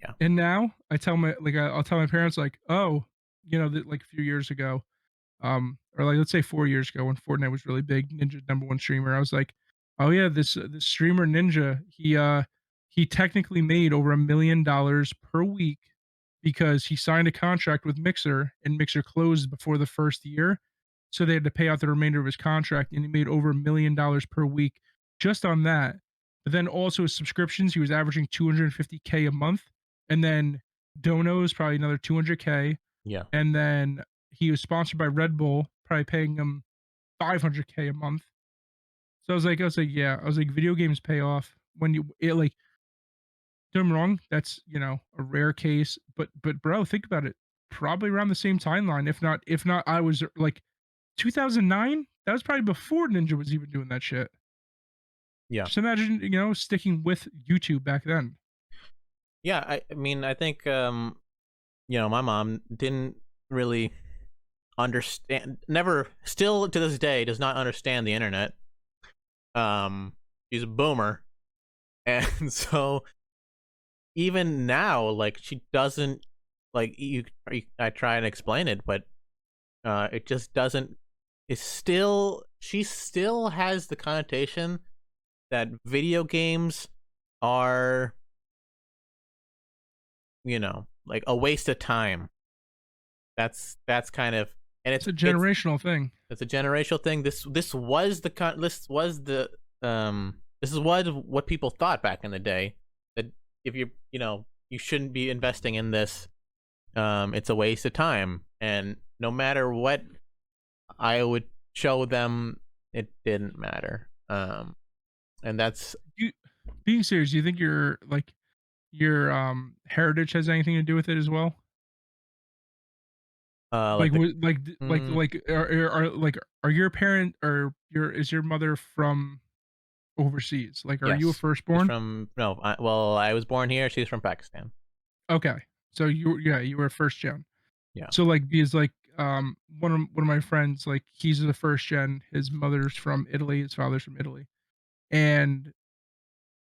C: yeah,
B: And now I'll tell my parents like, "Oh, like a few years ago, or like let's say 4 years ago when Fortnite was really big, Ninja's number one streamer." I was like, "Oh yeah, this streamer Ninja, he technically made over $1 million per week because he signed a contract with Mixer and Mixer closed before the first year. So they had to pay out the remainder of his contract and he made over $1 million per week just on that. But then also his subscriptions, he was averaging 250K a month. And then donos, probably another 200K.
C: yeah,
B: And then he was sponsored by Red Bull, probably paying him 500K a month. So I was like, yeah, I was like, video games pay off when like, don't get me wrong, that's a rare case, but bro, think about it. Probably around the same timeline, if not, I was like 2009. That was probably before Ninja was even doing that shit.
C: yeah,
B: Just imagine, sticking with YouTube back then.
C: yeah. I mean, I think my mom didn't really understand. Never, still to this day, does not understand the internet. She's a boomer, and so even now, like she doesn't like I try and explain it, but it just doesn't. It's still she still has the connotation that video games are like a waste of time. That's kind of, and
B: It's a generational thing.
C: it's a generational thing. This was this was the this is what people thought back in the day, that if you shouldn't be investing in this. It's a waste of time, and no matter what I would show them, it didn't matter. And that's
B: You, being serious, do you think your heritage has anything to do with it as well?
C: like the mm,
B: Are your parent or your is your mother from overseas? Like, are you a
C: yes, she's
B: firstborn?
C: from no. Well, I was born here. She's from Pakistan.
B: Okay, so you were first gen.
C: Yeah,
B: So like because like one of my friends, like he's the first gen. His mother's from Italy. His father's from Italy, and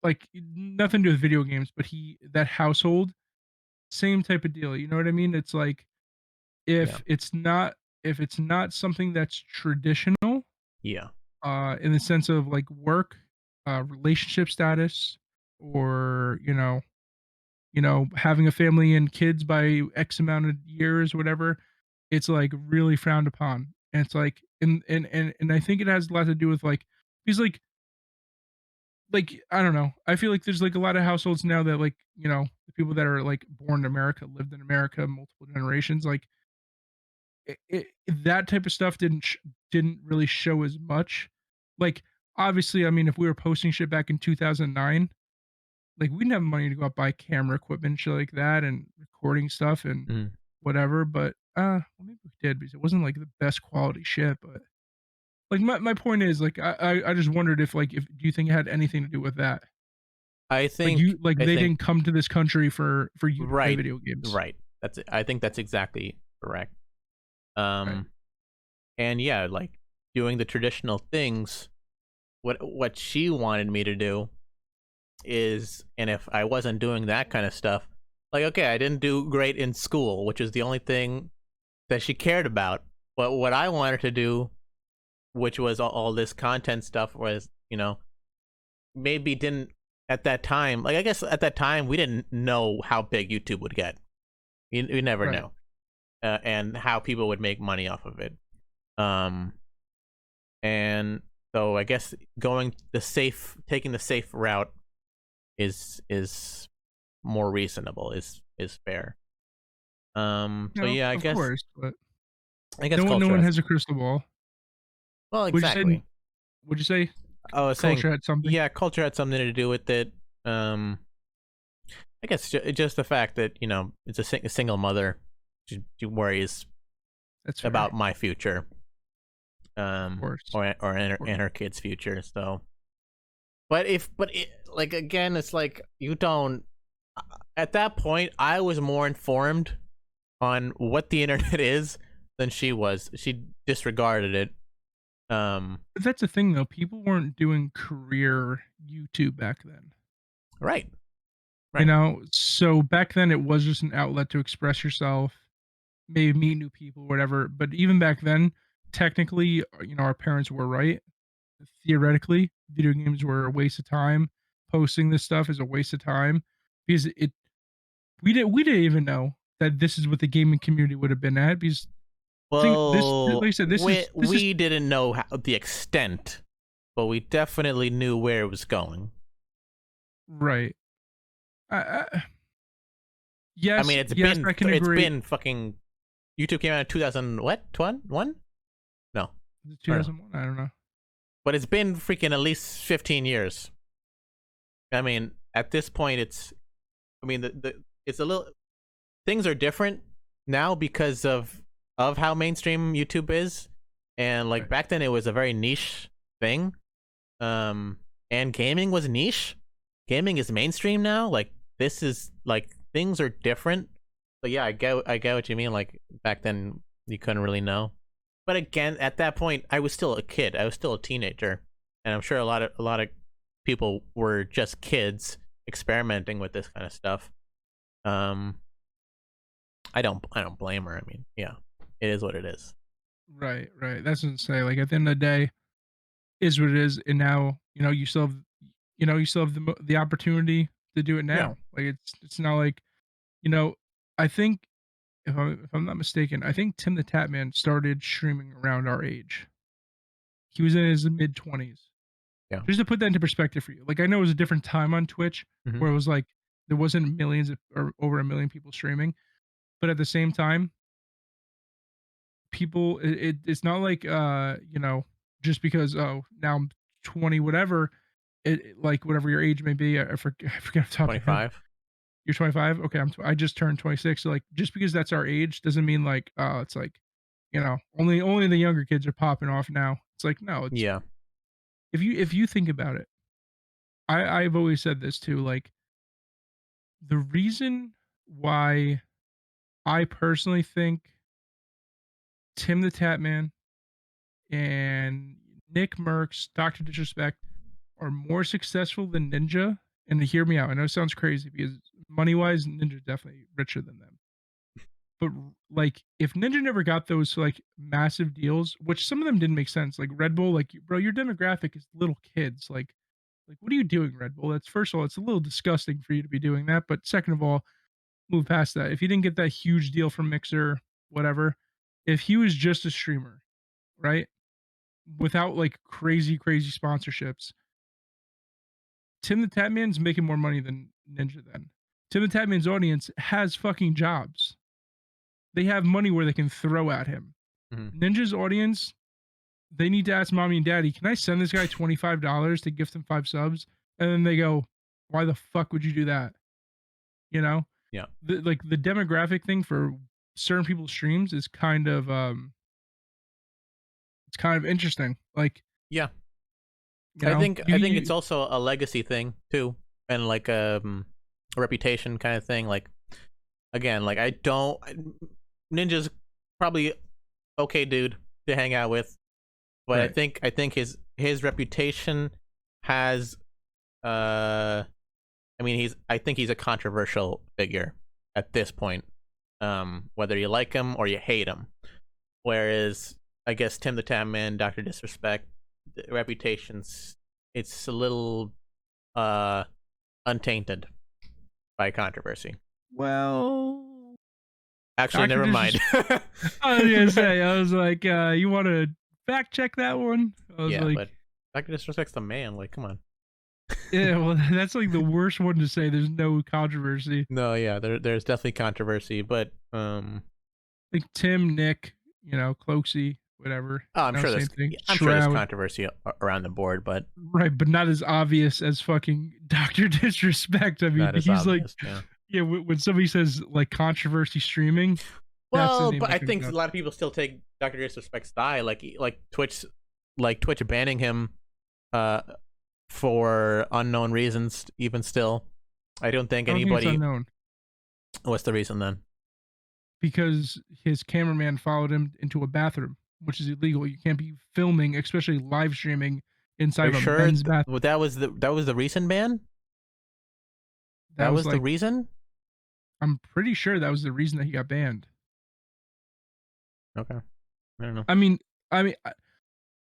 B: like nothing to do with video games, but that household, same type of deal. You know what I mean? It's like
C: yeah,
B: if it's not if it's not something that's traditional,
C: yeah.
B: in the sense of like work, relationship status, or having a family and kids by X amount of years, whatever, it's like really frowned upon. And it's like, and I think it has a lot to do with like, because like I don't know. I feel like there's like a lot of households now that like the people that are like born in America lived in America multiple generations. Like that type of stuff didn't really show as much. Like obviously, I mean, if we were posting shit back in 2009, like we didn't have money to go out buy camera equipment and shit like that and recording stuff and
C: Mhm.
B: whatever. But well, maybe we did because it wasn't like the best quality shit. But like my point is like I just wondered if do you think it had anything to do with that?
C: I
B: Like
C: think I
B: they
C: think
B: didn't come to this country for you to play
C: right,
B: video games.
C: right. I think that's exactly correct.
B: Right.
C: Um, and yeah, like doing the traditional things. What she wanted me to do is, and if I wasn't doing that kind of stuff, like okay, I didn't do great in school, which is the only thing that she cared about. But what I wanted to do, which was all this content stuff, was maybe didn't at that time. Like I guess at that time we didn't know how big YouTube would get. You never
B: Right.
C: know, and how people would make money off of it. Um, and so I guess taking the safe route is more reasonable, is fair. So yeah,
B: Of course, but
C: I guess
B: no
C: culture
B: one
C: has
B: has a crystal ball.
C: well
B: Would you say
C: exactly.
B: would you say
C: I was saying
B: culture had something?
C: yeah, culture had something to do with it. I guess just the fact that it's a single mother. She worries
B: That's fair.
C: about my future,
B: Of course.
C: or
B: Of
C: and
B: course.
C: her kid's future. So, like again, it's like you don't. At that point, I was more informed on what the internet is than she was. She disregarded it.
B: But that's the thing though, people weren't doing career YouTube back then.
C: Right,
B: You
C: right.
B: know? So back then it was just an outlet to express yourself, maybe meet new people, whatever. But even back then, technically, our parents were right. Theoretically, video games were a waste of time. Posting this stuff is a waste of time because we didn't even know that this is what the gaming community would have been at because like
C: Well,
B: I said, this is
C: we didn't know the extent, but we definitely knew where it was going.
B: right. I
C: I mean,
B: yes, I can
C: it's
B: agree.
C: been fucking YouTube came out in 2000 what? 1? No.
B: Is it
C: I don't know.
B: 2001? I don't know.
C: But it's been freaking at least 15 years. I mean, at this point I mean the it's a little things are different now because of how mainstream YouTube is. And like
B: Right.
C: back then it was a very niche thing. Um and gaming was niche. Gaming is mainstream now. Like this is like things are different. But yeah, I get what you mean. Like back then you couldn't really know. But again, at that point I was still a kid. I was still a teenager. And I'm sure a lot of people were just kids experimenting with this kind of stuff. Um I don't blame her. I mean, yeah. It is what it is.
B: Right, right. That's what I'm saying. Like at the end of the day, is what it is, and now you still have the opportunity to do it
C: Yeah.
B: now. Like it's not like you know. I think if I'm not mistaken, I think Tim the Tatman started streaming around our age. He was in his mid 20s.
C: Yeah.
B: Just to put that into perspective for you, like I know it was a different time on Twitch
C: Mhm.
B: where it was like There wasn't millions or over a million people streaming, but at the same time, people it's not like just because now I'm 20 whatever like whatever your age may be. I forget off the top of my head.
C: 25.
B: You're 25. Okay, I just turned 26. So like just because that's our age doesn't mean like it's like only the younger kids are popping off now. It's like no, it's
C: Yeah.
B: if you think about it, I've always said this too. Like the reason why I personally think Tim the Tatman and Nick Merckx, Dr. Disrespect are more successful than Ninja. And hear me out. I know it sounds crazy because money wise, Ninja's definitely richer than them. But like, if Ninja never got those like massive deals, which some of them didn't make sense, like Red Bull, like bro, your demographic is little kids. Like what are you doing, Red Bull? That's first of all, it's a little disgusting for you to be doing that. But second of all, move past that. If you didn't get that huge deal from Mixer, whatever, if he was just a streamer, right? Without like crazy sponsorships, Tim the Tatman's making more money than Ninja then. Tim the Tatman's audience has fucking jobs. They have money where they can throw at him.
C: Mm-hmm.
B: Ninja's audience, they need to ask mommy and daddy, can I send this guy $25 to gift him 5 subs? And then they go, why the fuck would you do that? You know?
C: Yeah.
B: The demographic thing for certain people's streams is kind of it's kind of interesting. Like
C: Yeah.
B: I
C: think it's also a legacy thing too, and like a reputation kind of thing. Like again, like Ninja's probably okay dude to hang out with, but
B: right.
C: I think his reputation has I mean I think he's a controversial figure at this point, whether you like him or you hate him. Whereas I guess Tim the Tatman, Dr. Disrespect, the reputations, it's a little untainted by controversy.
B: Well,
C: actually, never mind.
B: I was gonna say, I was like, you want to fact check that one? I was
C: yeah,
B: like,
C: but Dr. Disrespect's the man. Like, come on.
B: Yeah, well, that's like the worst one to say. There's no controversy.
C: No, yeah, there's definitely controversy, but
B: like Tim, Nick, Cloakzy, whatever.
C: Oh, I'm sure there's controversy around the board, but
B: right, but not as obvious as fucking Dr. Disrespect. I mean, he's obvious, like, yeah, when somebody says like controversy streaming.
C: Well, but I think a lot of people still take Dr. Disrespect's die, like Twitch banning him, for unknown reasons. Even still, I don't think anybody.
B: Think it's unknown.
C: What's the reason then?
B: Because his cameraman followed him into a bathroom, which is illegal. You can't be filming, especially live streaming, inside of a men's bathroom.
C: That was the recent ban? That was the reason?
B: I'm pretty sure that was the reason that he got banned.
C: Okay. I don't know.
B: I mean,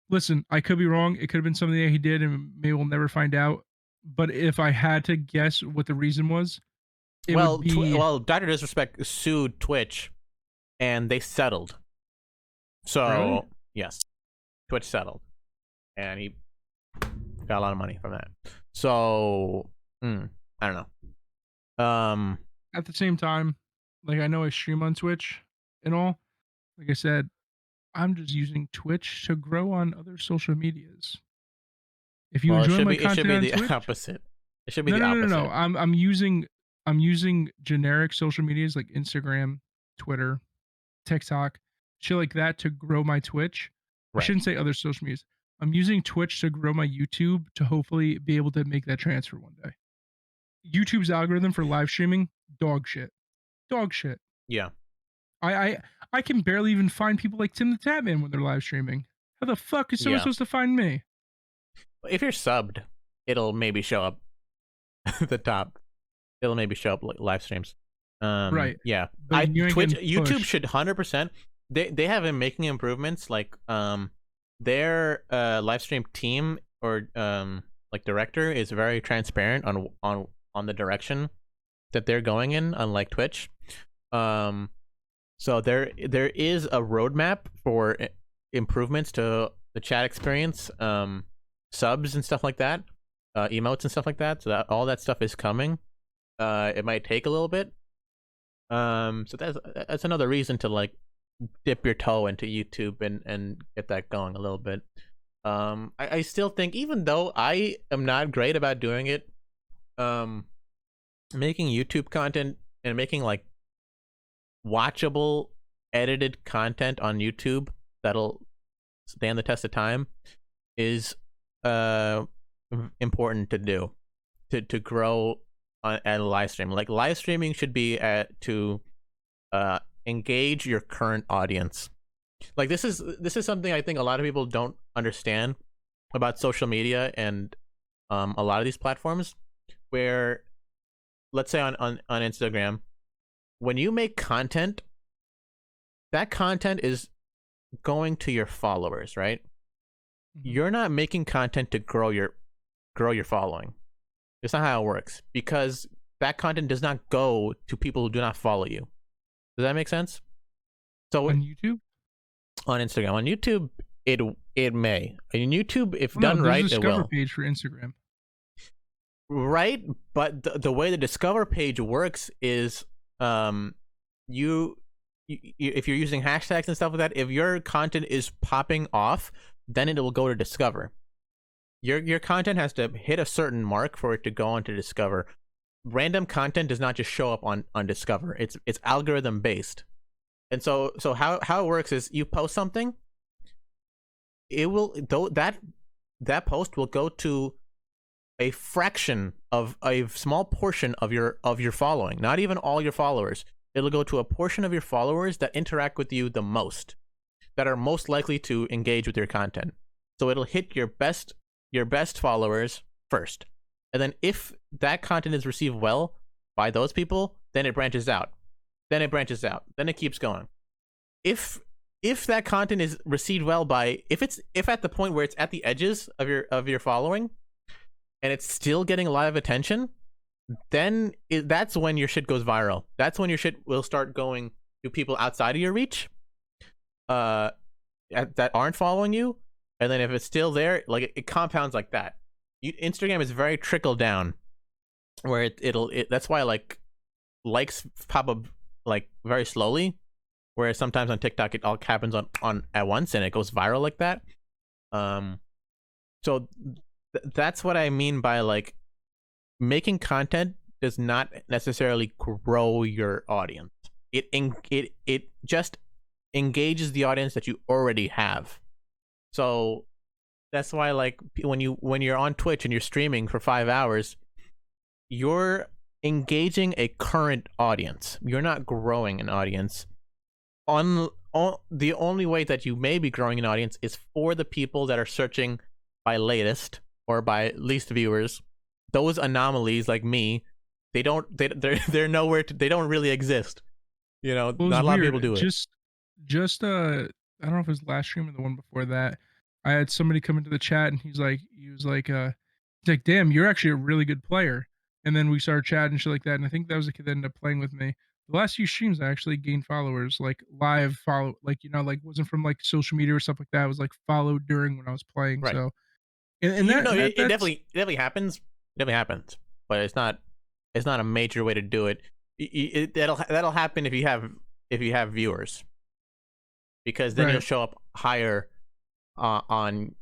B: listen, I could be wrong. It could have been something that he did, and maybe we'll never find out. But if I had to guess what the reason was,
C: well, Dr. Disrespect sued Twitch, and they settled. So
B: really?
C: Yes, Twitch settled, and he got a lot of money from that. So I don't know.
B: At the same time, like I know I stream on Twitch and all. Like I said, I'm just using Twitch to grow on other social medias. If you enjoy my content, it should be
C: the opposite. It should be the opposite.
B: No. I'm using generic social medias like Instagram, Twitter, TikTok, shit like that to grow my Twitch. Right. I shouldn't say other social medias. I'm using Twitch to grow my YouTube to hopefully be able to make that transfer one day. YouTube's algorithm for live streaming, dog shit.
C: Yeah.
B: I can barely even find people like Tim the Tatman when they're live streaming. How the fuck is someone supposed to find me?
C: If you're subbed, it'll maybe show up at the top. It'll maybe show up like live streams.
B: Right.
C: Yeah. YouTube should 100%. They have been making improvements. Like their live stream team or like director is very transparent on the direction that they're going in, unlike Twitch. So there is a roadmap for improvements to the chat experience, subs and stuff like that, emotes and stuff like that. So that all that stuff is coming. it might take a little bit. So that's another reason to like dip your toe into YouTube and get that going a little bit. I still think, even though I am not great about doing it, making YouTube content and making like watchable edited content on YouTube that'll stand the test of time is important to do to grow at a live stream. Like, live streaming should be to engage your current audience. Like, this is something I think a lot of people don't understand about social media and a lot of these platforms, where, let's say on Instagram, when you make content, that content is going to your followers, right? You're not making content to grow your following. It's not how it works, because that content does not go to people who do not follow you. Does that make sense? So
B: On YouTube?
C: On Instagram, on YouTube, it may. On YouTube, if
B: Well,
C: done
B: no,
C: right,
B: there's a
C: it
B: discover
C: will.
B: page for Instagram.
C: Right, but the way the discover page works is, you if you're using hashtags and stuff like that, if your content is popping off, then it will go to discover. Your content has to hit a certain mark for it to go on to discover. Random content does not just show up on discover. It's algorithm based. And so how it works is, you post something, it will, though, that post will go to a fraction of a small portion of your following, not even all your followers. It'll go to a portion of your followers that interact with you the most, that are most likely to engage with your content. So it'll hit your best followers first. And then if that content is received well by those people, then it branches out. Then it branches out. Then it keeps going. If that content is received well by, if at the point where it's at the edges of your following, and it's still getting a lot of attention, then that's when your shit goes viral. That's when your shit will start going to people outside of your reach, that aren't following you. And then if it's still there, like, it compounds like that. Instagram is very trickle down, where it'll that's why, like, likes pop up like very slowly, whereas sometimes on TikTok it all happens on at once and it goes viral like that. So that's what I mean by, like, making content does not necessarily grow your audience. It just engages the audience that you already have. So that's why, like, when you're on Twitch and you're streaming for 5 hours, you're engaging a current audience. You're not growing an audience. The only way that you may be growing an audience is for the people that are searching by latest or by least viewers. Those anomalies like me, they're nowhere to, they don't really exist. You know,
B: Well, it was
C: not a lot of
B: weird.
C: people do it.
B: Just I don't know if it was last stream or the one before that. I had somebody come into the chat and he was like, he's like, damn, you're actually a really good player. And then we started chatting and shit like that. And I think that was the kid that ended up playing with me. The last few streams, I actually gained followers, like live follow, like, you know, like wasn't from like social media or stuff like that. It was like followed during when I was playing.
C: Right.
B: So, and that,
C: No,
B: and that
C: it
B: that's
C: definitely happens. It definitely happens, but it's not a major way to do it. That'll happen if you have viewers, because then you'll
B: right.
C: show up higher on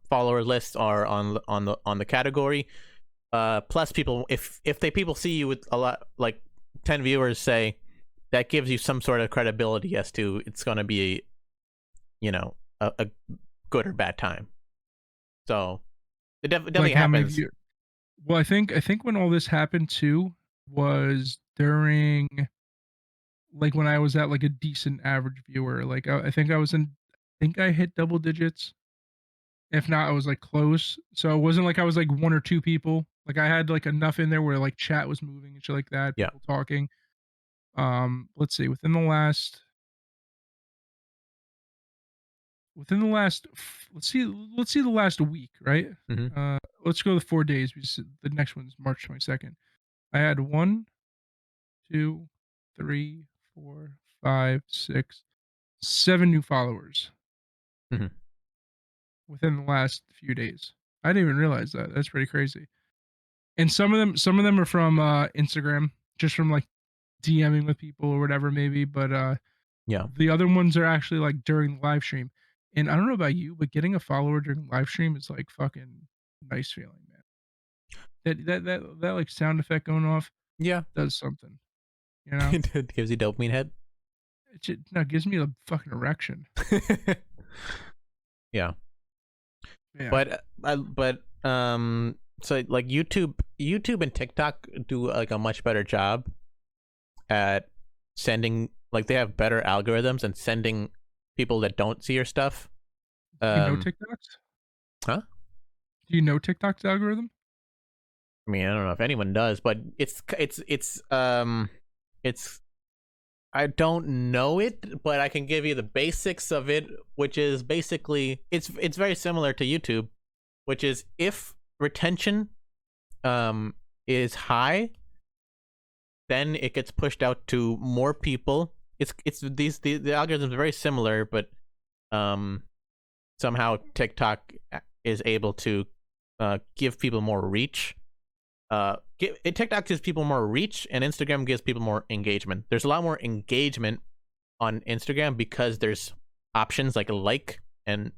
C: follower lists or on the category. Plus, people, if people see you with a lot, like 10 viewers, say, that gives you some sort of credibility as to it's going to be, you know, a good or bad time. So it definitely
B: Like how many
C: happens.
B: well, I think when all this happened too was during like when I was at like a decent average viewer. Like I think I hit double digits. If not, I was like close. So it wasn't like I was like one or two people. Like I had like enough in there where like chat was moving and shit like that,
C: Yeah.
B: people talking. Let's see, within the last let's see the last week, right?
C: Mm-hmm.
B: Let's go the 4 days because the next one's March 22nd. I had 1, 2, 3, 4, 5, 6, 7 new followers
C: Mm-hmm.
B: within the last few days. I didn't even realize that. That's pretty crazy. And some of them are from Instagram, just from like DMing with people or whatever maybe, but
C: Yeah.
B: the other ones are actually like during the live stream. And I don't know about you, but getting a follower during live stream is like fucking nice feeling, man. That like sound effect going off
C: Yeah.
B: does something, you know?
C: It gives you dopamine head.
B: No, it gives me a fucking erection.
C: Yeah.
B: Yeah.
C: But so like YouTube and TikTok do like a much better job at sending, like they have better algorithms and sending people that don't see your stuff.
B: Do you know TikTok's?
C: Huh?
B: Do you know TikTok's algorithm?
C: I mean, I don't know if anyone does, but it's I don't know it, but I can give you the basics of it, which is basically it's very similar to YouTube, which is if retention is high, then it gets pushed out to more people. The algorithm is very similar, but somehow TikTok is able to give people more reach. TikTok gives people more reach, and Instagram gives people more engagement. There's a lot more engagement on Instagram because there's options like and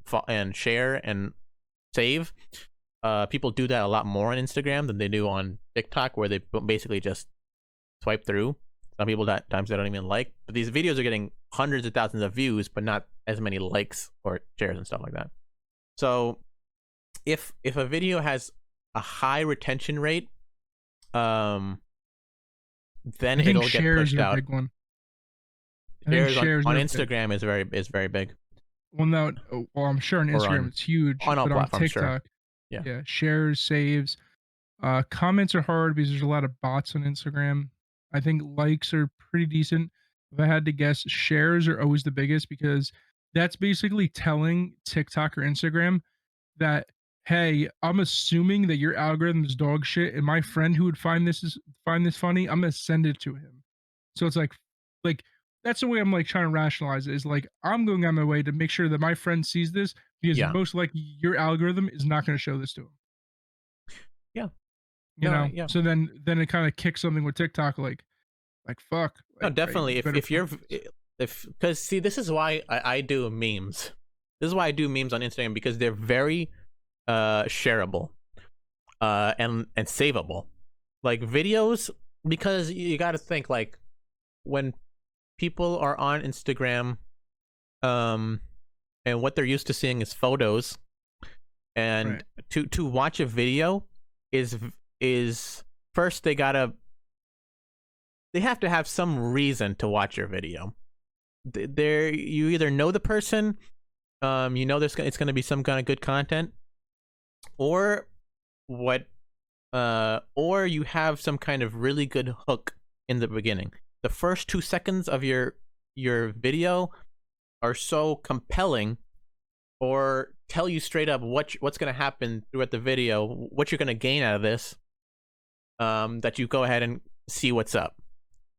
C: share and save. People do that a lot more on Instagram than they do on TikTok, where they basically just swipe through. Some people times they don't even like, but these videos are getting hundreds of thousands of views, but not as many likes or shares and stuff like that. So if a video has a high retention rate, then it'll get pushed out.
B: Big one.
C: Shares on Instagram is very big.
B: Well, no, well, I'm sure on Instagram it's huge,
C: on all
B: but
C: platforms,
B: on TikTok,
C: sure.
B: Yeah, shares, saves, comments are hard because there's a lot of bots on Instagram. I think likes are pretty decent. If I had to guess, shares are always the biggest because that's basically telling TikTok or Instagram that, hey, I'm assuming that your algorithm is dog shit, and my friend who would find this funny, I'm gonna send it to him. So it's like that's the way I'm like trying to rationalize it. Is like I'm going on my way to make sure that my friend sees this because most likely your algorithm is not going to show this to him.
C: Yeah,
B: you know. Yeah. So then it kind of kicks something with TikTok, like fuck.
C: No, definitely. Because see, this is why I do memes. This is why I do memes on Instagram, because they're very shareable and savable. Like videos, because you got to think, like when people are on Instagram and what they're used to seeing is photos, and to watch a video is first they have to have some reason to watch your video. You either know the person, you know it's going to be some kind of good content, or or you have some kind of really good hook in the beginning. The first 2 seconds of your video are so compelling, or tell you straight up what's going to happen throughout the video, what you're going to gain out of this, that you go ahead and see what's up.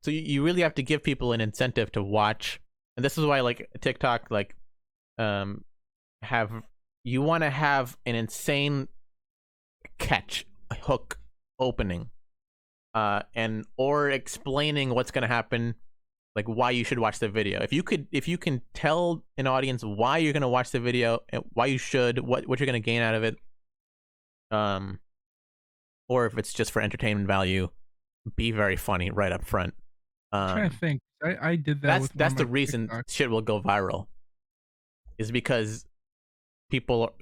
C: So you really have to give people an incentive to watch, and this is why like TikTok, like you want to have an insane catch, hook, opening, and or explaining what's going to happen, like why you should watch the video. If you can tell an audience why you're going to watch the video and why you should, what you're going to gain out of it, or if it's just for entertainment value, be very funny right up front.
B: I'm trying to think. I did that.
C: That's the reason shit will go viral, is because people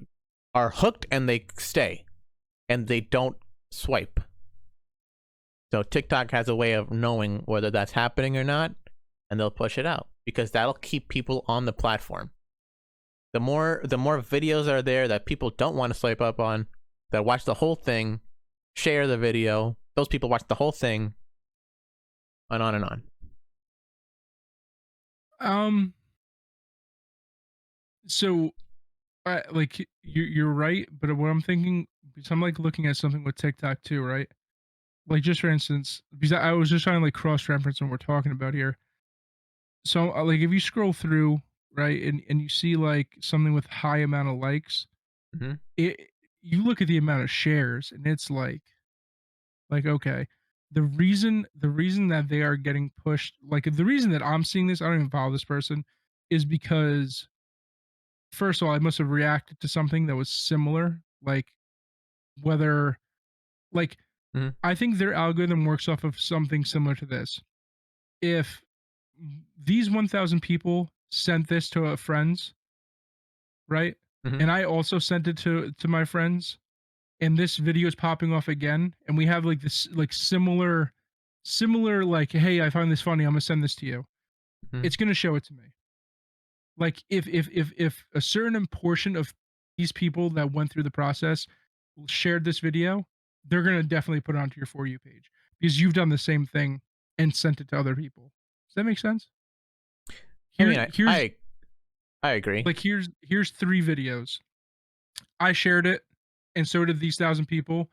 C: are hooked and they stay, and they don't swipe. So TikTok has a way of knowing whether that's happening or not, and they'll push it out because that'll keep people on the platform. The more videos are there that people don't want to swipe up on, that watch the whole thing, share the video, those people watch the whole thing, and on and on.
B: So like you're right, but what I'm thinking, because I'm like looking at something with TikTok too, right? Like just for instance, because I was just trying to like cross reference what we're talking about here. So like if you scroll through, right, and you see like something with high amount of likes, you look at the amount of shares, and it's like Like, okay, the reason that they are getting pushed, like the reason that I'm seeing this, I don't even follow this person, is because first of all, I must have reacted to something that was similar, like whether like
C: Mhm.
B: I think their algorithm works off of something similar to this. If these 1,000 people sent this to a friends, right?
C: Mhm.
B: And I also sent it to my friends, and this video is popping off again, and we have like this like similar like, hey, I find this funny, I'm gonna send this to you.
C: Mhm.
B: It's gonna show it to me. Like if a certain portion of these people that went through the process shared this video, they're gonna definitely put it onto your For You page because you've done the same thing and sent it to other people. Does that make sense?
C: I mean,
B: Here's
C: I agree.
B: like here's 3 videos. I shared it, and so did these 1,000 people.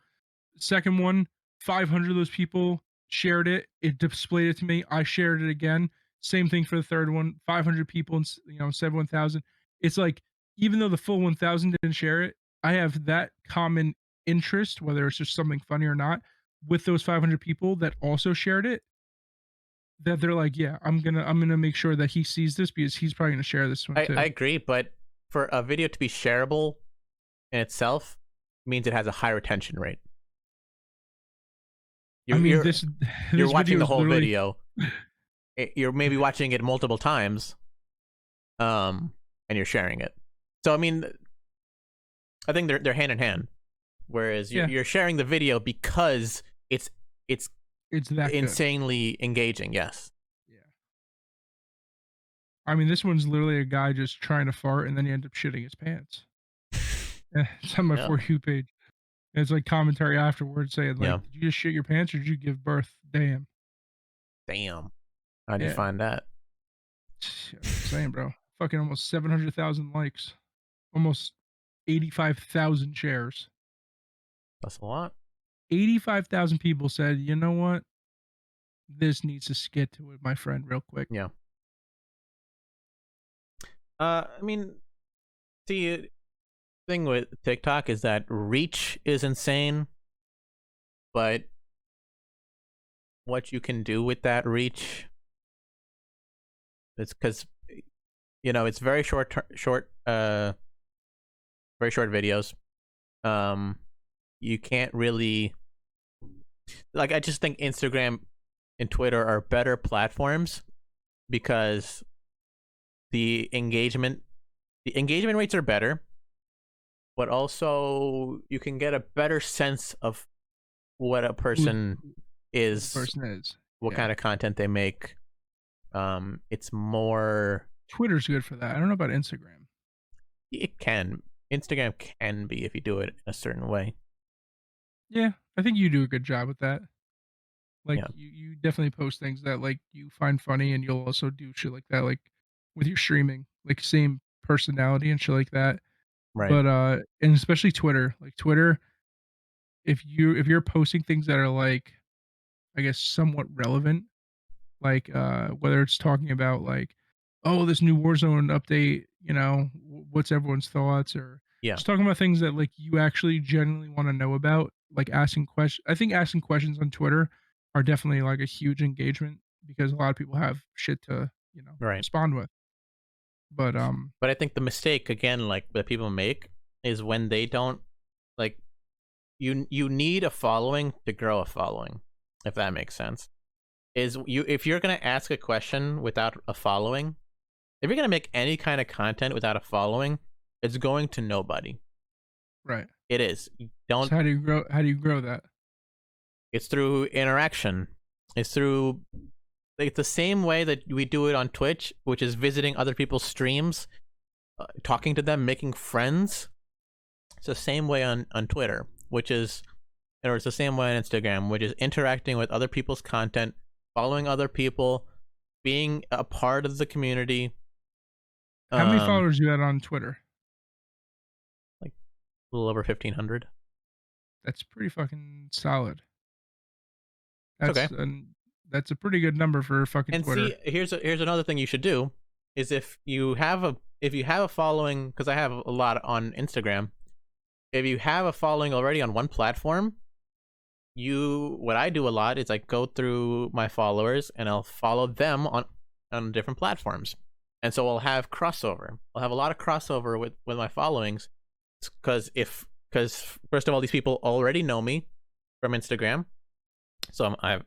B: Second one, 500 of those people shared it. It displayed it to me. I shared it again. Same thing for the third one. 500 people, and said 1,000. It's like even though the full 1,000 didn't share it, I have that common interest, whether it's just something funny or not, with those 500 people that also shared it. That they're like, yeah, I'm gonna make sure that he sees this because he's probably gonna share this one
C: I
B: too.
C: agree, but for a video to be shareable in itself means it has a high retention rate.
B: I
C: You're
B: mean,
C: you're
B: this
C: you're
B: this
C: watching
B: video
C: the
B: is
C: whole
B: literally
C: video. You're maybe watching it multiple times, and you're sharing it. So I mean, I think they're hand in hand. Whereas
B: yeah,
C: you're sharing the video because it's
B: it's that good.
C: insanely engaging. Yes.
B: Yeah. I mean, this one's literally a guy just trying to fart and then he ends up shitting his pants. It's on my
C: Yeah.
B: For You page. And it's like commentary afterwards saying, like,
C: Yeah.
B: did you just shit your pants or did you give birth? Damn.
C: Damn. How'd you
B: Yeah.
C: find that?
B: I'm just saying, bro. Fucking almost 700,000 likes. Almost 85,000 shares.
C: That's a lot.
B: 85,000 people said, you know what? This needs to skit to it, my friend, real quick.
C: Yeah. I mean, see, thing with TikTok is that reach is insane, but what you can do with that reach, it's because it's very very short videos. You can't really like. I just think Instagram and Twitter are better platforms because the engagement rates are better, but also you can get a better sense of what a
B: Who
C: person
B: the
C: is,
B: person is.
C: what
B: Yeah.
C: kind of content they make. It's more.
B: Twitter's good for that. I don't know about Instagram.
C: It can. Instagram can be if you do it in a certain way.
B: Yeah, I think you do a good job with that. Like
C: Yeah.
B: you definitely post things that like you find funny, and you'll also do shit like that, like with your streaming, like same personality and shit like that.
C: Right.
B: But and especially Twitter, like Twitter, if you're posting things that are like, I guess, somewhat relevant, like whether it's talking about like, oh, this new Warzone update, what's everyone's thoughts, or
C: Yeah.
B: just talking about things that like you actually genuinely want to know about, like asking questions. I think asking questions on Twitter are definitely like a huge engagement because a lot of people have shit to
C: Right.
B: respond with. But
C: But I think the mistake again, like that people make, is when they don't like you need a following to grow a following, if that makes sense. Is you if you're gonna ask a question without a following, if you're gonna make any kind of content without a following, it's going to nobody.
B: right.
C: It is. You
B: So
C: don't.
B: how do you grow? How do you grow that?
C: It's through interaction. It's through like the same way that we do it on Twitch, which is visiting other people's streams, talking to them, making friends. It's the same way on Twitter, which is, or it's the same way on Instagram, which is interacting with other people's content, following other people, being a part of the community.
B: How many followers you had on Twitter?
C: Like a little over 1,500.
B: That's pretty fucking solid.
C: It's okay.
B: That's a pretty good number for fucking
C: And
B: Twitter.
C: see, here's another thing you should do is if you have a following, because I have a lot on Instagram. If you have a following already on one platform, what I do a lot is I go through my followers and I'll follow them on different platforms, and so I'll have crossover. I'll have a lot of crossover with my followings, because first of all, these people already know me from Instagram, so I have,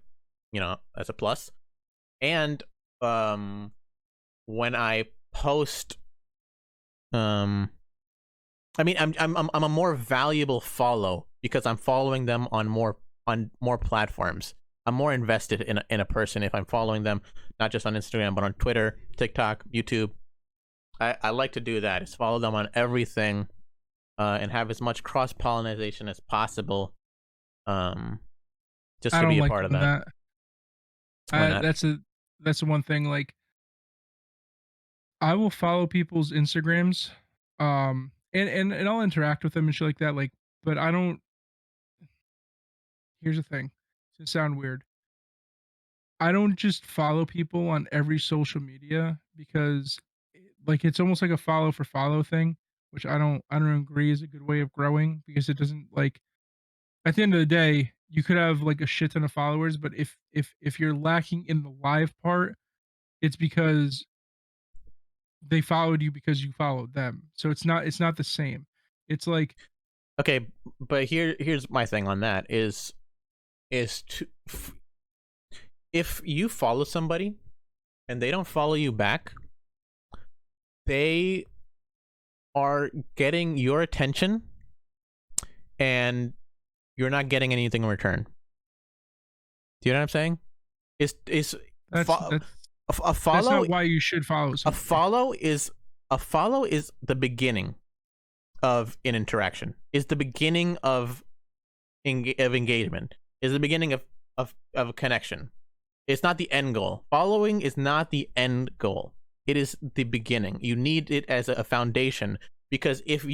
C: as a plus. And when I post, I mean, I'm a more valuable follow because I'm following them on more platforms. I'm more invested in a person if I'm following them, not just on Instagram, but on Twitter, TikTok, YouTube. I like to do that, is follow them on everything, and have as much cross pollination as possible. Just
B: I
C: to
B: don't
C: be a
B: like
C: part of
B: doing
C: that. Why not?
B: That's the one thing. Like, I will follow people's Instagrams, and I'll interact with them and shit like that. Like, but I don't. Here's the thing. It's gonna sound weird. I don't just follow people on every social media because, like, it's almost like a follow for follow thing, which I don't agree is a good way of growing, because it doesn't, like, at the end of the day, you could have like a shit ton of followers, but if you're lacking in the live part, it's because they followed you because you followed them. So it's not the same. It's like,
C: Okay, but here's my thing on that is to if you follow somebody and they don't follow you back, they are getting your attention and you're not getting anything in return. Do you know what I'm saying? Is
B: that's
C: a
B: that's
C: follow
B: not why you should follow
C: a
B: somebody.
C: follow is the beginning of an interaction. Is the beginning of engagement. Is the beginning of a connection. It's not the end goal. Following is not the end goal. It is the beginning. You need it as a foundation, because if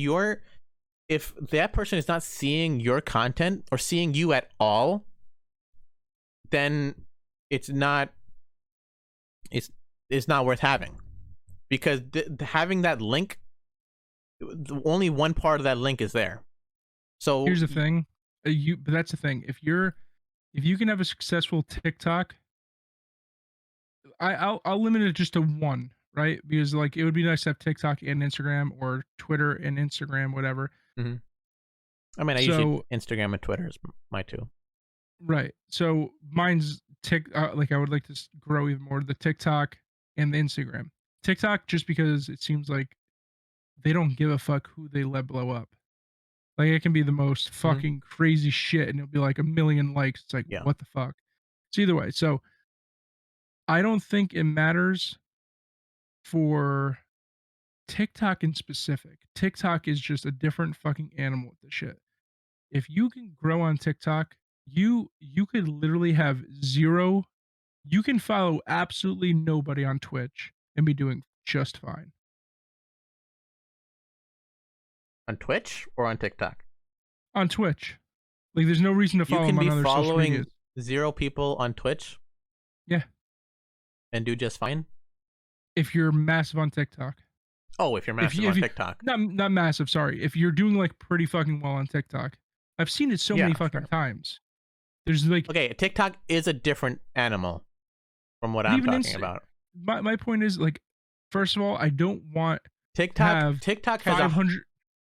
C: that person is not seeing your content or seeing you at all, then it's not worth having, because having that link, only one part of that link is there. So
B: Here's the thing. But that's the thing. If you can have a successful TikTok, I'll limit it just to one, right? Because, like, it would be nice to have TikTok and Instagram, or Twitter and Instagram, whatever.
C: Mhm. I mean, I usually Instagram and Twitter is my two.
B: Right. So mine's like, I would like to grow even more the TikTok and the Instagram. TikTok, just because it seems like they don't give a fuck who they let blow up. Like, it can be the most fucking crazy shit, and it'll be like 1,000,000 likes. It's like,
C: Yeah.
B: what the fuck? So either way, so I don't think it matters for TikTok in specific. TikTok is just a different fucking animal with this shit. If you can grow on TikTok, you could literally have zero. You can follow absolutely nobody on Twitch and be doing just fine.
C: On Twitch or on TikTok?
B: On Twitch. Like, there's no reason to
C: You
B: follow
C: can
B: them on
C: be
B: other social
C: following
B: medias.
C: 0 people on Twitch.
B: Yeah.
C: And do just fine.
B: If you're massive on TikTok.
C: Oh, if you're massive on TikTok.
B: Not massive, sorry. If you're doing, like, pretty fucking well on TikTok. I've seen it so many fucking times. There's, like,
C: okay, TikTok is a different animal from what I'm talking about.
B: My point is, like, first of all, I don't want
C: TikTok has
B: 500.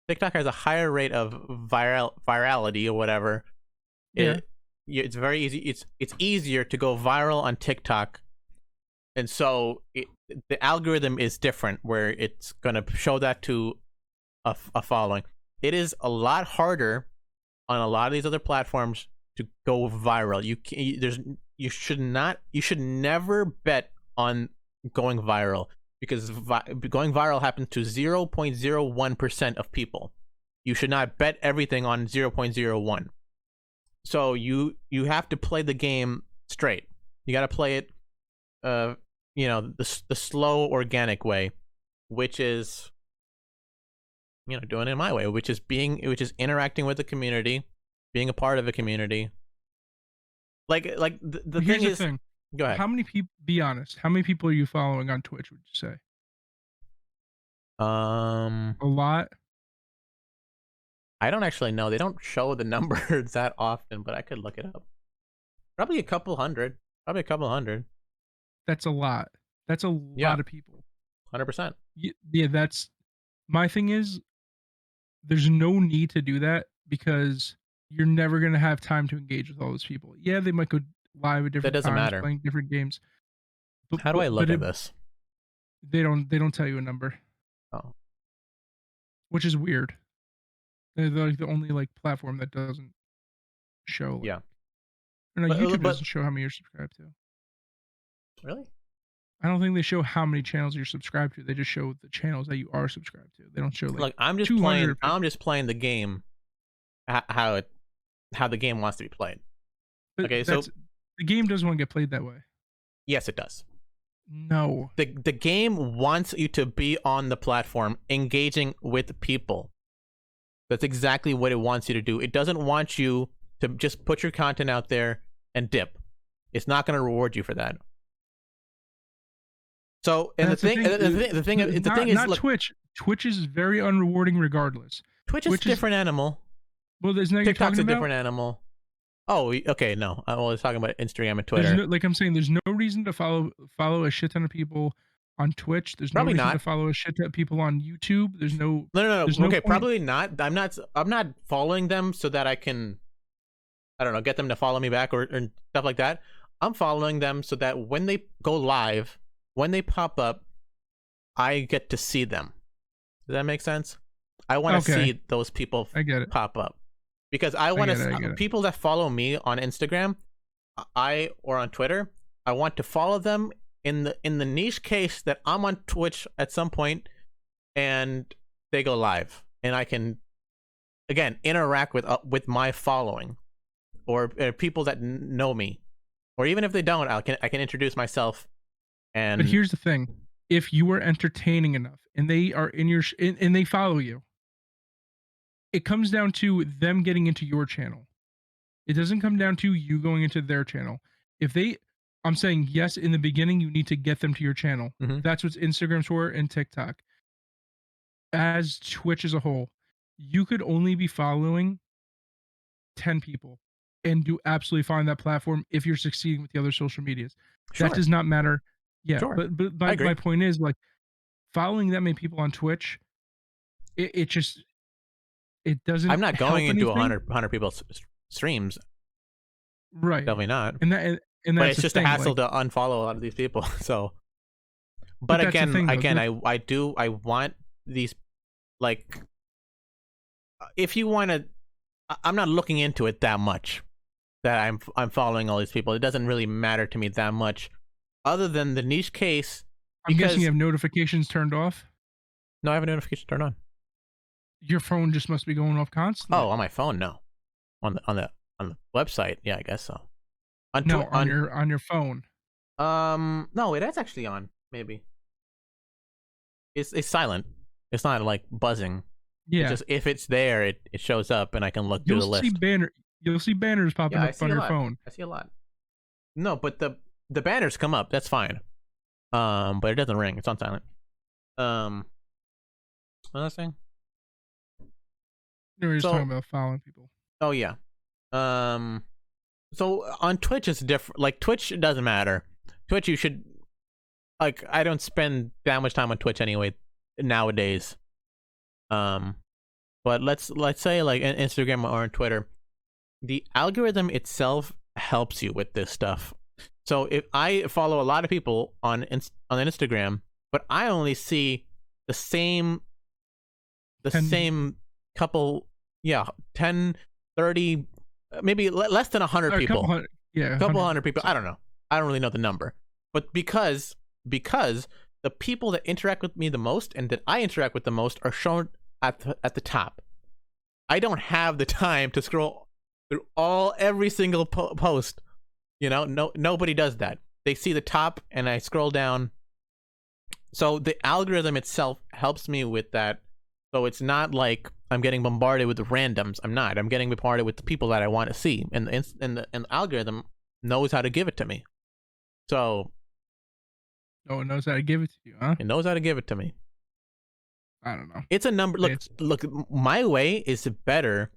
C: TikTok has a higher rate of virality or whatever.
B: Yeah.
C: It's very easy. It's easier to go viral on TikTok, and so the algorithm is different, where it's gonna show that to a following. It is a lot harder on a lot of these other platforms to go viral. You should never bet on going viral, because going viral happens to 0.01% of people. You should not bet everything on 0.01. So you have to play the game straight. You got to play it, the slow, organic way, which is, doing it my way, which is interacting with the community, being a part of a community. Like the
B: Here's
C: thing is,
B: thing.
C: Go ahead.
B: How many people? Be honest. How many people are you following on Twitch? Would you say? A lot.
C: I don't actually know. They don't show the numbers that often, but I could look it up. Probably a couple hundred. Probably a couple hundred.
B: That's a lot. That's a
C: Yeah.
B: lot of people.
C: 100%.
B: Yeah, that's my thing is there's no need to do that because you're never going to have time to engage with all those people. Yeah, they might go live at different
C: doesn't
B: times
C: matter.
B: playing different games. But,
C: How do I look
B: but
C: at this?
B: They don't tell you a number.
C: Oh.
B: Which is weird. They're like the only like platform that doesn't show. Like,
C: Yeah.
B: or no,
C: But-
B: YouTube
C: but-
B: doesn't show how many you're subscribed to.
C: Really?
B: I don't think they show how many channels you're subscribed to. They just show the channels that you are subscribed to. They don't show like
C: Look, I'm just
B: 250.
C: playing. I'm just playing the game. How the game wants to be played.
B: But
C: Okay, so
B: the game doesn't want to get played that way.
C: yes, it does.
B: No.
C: The game wants you to be on the platform, engaging with people. That's exactly what it wants you to do. It doesn't want you to just put your content out there and dip. It's not going to reward you for that. So, and the thing is,
B: not
C: look,
B: Twitch. Twitch is very unrewarding regardless.
C: Twitch is a different animal.
B: Well, there's no you're
C: TikTok's
B: talking
C: a
B: about?
C: different animal. Oh, okay, no. I was talking about Instagram and Twitter.
B: There's no, like I'm saying, there's no reason to follow a shit ton of people on Twitch. There's
C: Probably
B: no reason
C: not.
B: to follow a shit ton of people on YouTube. There's no.
C: No.
B: There's no
C: Okay,
B: point.
C: probably not. I'm not following them so that I can, I don't know, get them to follow me back or stuff like that. I'm following them so that when they go live, when they pop up, I get to see them. Does that make sense? I want to see those people
B: I get it.
C: pop up because I want
B: I
C: to
B: get it.
C: people that follow me on Instagram, or on Twitter. I want to follow them in the niche case that I'm on Twitch at some point, and they go live, and I can again interact with my following, or people that know me, or even if they don't, I can introduce myself. And
B: But here's the thing: if you are entertaining enough, and they are in your and they follow you, it comes down to them getting into your channel. It doesn't come down to you going into their channel. I'm saying yes, in the beginning, you need to get them to your channel.
C: Mhm.
B: That's what Instagram's for and TikTok. As Twitch as a whole, you could only be following 10 people and do absolutely fine on that platform if you're succeeding with the other social medias.
C: Sure.
B: That does not matter. Yeah,
C: Sure.
B: but
C: I agree.
B: my point is, like, following that many people on Twitch, it just it doesn't.
C: I'm not going
B: help
C: into
B: anything.
C: 100 people's streams.
B: Right.
C: Definitely not.
B: And that's
C: But it's
B: the
C: just
B: thing,
C: a hassle
B: like,
C: to unfollow a lot of these people. So,
B: But
C: but
B: that's the
C: again,
B: thing, though.
C: I want these, like, if you want to, I'm not looking into it that much. That I'm following all these people. It doesn't really matter to me that much, other than the niche case.
B: I'm guessing
C: Because
B: you have notifications turned off.
C: no, I have a notification turned on.
B: Your phone just must be going off constantly.
C: Oh, on my phone, no. On the website, yeah, I guess so. On
B: no, on your phone.
C: no, it is actually on. Maybe it's silent. It's not like buzzing.
B: Yeah,
C: It's just if it's there, it shows up and I can look through the list.
B: You'll see banners popping
C: Yeah, I
B: up
C: see
B: on
C: a
B: your
C: lot.
B: phone.
C: I see a lot. No, but the banners come up. That's fine. But it doesn't ring. It's on silent. What was I saying?
B: You were just
C: So-
B: talking about following people.
C: Oh yeah. So on Twitch it's different. Like Twitch, it doesn't matter. Twitch, you should, like, I don't spend that much time on Twitch anyway nowadays. But let's say like in Instagram or on Twitter, the algorithm itself helps you with this stuff. So if I follow a lot of people on Instagram, but I only see the same couple, 10, 30, maybe less than 100 people.
B: A
C: Couple hundred people. I don't know. I don't really know the number. But because the people that interact with me the most and that I interact with the most are shown at the top. I don't have the time to scroll through every single post. You know, nobody does that. They see the top and I scroll down. So the algorithm itself helps me with that. So it's not like I'm getting bombarded with randoms. I'm not. I'm getting bombarded with the people that I want to see, and the algorithm knows how to give it to me. So
B: no one knows how to give it to you, huh?
C: it knows how to give it to me.
B: I don't know.
C: It's a number. Look, my way is better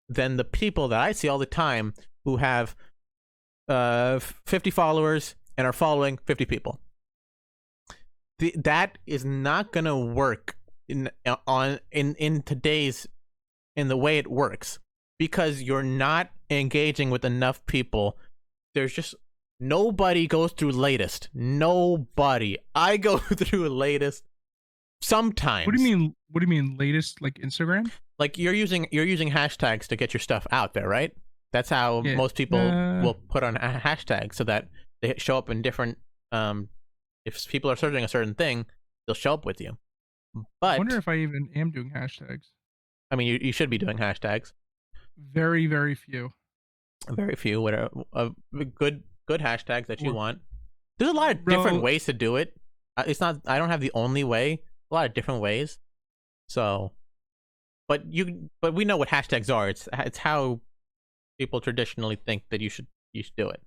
C: than the people that I see all the time who have 50 followers and are following 50 people. That is not gonna work in today's in the way it works, because you're not engaging with enough people. There's just nobody goes through latest. Nobody. I go through latest sometimes.
B: What do you mean latest? Like Instagram?
C: Like you're using hashtags to get your stuff out there, right? That's how most people will put on a hashtag so that they show up in different. If people are searching a certain thing, they'll show up with you. But
B: I wonder if I even am doing hashtags.
C: I mean, you should be doing hashtags.
B: Very, very few.
C: Very few. What are good hashtags that you want? There's a lot of different ways to do it. It's not. I don't have the only way. A lot of different ways. So, but we know what hashtags are. It's how people traditionally think that you should do it.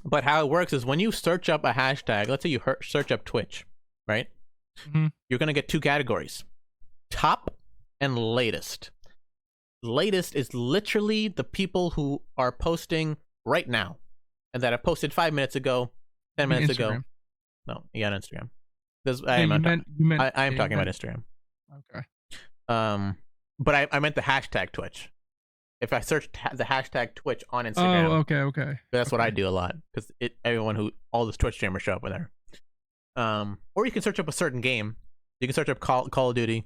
C: But how it works is when you search up a hashtag, let's say you search up Twitch, right?
B: Mm-hmm.
C: You're going to get two categories, top and latest. Latest is literally the people who are posting right now and that have posted 5 minutes ago, 10 minutes ago. No, you got Instagram. I am talking about Instagram.
B: Okay.
C: But I meant the hashtag Twitch. If I search the hashtag Twitch on Instagram,
B: okay.
C: That's what I do a lot, because all those Twitch streamers show up in there. Or you can search up a certain game. You can search up Call of Duty,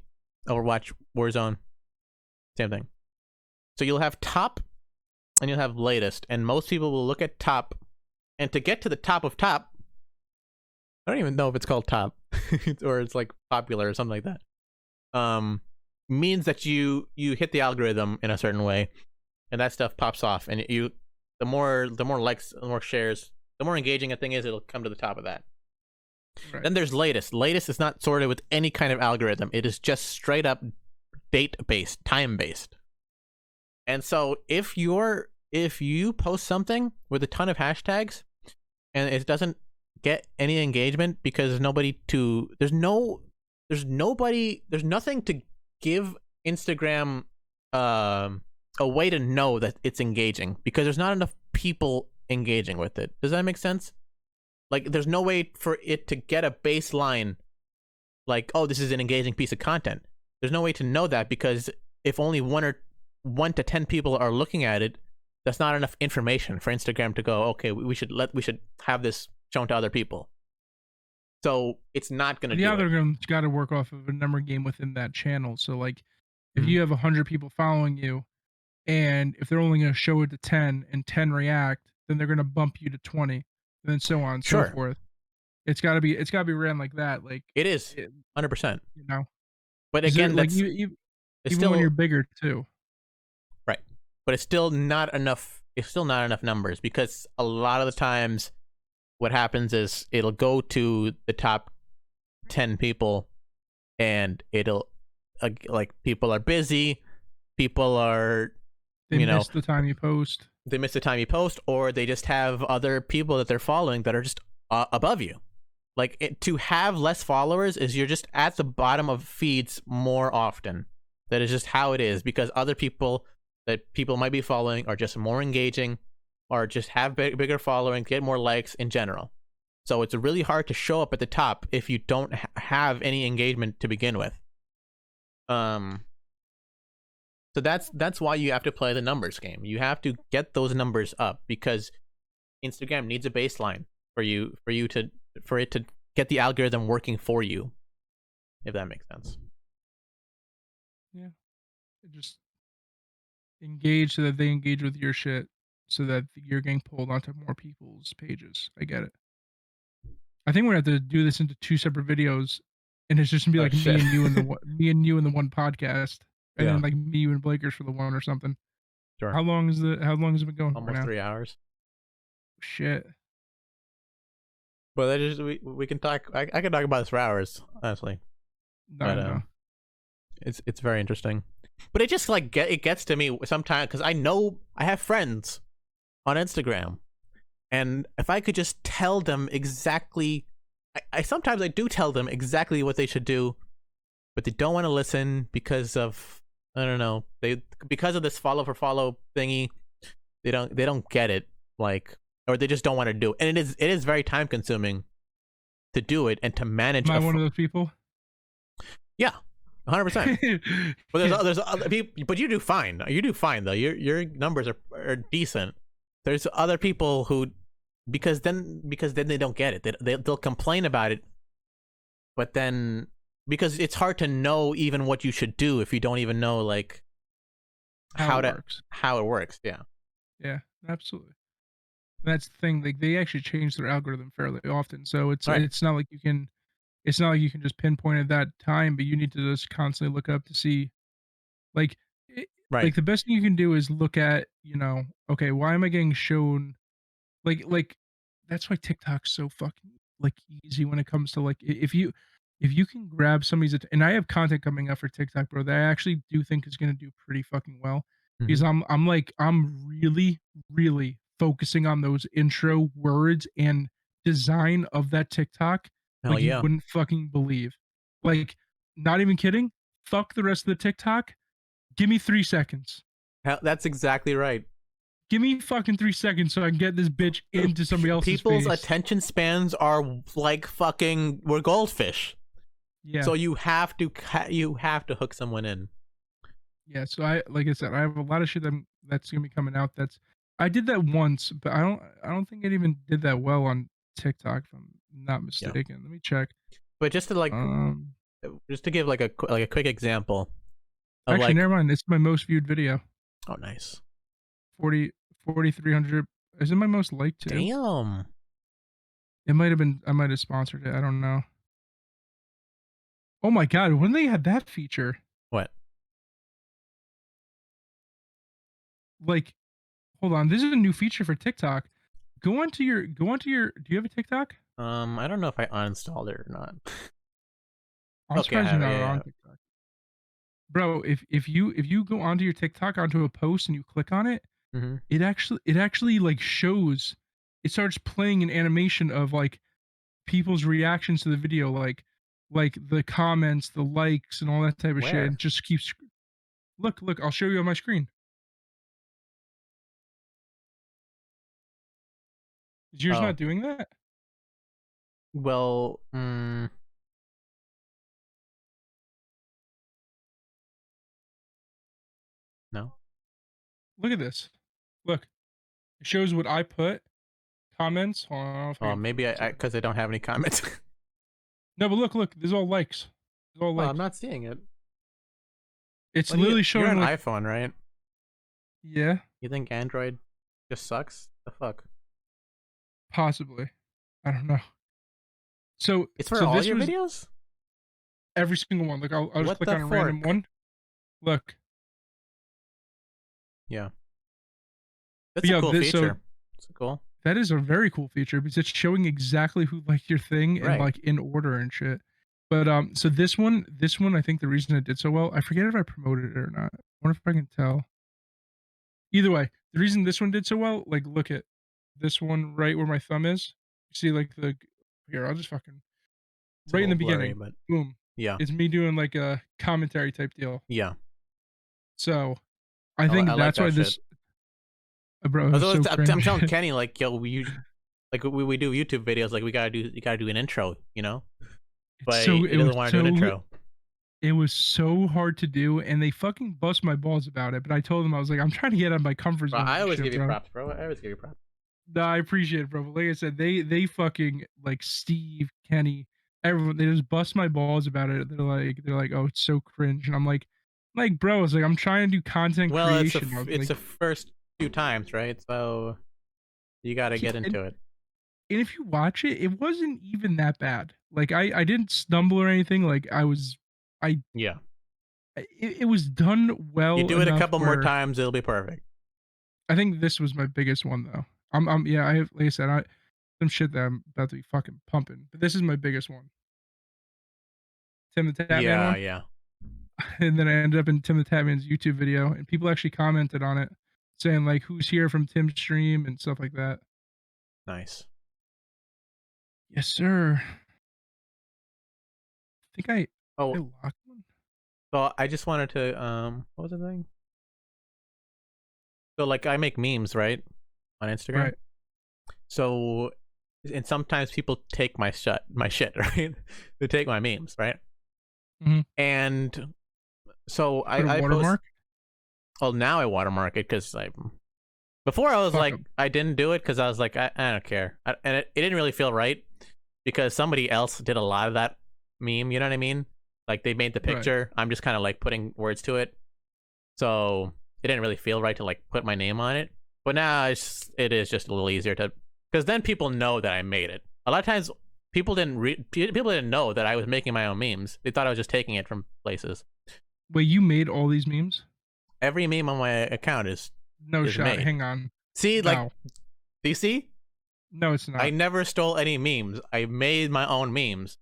C: Overwatch, Warzone, same thing. So you'll have top, and you'll have latest, and most people will look at top, and to get to the top of top, I don't even know if it's called top, or it's like popular or something like that. Means that you hit the algorithm in a certain way, and that stuff pops off, and the more likes, the more shares, the more engaging a thing is, it'll come to the top of that. Right. Then there's latest. Latest is not sorted with any kind of algorithm. It is just straight up date based, time based. And so if you post something with a ton of hashtags and it doesn't get any engagement because there's nothing to give Instagram a way to know that it's engaging, because there's not enough people engaging with it. Does that make sense? Like, there's no way for it to get a baseline, like, oh, this is an engaging piece of content. There's no way to know that, because if only 1 to 10 people are looking at it, that's not enough information for Instagram to go, okay, we should have this shown to other people. So it's not going to do it.
B: The algorithm's got to work off of a number game within that channel. So, like, if you have 100 people following you, and if they're only going to show it to 10 and 10 react, then they're going to bump you to 20, and then so on and so forth. It's got to be ran like that. Like,
C: it is 100%.
B: You know,
C: but again,
B: like even still, when you're bigger too,
C: right? But it's still not enough. It's still not enough numbers, because a lot of the times, what happens is it'll go to the top 10 people, and it'll like, people are busy, people are
B: they miss the time you post.
C: They miss the time you post, or they just have other people that they're following that are just above you. Like, to have less followers is you're just at the bottom of feeds more often. That is just how it is, because other people that people might be following are just more engaging, or just have bigger following, get more likes in general. So it's really hard to show up at the top if you don't have any engagement to begin with. So that's why you have to play the numbers game. You have to get those numbers up, because Instagram needs a baseline for it to get the algorithm working for you, if that makes sense.
B: Yeah. Just engage so that they engage with your shit, so that you're getting pulled onto more people's pages. I get it. I think we're gonna have to do this into 2 separate videos, and it's just gonna be like me and you in the one podcast, and then like me, you, and Blakers for the one or something.
C: Sure.
B: How long has it been going?
C: Almost 3 hours.
B: Shit.
C: Well, that is we can talk. I can talk about this for hours, honestly.
B: No.
C: It's very interesting, but it just like it gets to me sometimes, because I know I have friends on Instagram, and if I could just tell them exactly I sometimes I do tell them exactly what they should do, but they don't want to listen because of, I don't know, because of this follow for follow thingy. They don't get it, like, or they just don't want to do it. And it is very time consuming to do it and to manage.
B: Am I one of those people?
C: Yeah, 100%. But there's other people, but you do fine. You do fine though. Your numbers are decent. There's other people who, because then they don't get it. They'll complain about it, but then because it's hard to know even what you should do if you don't even know like how it works. Yeah.
B: Yeah, absolutely. That's the thing. Like they actually change their algorithm fairly often, so it's
C: Right.
B: it's not like you can just pinpoint at that time, but you need to just constantly look up to see, like,
C: Right.
B: like the best thing you can do is look at, okay, why am I getting shown, like that's why TikTok's so fucking like easy when it comes to like if you can grab somebody's and I have content coming up for TikTok, bro, that I actually do think is gonna do pretty fucking well because
C: Mhm.
B: I'm really focusing on those intro words and design of that TikTok
C: Hell
B: like you
C: yeah.
B: wouldn't fucking believe. Like, not even kidding. Fuck the rest of the TikTok. Give me 3 seconds.
C: That's exactly right.
B: Give me fucking 3 seconds so I can get this bitch into somebody else's
C: People's
B: face.
C: attention spans are like fucking we're goldfish.
B: Yeah.
C: So you have to hook someone in.
B: Yeah, so like I said, I have a lot of shit that's gonna be coming out. I did that once, but I don't think it even did that well on TikTok, if I'm not
C: Yeah.
B: mistaken. Let me check.
C: But just to give like a quick example of
B: Actually,
C: like,
B: never mind. It's my most viewed video.
C: oh nice.
B: 4,300. Is it my most liked too?
C: Damn.
B: It might have been. I might have sponsored it. I don't know. Oh my god, when they had that feature,
C: What?
B: like, hold on, this is a new feature for TikTok. Go onto your. Do you have a TikTok?
C: I don't know if I uninstalled it or not.
B: I'm
C: Okay, I
B: surprised you're
C: have it.
B: not
C: Yeah,
B: on TikTok. Bro, if you go onto your TikTok onto a post and you click on it,
C: yeah. Mm-hmm.
B: it actually like shows, it starts playing an animation of like people's reactions to the video, like the comments, the likes, and all that type of shit,
C: Where?
B: and just keeps. Look, I'll show you on my screen. Is yours
C: Oh,
B: not doing that?
C: well, no.
B: Look at this. Look, it shows what I put. Comments. Hold on, I don't know if I
C: Oh,
B: can
C: maybe
B: focus it.
C: because I don't have any comments.
B: No, but look, there's all likes. There's all
C: Well,
B: likes.
C: I'm not seeing it.
B: It's
C: What do
B: literally
C: you're
B: showing
C: an
B: like,
C: iPhone, right?
B: yeah,
C: You think Android just sucks? The fuck?
B: possibly. I don't know. So
C: It's for
B: so
C: all
B: this
C: your
B: was
C: videos?
B: every single one. Like I'll just
C: What
B: click
C: the
B: on a random
C: fork?
B: one. Look.
C: Yeah.
B: But
C: That's a
B: yeah,
C: cool
B: so
C: feature. It's cool.
B: that is a very cool feature because it's showing exactly who liked your thing and
C: Right.
B: like in order and shit. But so this one, I think the reason it did so well, I forget if I promoted it or not. I wonder if I can tell. Either way, the reason this one did so well, like look at this one right where my thumb is. You see like the here, I'll just fucking
C: It's a
B: right in
C: little
B: the
C: blurry,
B: beginning.
C: but
B: Boom.
C: yeah.
B: It's me doing like a commentary type deal.
C: Yeah.
B: So I
C: I
B: think
C: like
B: that's why
C: that shit.
B: this bro, it
C: I
B: was so
C: I'm
B: cringe.
C: telling Kenny, like, yo, we do YouTube videos, like, you gotta do an intro, you know? But he doesn't want to do an intro.
B: It was so hard to do, and they fucking bust my balls about it. But I told them I was like, I'm trying to get out of my comfort
C: Bro,
B: zone.
C: I
B: And
C: always
B: shit,
C: give you
B: bro.
C: props, bro. I always give you props.
B: No, I appreciate it, bro. But like I said, they fucking like Steve, Kenny, everyone. They just bust my balls about it. They're like, oh, it's so cringe, and I'm like, bro, I was like, I'm trying to do content
C: Well,
B: creation. I was
C: it's
B: like,
C: the first few times, right? So you gotta
B: yeah,
C: get into it.
B: and if you watch it, it wasn't even that bad. Like I didn't stumble or anything. Like I
C: Yeah.
B: it was done
C: You
B: well
C: do it a
B: enough
C: couple more
B: where
C: times, it'll be perfect.
B: I think this was my biggest one though. Yeah, I have, like I said, some shit that I'm about to be fucking pumping, but this is my biggest one. Tim the Tatman
C: Yeah,
B: one,
C: yeah.
B: and then I ended up in Tim the Tatman's YouTube video, and people actually commented on it, saying like, "Who's here from Tim's stream?" and stuff like that.
C: Nice.
B: Yes, sir. think I
C: Oh,
B: locked one.
C: so I just wanted to what was the thing? So like I make memes, right? On Instagram.
B: Right.
C: So and sometimes people take my shit, right? They take my memes, right?
B: Mhm.
C: And so
B: Put a
C: I post.
B: watermark.
C: Well, now I watermark it because I. Before I was
B: Fuck
C: like
B: 'em.
C: I didn't do it because I was like I don't care, and it didn't really feel right because somebody else did a lot of that meme. You know what I mean? Like they made the
B: Right.
C: picture. I'm just kind of like putting words to it, so it didn't really feel right to like put my name on it. But now it is just a little easier to, because then people know that I made it. A lot of times people didn't know that I was making my own memes. They thought I was just taking it from places.
B: Wait, you made all these memes?
C: Every meme on my account is
B: No shot.
C: made.
B: Hang on.
C: See, like,
B: No.
C: do you see?
B: No, it's
C: I
B: not.
C: never stole any memes. I made my own memes.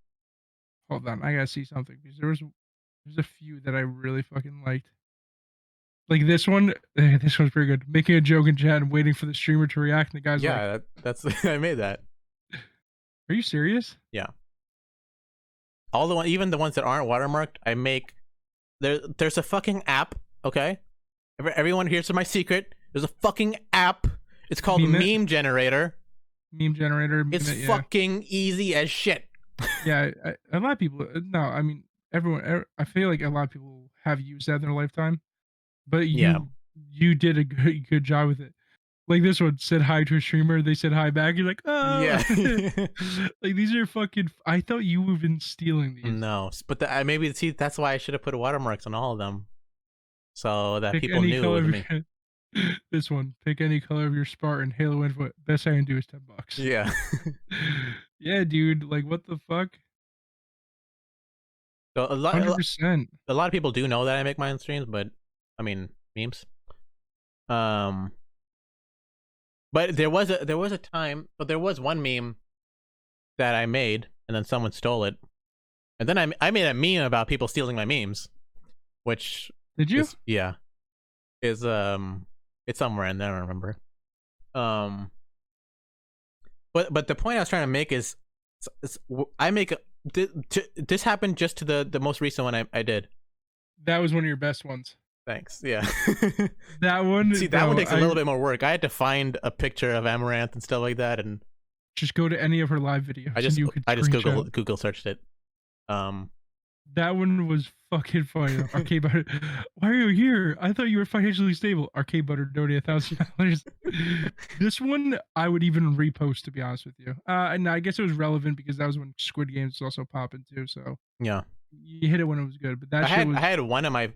B: Hold on. I gotta see something because there's a few that I really fucking liked. Like this one. This one's pretty good. Making a joke in chat and waiting for the streamer to react, and the guy's like,
C: Yeah, that's I made that.
B: "Are you serious?"
C: Yeah. All the one, even the ones that aren't watermarked, I make. There's a fucking app. Okay, everyone here's my secret. There's a fucking app. It's called
B: Meme it.
C: Meme Generator.
B: Meme generator. Meme
C: It's
B: it, yeah.
C: fucking easy as shit.
B: Yeah, a lot of people. No, I mean everyone. I feel like a lot of people have used that in their lifetime, but
C: Yeah.
B: you did a good job with it. Like this one said hi to a streamer. They said hi back. You're like, oh,
C: Yeah.
B: like these are fucking. I thought you would have been stealing these.
C: No, but maybe see that's why I should have put watermarks on all of them, so that
B: Pick
C: people
B: any
C: knew it
B: color
C: was
B: of
C: me.
B: this one. Pick any color of your Spartan. Halo Infinite. Best I can do is $10.
C: Yeah.
B: Yeah, dude. Like what the fuck?
C: So
B: 100%.
C: a lot of people do know that I make my own streams, but I mean memes. But there was a time, but there was one meme that I made, and then someone stole it, and then I made a meme about people stealing my memes, which
B: Did you?
C: is it's somewhere in there, I don't remember. But the point I was trying to make is I make this happened just to the most recent one I did.
B: That was one of your best ones.
C: Thanks. Yeah.
B: That one.
C: See, that
B: bro,
C: one takes a little bit more work. I had to find a picture of Amaranth and stuff like that, and
B: Just go to any of her live videos.
C: I just
B: screenshot.
C: Google searched it.
B: That one was fucking funny. Arcade Butter. Why are you here? I thought you were financially stable. Arcade Butter donated $1,000. This one I would even repost, to be honest with you. And I guess it was relevant because that was when Squid Games was also popping too. So
C: Yeah.
B: you hit it when it was good. But that
C: I
B: shit was.
C: had one of my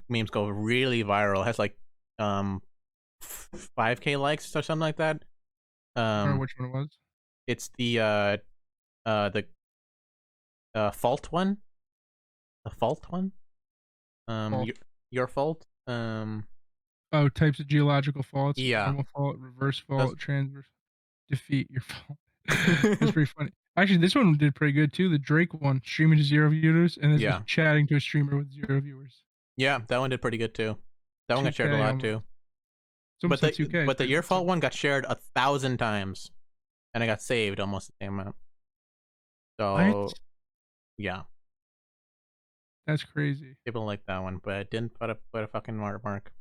C: memes go really viral. It has like 5K likes or something like that.
B: I don't remember which one it was.
C: It's the fault one. The fault one.
B: Fault.
C: Your fault.
B: Oh, types of geological faults.
C: Yeah.
B: Normal fault, reverse fault, transverse. Defeat your fault. That's pretty funny. Actually, this one did pretty good too. The Drake one, streaming to 0 viewers, and this was chatting to a streamer with 0 viewers.
C: Yeah, that one did pretty good too. That one got shared a lot too. But the
B: 2K,
C: but the Your Fault one got shared 1,000 times, and it got saved almost the same amount. So
B: what?
C: Yeah,
B: that's crazy.
C: People like that one, but it didn't put a fucking watermark.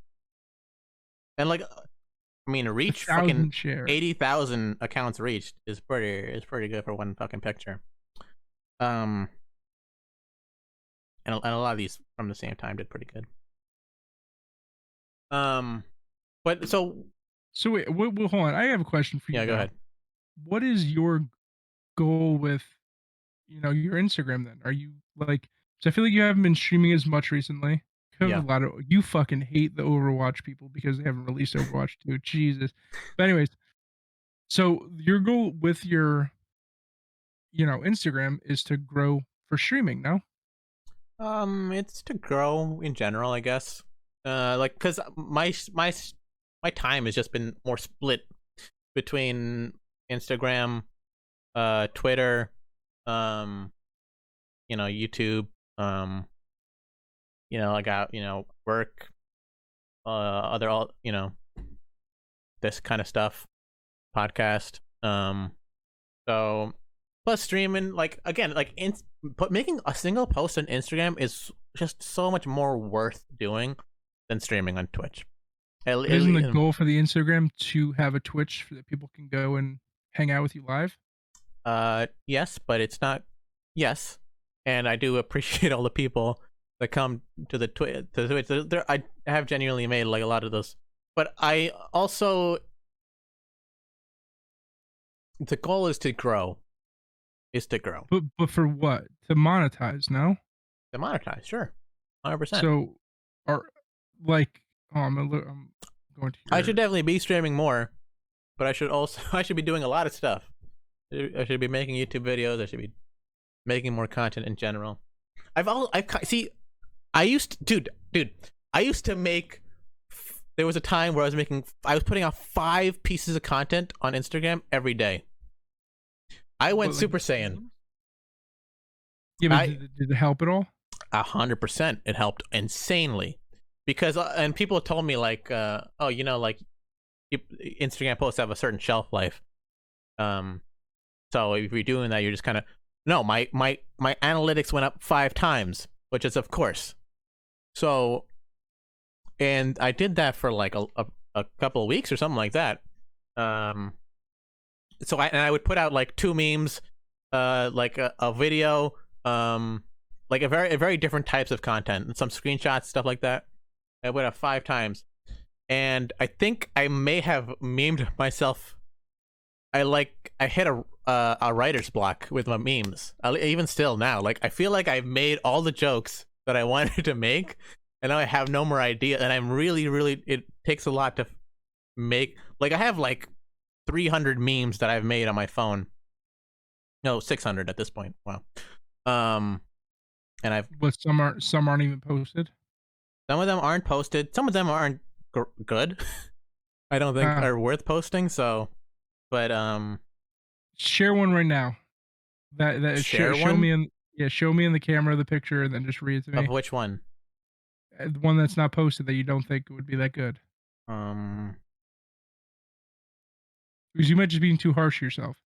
C: And like, I mean, reach fucking 80,000 accounts reached is pretty good for one fucking picture. And a lot of these from the same time did pretty good. But so
B: wait, hold on. I have a question for you.
C: Yeah, go ahead.
B: What is your goal with, your Instagram then? Are you like? Because I feel like you haven't been streaming as much recently. You have a lot of. You fucking hate the Overwatch people because they haven't released Overwatch 2. Jesus. But anyways, so your goal with your, Instagram is to grow for streaming, no?
C: It's to grow in general, I guess. Like, cause my time has just been more split between Instagram, Twitter, YouTube, I got, work, other, this kind of stuff, podcast. So Plus streaming, like again, like but making a single post on Instagram is just so much more worth doing than streaming on Twitch.
B: Isn't the goal for the Instagram to have a Twitch that people can go and hang out with you live?
C: Yes, but it's not. Yes, and I do appreciate all the people that come to the Twitch. I have genuinely made like a lot of those, but I also the goal is to grow.
B: But for what? To monetize? No.
C: To monetize, sure, 100%.
B: So, are like I'm going to.
C: I should definitely be streaming more, but I should be doing a lot of stuff. I should be making YouTube videos. I should be making more content in general. I used to make. There was a time where I was putting out 5 pieces of content on Instagram every day. I went Super Saiyan.
B: Yeah, but did it help at all?
C: 100%. It helped insanely. Because and people told me like, oh, you know, like Instagram posts have a certain shelf life. So if you're doing that, you're just kind of no. My analytics went up 5 times, which is of course. So, and I did that for like a couple of weeks or something like that. So I would put out like 2 memes, like a video, like a very different types of content and some screenshots, stuff like that. I went up 5 times, and I think I may have memed myself. I hit a writer's block with my memes. Even still now, like I feel like I've made all the jokes that I wanted to make, and now I have no more idea. And I'm really, it takes a lot to make. Like I have like 300 memes that I've made on my phone. No, 600 at this point. Wow. And
B: but some aren't even posted.
C: Some of them aren't posted. Some of them aren't good. I don't think are worth posting. So, but
B: share one right now. That
C: share
B: show me in show me in the camera the picture and then just read it to me.
C: Of which one?
B: The one that's not posted that you don't think would be that good. Because you might just being too harsh to yourself.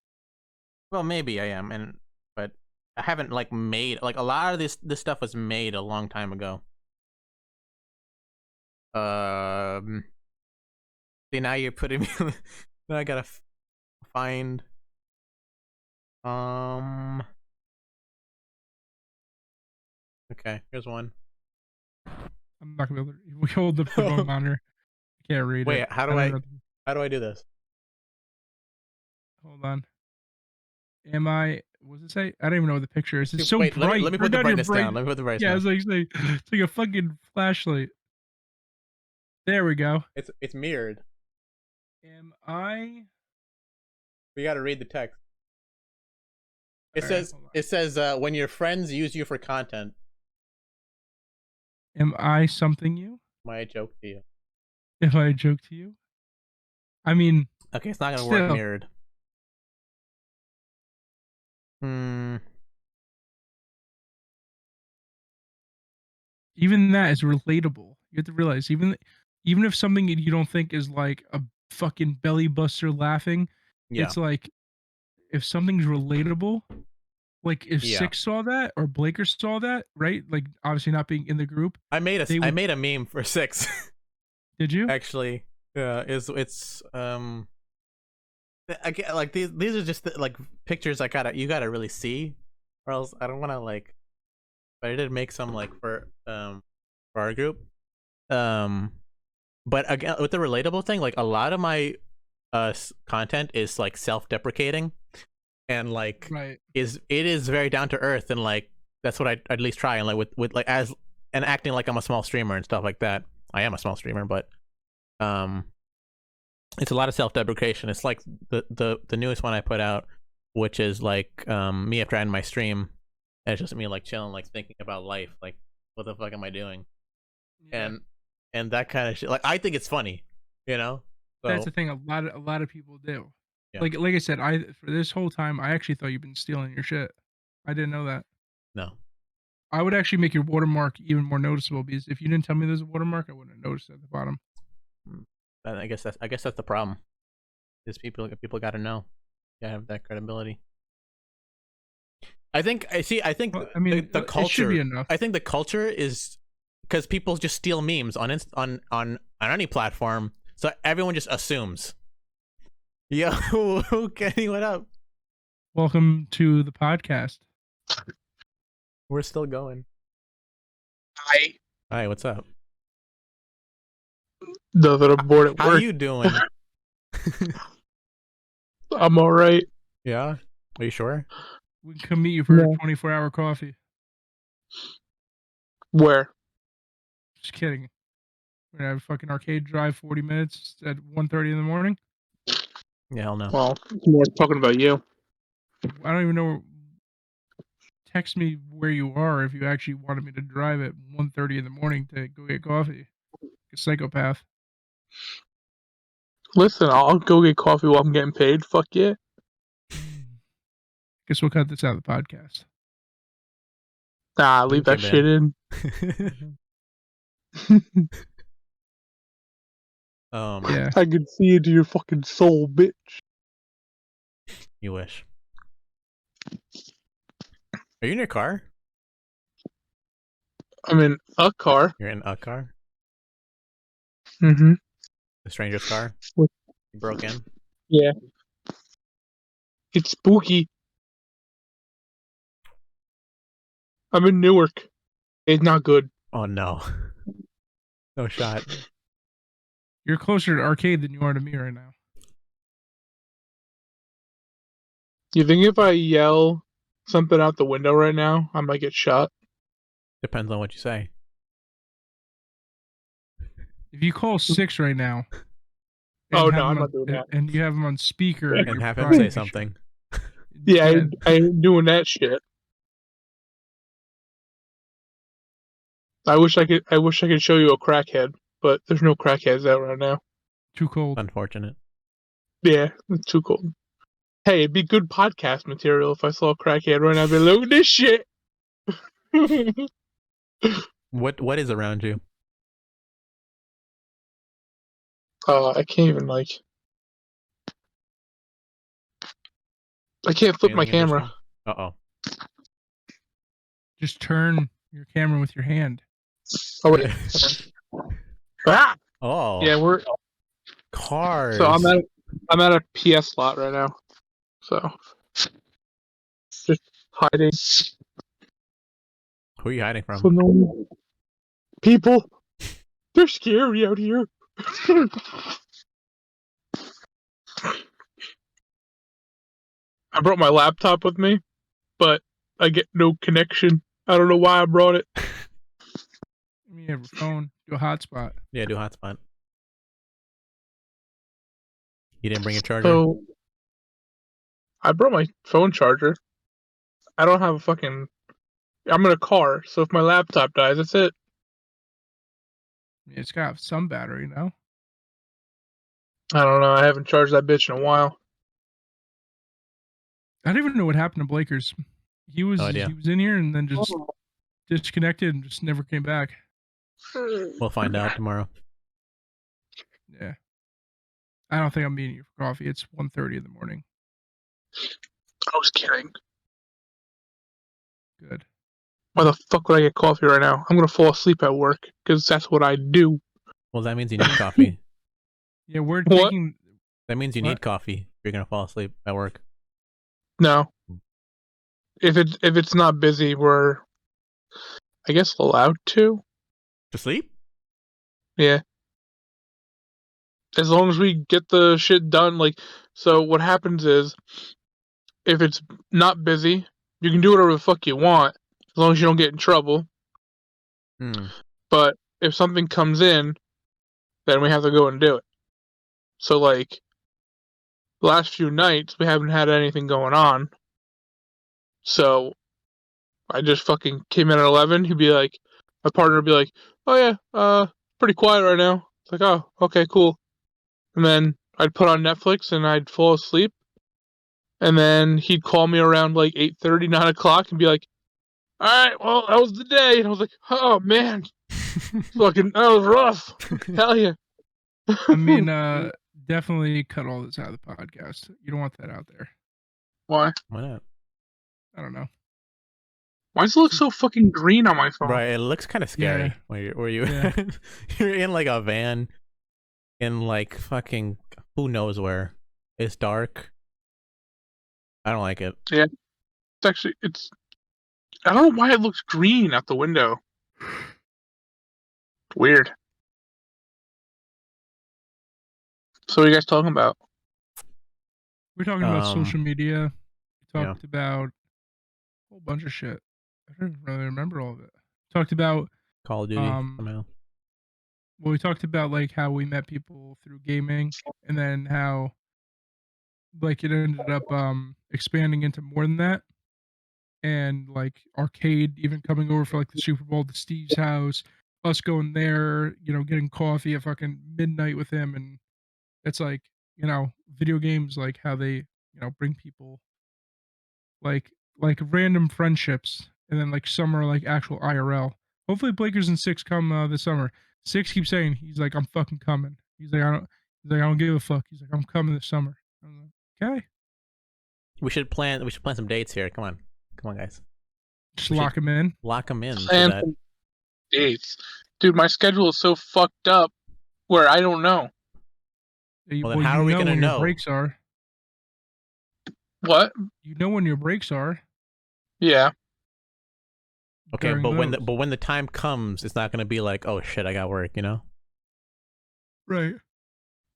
C: Well, maybe I am, but I haven't like made like a lot of this stuff was made a long time ago. See, now you're putting me. Now I gotta find. Okay, here's one.
B: I'm not gonna be able to. We hold the phone monitor. I can't read it.
C: Wait, how do I do this?
B: Hold on. What does it say? I don't even know what the picture is. It's so
C: bright. Let me put the brightness down. Let me put the brightness down.
B: Yeah, it's like a fucking flashlight. There we go.
C: It's mirrored. We gotta read the text. It says when your friends use you for content.
B: Am I something you?
C: Am I a joke to you?
B: If I joke to you? I mean,
C: okay, it's not gonna work mirrored.
B: Even that is relatable. You have to realize, even if something you don't think is like a fucking belly buster laughing, it's like if something's relatable, like if Six saw that or Blaker saw that, right? Like obviously not being in the group.
C: I made a meme for Six.
B: Did you?
C: Actually, it's again, like these are just like pictures you gotta really see, or else I don't want to like. But I did make some like for our group, but again with the relatable thing, like a lot of my content is like self-deprecating, and like it is very down to earth, and like that's what I'd at least try, and like with like as and acting like I'm a small streamer and stuff like that. I am a small streamer, but it's a lot of self-deprecation. It's like the newest one I put out, which is like me after I end my stream, and it's just me like chilling, like thinking about life, like what the fuck am I doing, and that kind of shit. Like I think it's funny, you know. So,
B: that's the thing. A lot of people do. Yeah. Like I said, for this whole time I actually thought you've been stealing your shit. I didn't know that.
C: No.
B: I would actually make your watermark even more noticeable, because if you didn't tell me there's a watermark, I wouldn't have noticed it at the bottom.
C: I guess that's the problem. Is people got to know. You gotta have that credibility. I think
B: Well, I mean,
C: the
B: it should
C: culture.
B: be enough.
C: I think the culture is because people just steal memes on any platform, so everyone just assumes. Yo, Kenny, what up?
B: Welcome to the podcast.
C: We're still going.
D: Hi.
C: Hi, what's up?
D: Though that I'm bored at
C: How
D: work.
C: you doing?
D: I'm all right.
C: Yeah, are you sure?
B: We can come meet you for
D: Yeah.
B: a 24-hour coffee.
D: Where?
B: Just kidding. We're gonna have a fucking arcade drive 40 minutes at 1:30 in the morning.
C: Yeah, hell no.
D: Well, more talking about you.
B: I don't even know. Text me where you are if you actually wanted me to drive at 1:30 in the morning to go get coffee. A psychopath.
D: Listen, I'll go get coffee while I'm getting paid. Fuck yeah.
B: Guess we'll cut this out of the podcast.
D: Nah, leave
C: Okay,
D: that shit in.
B: Yeah.
D: I can see into your fucking soul, bitch.
C: You wish. Are you in your car?
D: I'm in a car.
C: You're in a car?
D: Mm-hmm.
C: A stranger's car?
D: What?
C: You broke in?
D: Yeah. It's spooky. I'm in Newark. It's not good.
C: Oh no. No shot.
B: You're closer to arcade than you are to me right now.
D: You think if I yell something out the window right now, I might get shot?
C: Depends on what you say.
B: If you call 6 right now,
D: Oh,
B: and
D: no,
B: have
D: I'm
B: him
D: not
B: on-
D: doing that.
B: And you have him on speaker,
D: And
B: you're
C: And have him
B: probably
C: say
B: gonna shoot.
C: something.
D: Yeah,
B: Dead.
D: I ain't doing that shit. I wish I could show you a crackhead, but there's no crackheads out right now.
B: Too cold.
C: Unfortunate.
D: Yeah, it's too cold. Hey, it'd be good podcast material if I saw a crackhead right now. I'd be like, look at this shit.
C: What is around you?
D: I can't even I can't flip my
C: Anything
D: camera.
C: interesting? Uh-oh.
B: Just turn your camera with your hand.
D: Oh wait. Ah!
C: Oh.
D: Yeah, we're
C: Cars.
D: so I'm at a PS lot right now. So just hiding.
C: Who are you hiding from?
D: So no people. They're scary out here. I brought my laptop with me, but I get no connection. I don't know why I brought it.
B: You have a phone. Do a hotspot.
C: Yeah, do hotspot. You didn't bring a charger?
D: So I brought my phone charger. I don't have a fucking. I'm in a car, so if my laptop dies, that's it.
B: It's got some battery now.
D: I don't know. I haven't charged that bitch in a while.
B: I don't even know what happened to Blakers. He was
C: No idea.
B: he was in here and then just disconnected and just never came back.
C: We'll find out tomorrow.
B: Yeah. I don't think I'm meeting you for coffee. It's 1:30 in the morning.
D: I was kidding.
B: Good.
D: Why the fuck would I get coffee right now? I'm gonna fall asleep at work because that's what I do.
C: Well, that means you need coffee.
B: Yeah, we're
D: What?
B: taking.
C: That means you
B: What?
C: need coffee. You're gonna fall asleep at work.
D: No. If it's not busy, we're I guess allowed to.
C: To sleep?
D: Yeah. As long as we get the shit done, so what happens is if it's not busy, you can do whatever the fuck you want as long as you don't get in trouble.
C: Hmm.
D: But if something comes in, then we have to go and do it. So the last few nights we haven't had anything going on. So I just fucking came in at 11. He'd be like, my partner would be like, "Oh yeah, pretty quiet right now." It's like, "Oh, okay, cool." And then I'd put on Netflix and I'd fall asleep. And then he'd call me around 8:30, 9 o'clock and be like, "All right, well, that was the day." And I was like, "Oh man, fucking, that was rough." Hell yeah.
B: I mean, definitely cut all this out of the podcast. You don't want that out there.
D: Why?
C: Why not?
B: I don't know.
D: Why does it look so fucking green on my phone?
C: Right, it looks kind of scary
B: Yeah.
C: where you
B: Yeah.
C: you're in like a van in like fucking who knows where. It's dark. I don't like it.
D: It's actually I don't know why it looks green out the window. Weird. So what are you guys talking about?
B: We're talking about social media. We
C: yeah.
B: talked about a whole bunch of shit. I don't really remember all of it. Talked about
C: Call of Duty somehow.
B: well, we talked about like how we met people through gaming, and then how like it ended up expanding into more than that, and like arcade even coming over for like the Super Bowl to Steve's house, us going there, you know, getting coffee at fucking midnight with him, and it's like, you know, video games, like how they, you know, bring people like random friendships, and then like some are like actual IRL. Hopefully Blakers and Six come this summer. Six keeps saying, he's like, I'm fucking coming. He's like, I don't give a fuck. He's like, I'm coming this summer. I'm like, okay.
C: We should plan some dates here. Come on guys.
B: Just lock him in.
C: Lock them in.
D: Plan some dates. Dude, my schedule is so fucked up where I don't know.
C: Well, then how are we gonna
B: when
C: know?
B: your breaks are?
D: What?
B: You know when your breaks are.
D: Yeah.
C: Okay, but when the time comes, it's not gonna be like, oh shit, I got work, you know?
B: Right.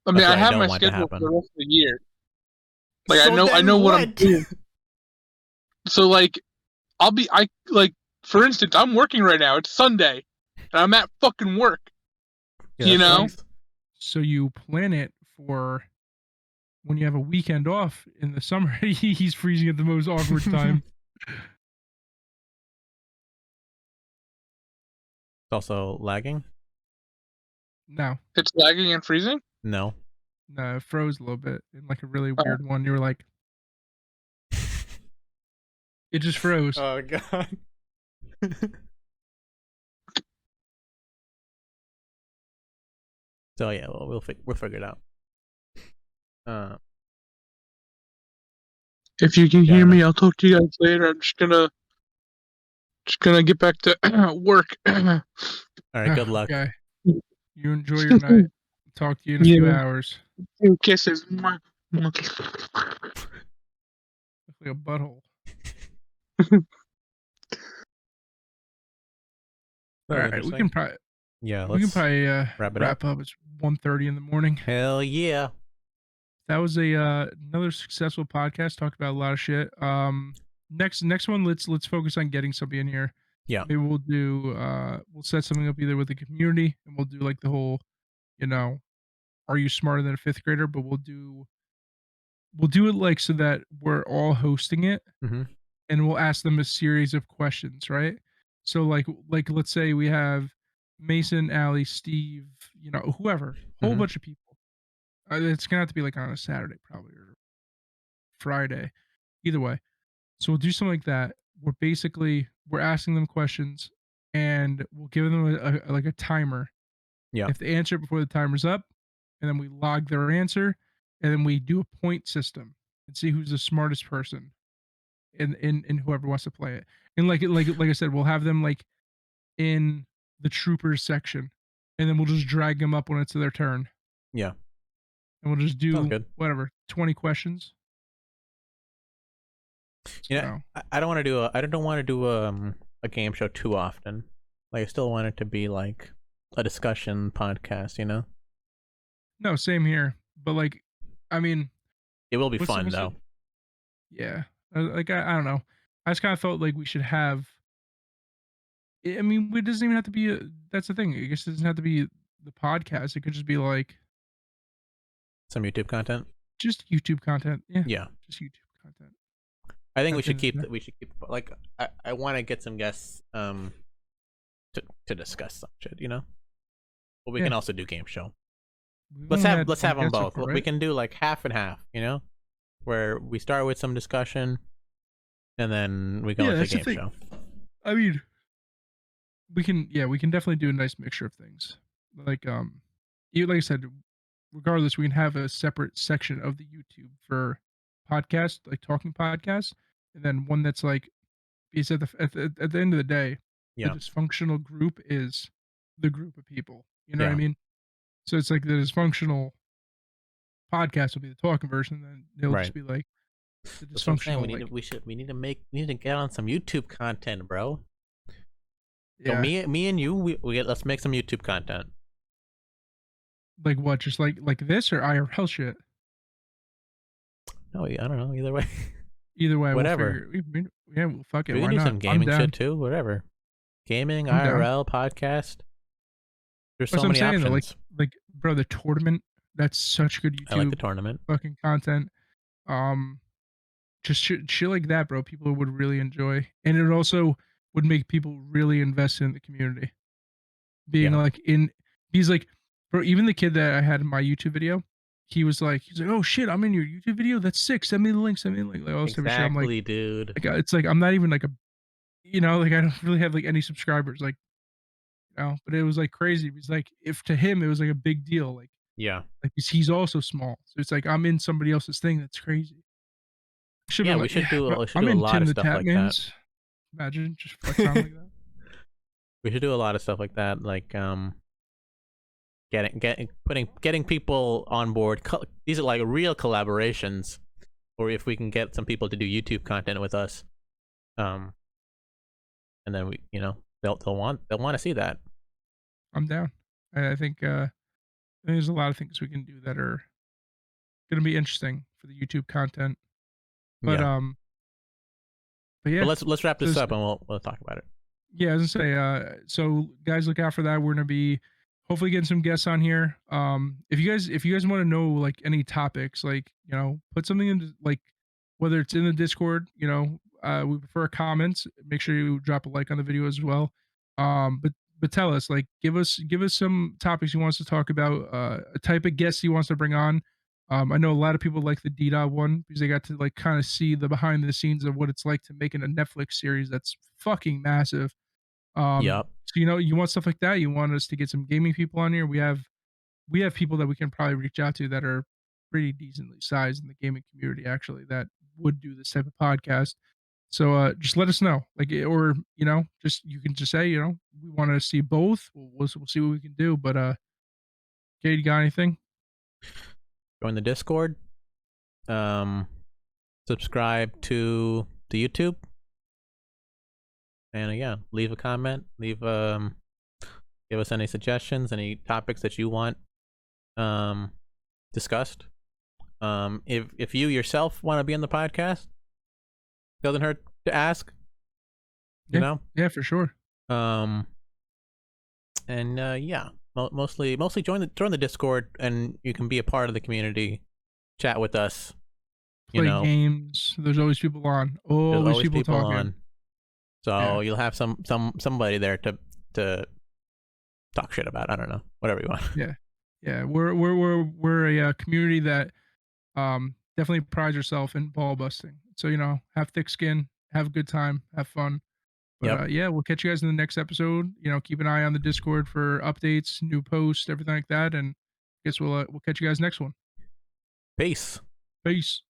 D: I mean, I have my schedule for the rest of the year. Like,
C: So
D: I know what I'm doing. So like, for instance, I'm working right now. It's Sunday, and I'm at fucking work.
C: Yeah,
D: you know.
C: sucks.
B: So you plan it for when you have a weekend off in the summer. He's freezing at the most awkward time.
C: It's also lagging?
B: No.
D: It's lagging and freezing?
C: No.
B: No, it froze a little bit in like a really weird one. You were like, it just froze.
C: Oh god. So yeah, well, we'll figure it out.
D: If you can hear me, I'll talk to you guys later. I'm just gonna get back to work.
C: All right, good luck.
B: Okay. You enjoy your night. Talk to you in a few hours.
D: Kisses.
B: Looks like a butthole. All right, we can probably wrap up. It's 1:30 in the morning.
C: Hell yeah.
B: That was another successful podcast. Talked about a lot of shit. Next one, let's focus on getting somebody in here.
C: Yeah.
B: Maybe we'll do we'll set something up either with the community, and we'll do like the whole, you know, are you smarter than a fifth grader? But we'll do it like so that we're all hosting it, and we'll ask them a series of questions, right? So like let's say we have Mason, Allie, Steve, you know, whoever, whole bunch of people. It's gonna have to be like on a Saturday probably, or Friday, either way. So we'll do something like that. We're asking them questions, and we'll give them a timer.
C: Yeah.
B: If they answer it before the timer's up, and then we log their answer, and then we do a point system and see who's the smartest person, in whoever wants to play it. And like I said, we'll have them like in the troopers section, and then we'll just drag them up when it's their turn.
C: Yeah.
B: And we'll just do whatever 20 questions.
C: Yeah, I don't want to do a game show too often. Like, I still want it to be like a discussion podcast, you know?
B: No, same here. But like, I mean,
C: it will be fun though.
B: Yeah, like I don't know. I just kind of felt like we should have. I mean, it doesn't even have to be. That's the thing. I guess it doesn't have to be the podcast. It could just be like
C: some YouTube content.
B: Just YouTube content. Yeah.
C: Yeah.
B: Just YouTube content.
C: I think we should keep like I want to get some guests to discuss some shit, you know. But we can also do game show. Let's have them both. Right? We can do like half and half, you know, where we start with some discussion, and then we go into the game show.
B: I mean, we can definitely do a nice mixture of things. Like like I said, regardless, we can have a separate section of the YouTube for podcast, like talking podcasts, and then one that's like because at the end of the day, the
C: Yeah.
B: dysfunctional group is the group of people. You know what I
C: Yeah.
B: mean? So it's like the dysfunctional podcast will be the talking version, and then it'll
C: Right.
B: just be like the
C: That's what I'm saying.
B: dysfunctional,
C: We need to get on some YouTube content, bro. So
B: yeah,
C: me and you, let's make some YouTube content.
B: like what? Just like this or IRL shit?
C: No, I don't know. Either way,
B: Either way, we'll
C: whatever.
B: figure. Yeah, well, fuck it.
C: We can
B: Why
C: do
B: not?
C: some
B: I'm
C: gaming
B: down.
C: shit too. Whatever. Gaming,
B: I'm down.
C: IRL, podcast. There's
B: That's
C: so
B: what I'm
C: many
B: saying. Though,
C: options.
B: bro, the tournament. That's such good
C: I like the
B: YouTube
C: tournament.
B: fucking content. Just shit like that, bro. People would really enjoy, and it also would make people really invest in the community. Being
C: Yeah.
B: like in, he's like, bro. Even the kid that I had in my YouTube video, he's like, oh shit, I'm in your YouTube video. That's sick. Send me the link. Send me the link. Like all this type of shit. I'm
C: Exactly, dude.
B: like, it's like I'm not even like a, like I don't really have like any subscribers, like, But it was like crazy. He's like, if to him it was like a big deal,
C: Yeah.
B: like he's also small, so it's like I'm in somebody else's thing. That's crazy. Should
C: Yeah,
B: be
C: we
B: like,
C: should
B: yeah,
C: do
B: bro,
C: we should
B: I'm
C: do a
B: in
C: lot
B: Tim
C: of
B: the
C: stuff like that.
B: Tatman's. Imagine just flex on like that.
C: We should do a lot of stuff like that, like getting people on board. These are like real collaborations, or if we can get some people to do YouTube content with us, and then we, they'll want to see that.
B: I'm down. I think there's a lot of things we can do that are gonna be interesting for the YouTube content. But
C: Yeah.
B: but yeah,
C: But let's wrap this
B: so
C: up and we'll talk about it.
B: yeah, I was gonna say, so guys, look out for that. We're gonna be hopefully getting some guests on here. If you guys want to know like any topics, like put something in, like whether it's in the Discord, we prefer comments. Make sure you drop a like on the video as well. But tell us, like, give us some topics you want us to talk about, a type of guest you want us to bring on. I know a lot of people like the DDOT one because they got to like kind of see the behind the scenes of what it's like to make a Netflix series that's fucking massive.
C: Yep.
B: So you want stuff like that. You want us to get some gaming people on here. We have people that we can probably reach out to that are pretty decently sized in the gaming community, actually, that would do this type of podcast. So just let us know, like, or just you can just say, we want to see both. We'll see what we can do. But Kate, you got anything?
C: Join the Discord. Subscribe to the YouTube. And yeah, leave a comment. Give us any suggestions, any topics that you want discussed. If you yourself want to be on the podcast, doesn't hurt to ask.
B: Yeah, for sure.
C: And yeah, mostly join the Discord, and you can be a part of the community, chat with us.
B: Play games. There's always people on. Always people talking.
C: On. So you'll have somebody there to talk shit about. I don't know, whatever you want.
B: Yeah. We're a community that definitely prides yourself in ball busting. So have thick skin, have a good time, have fun. But yeah, we'll catch you guys in the next episode. Keep an eye on the Discord for updates, new posts, everything like that. And I guess we'll catch you guys next one.
C: Peace.
B: Peace.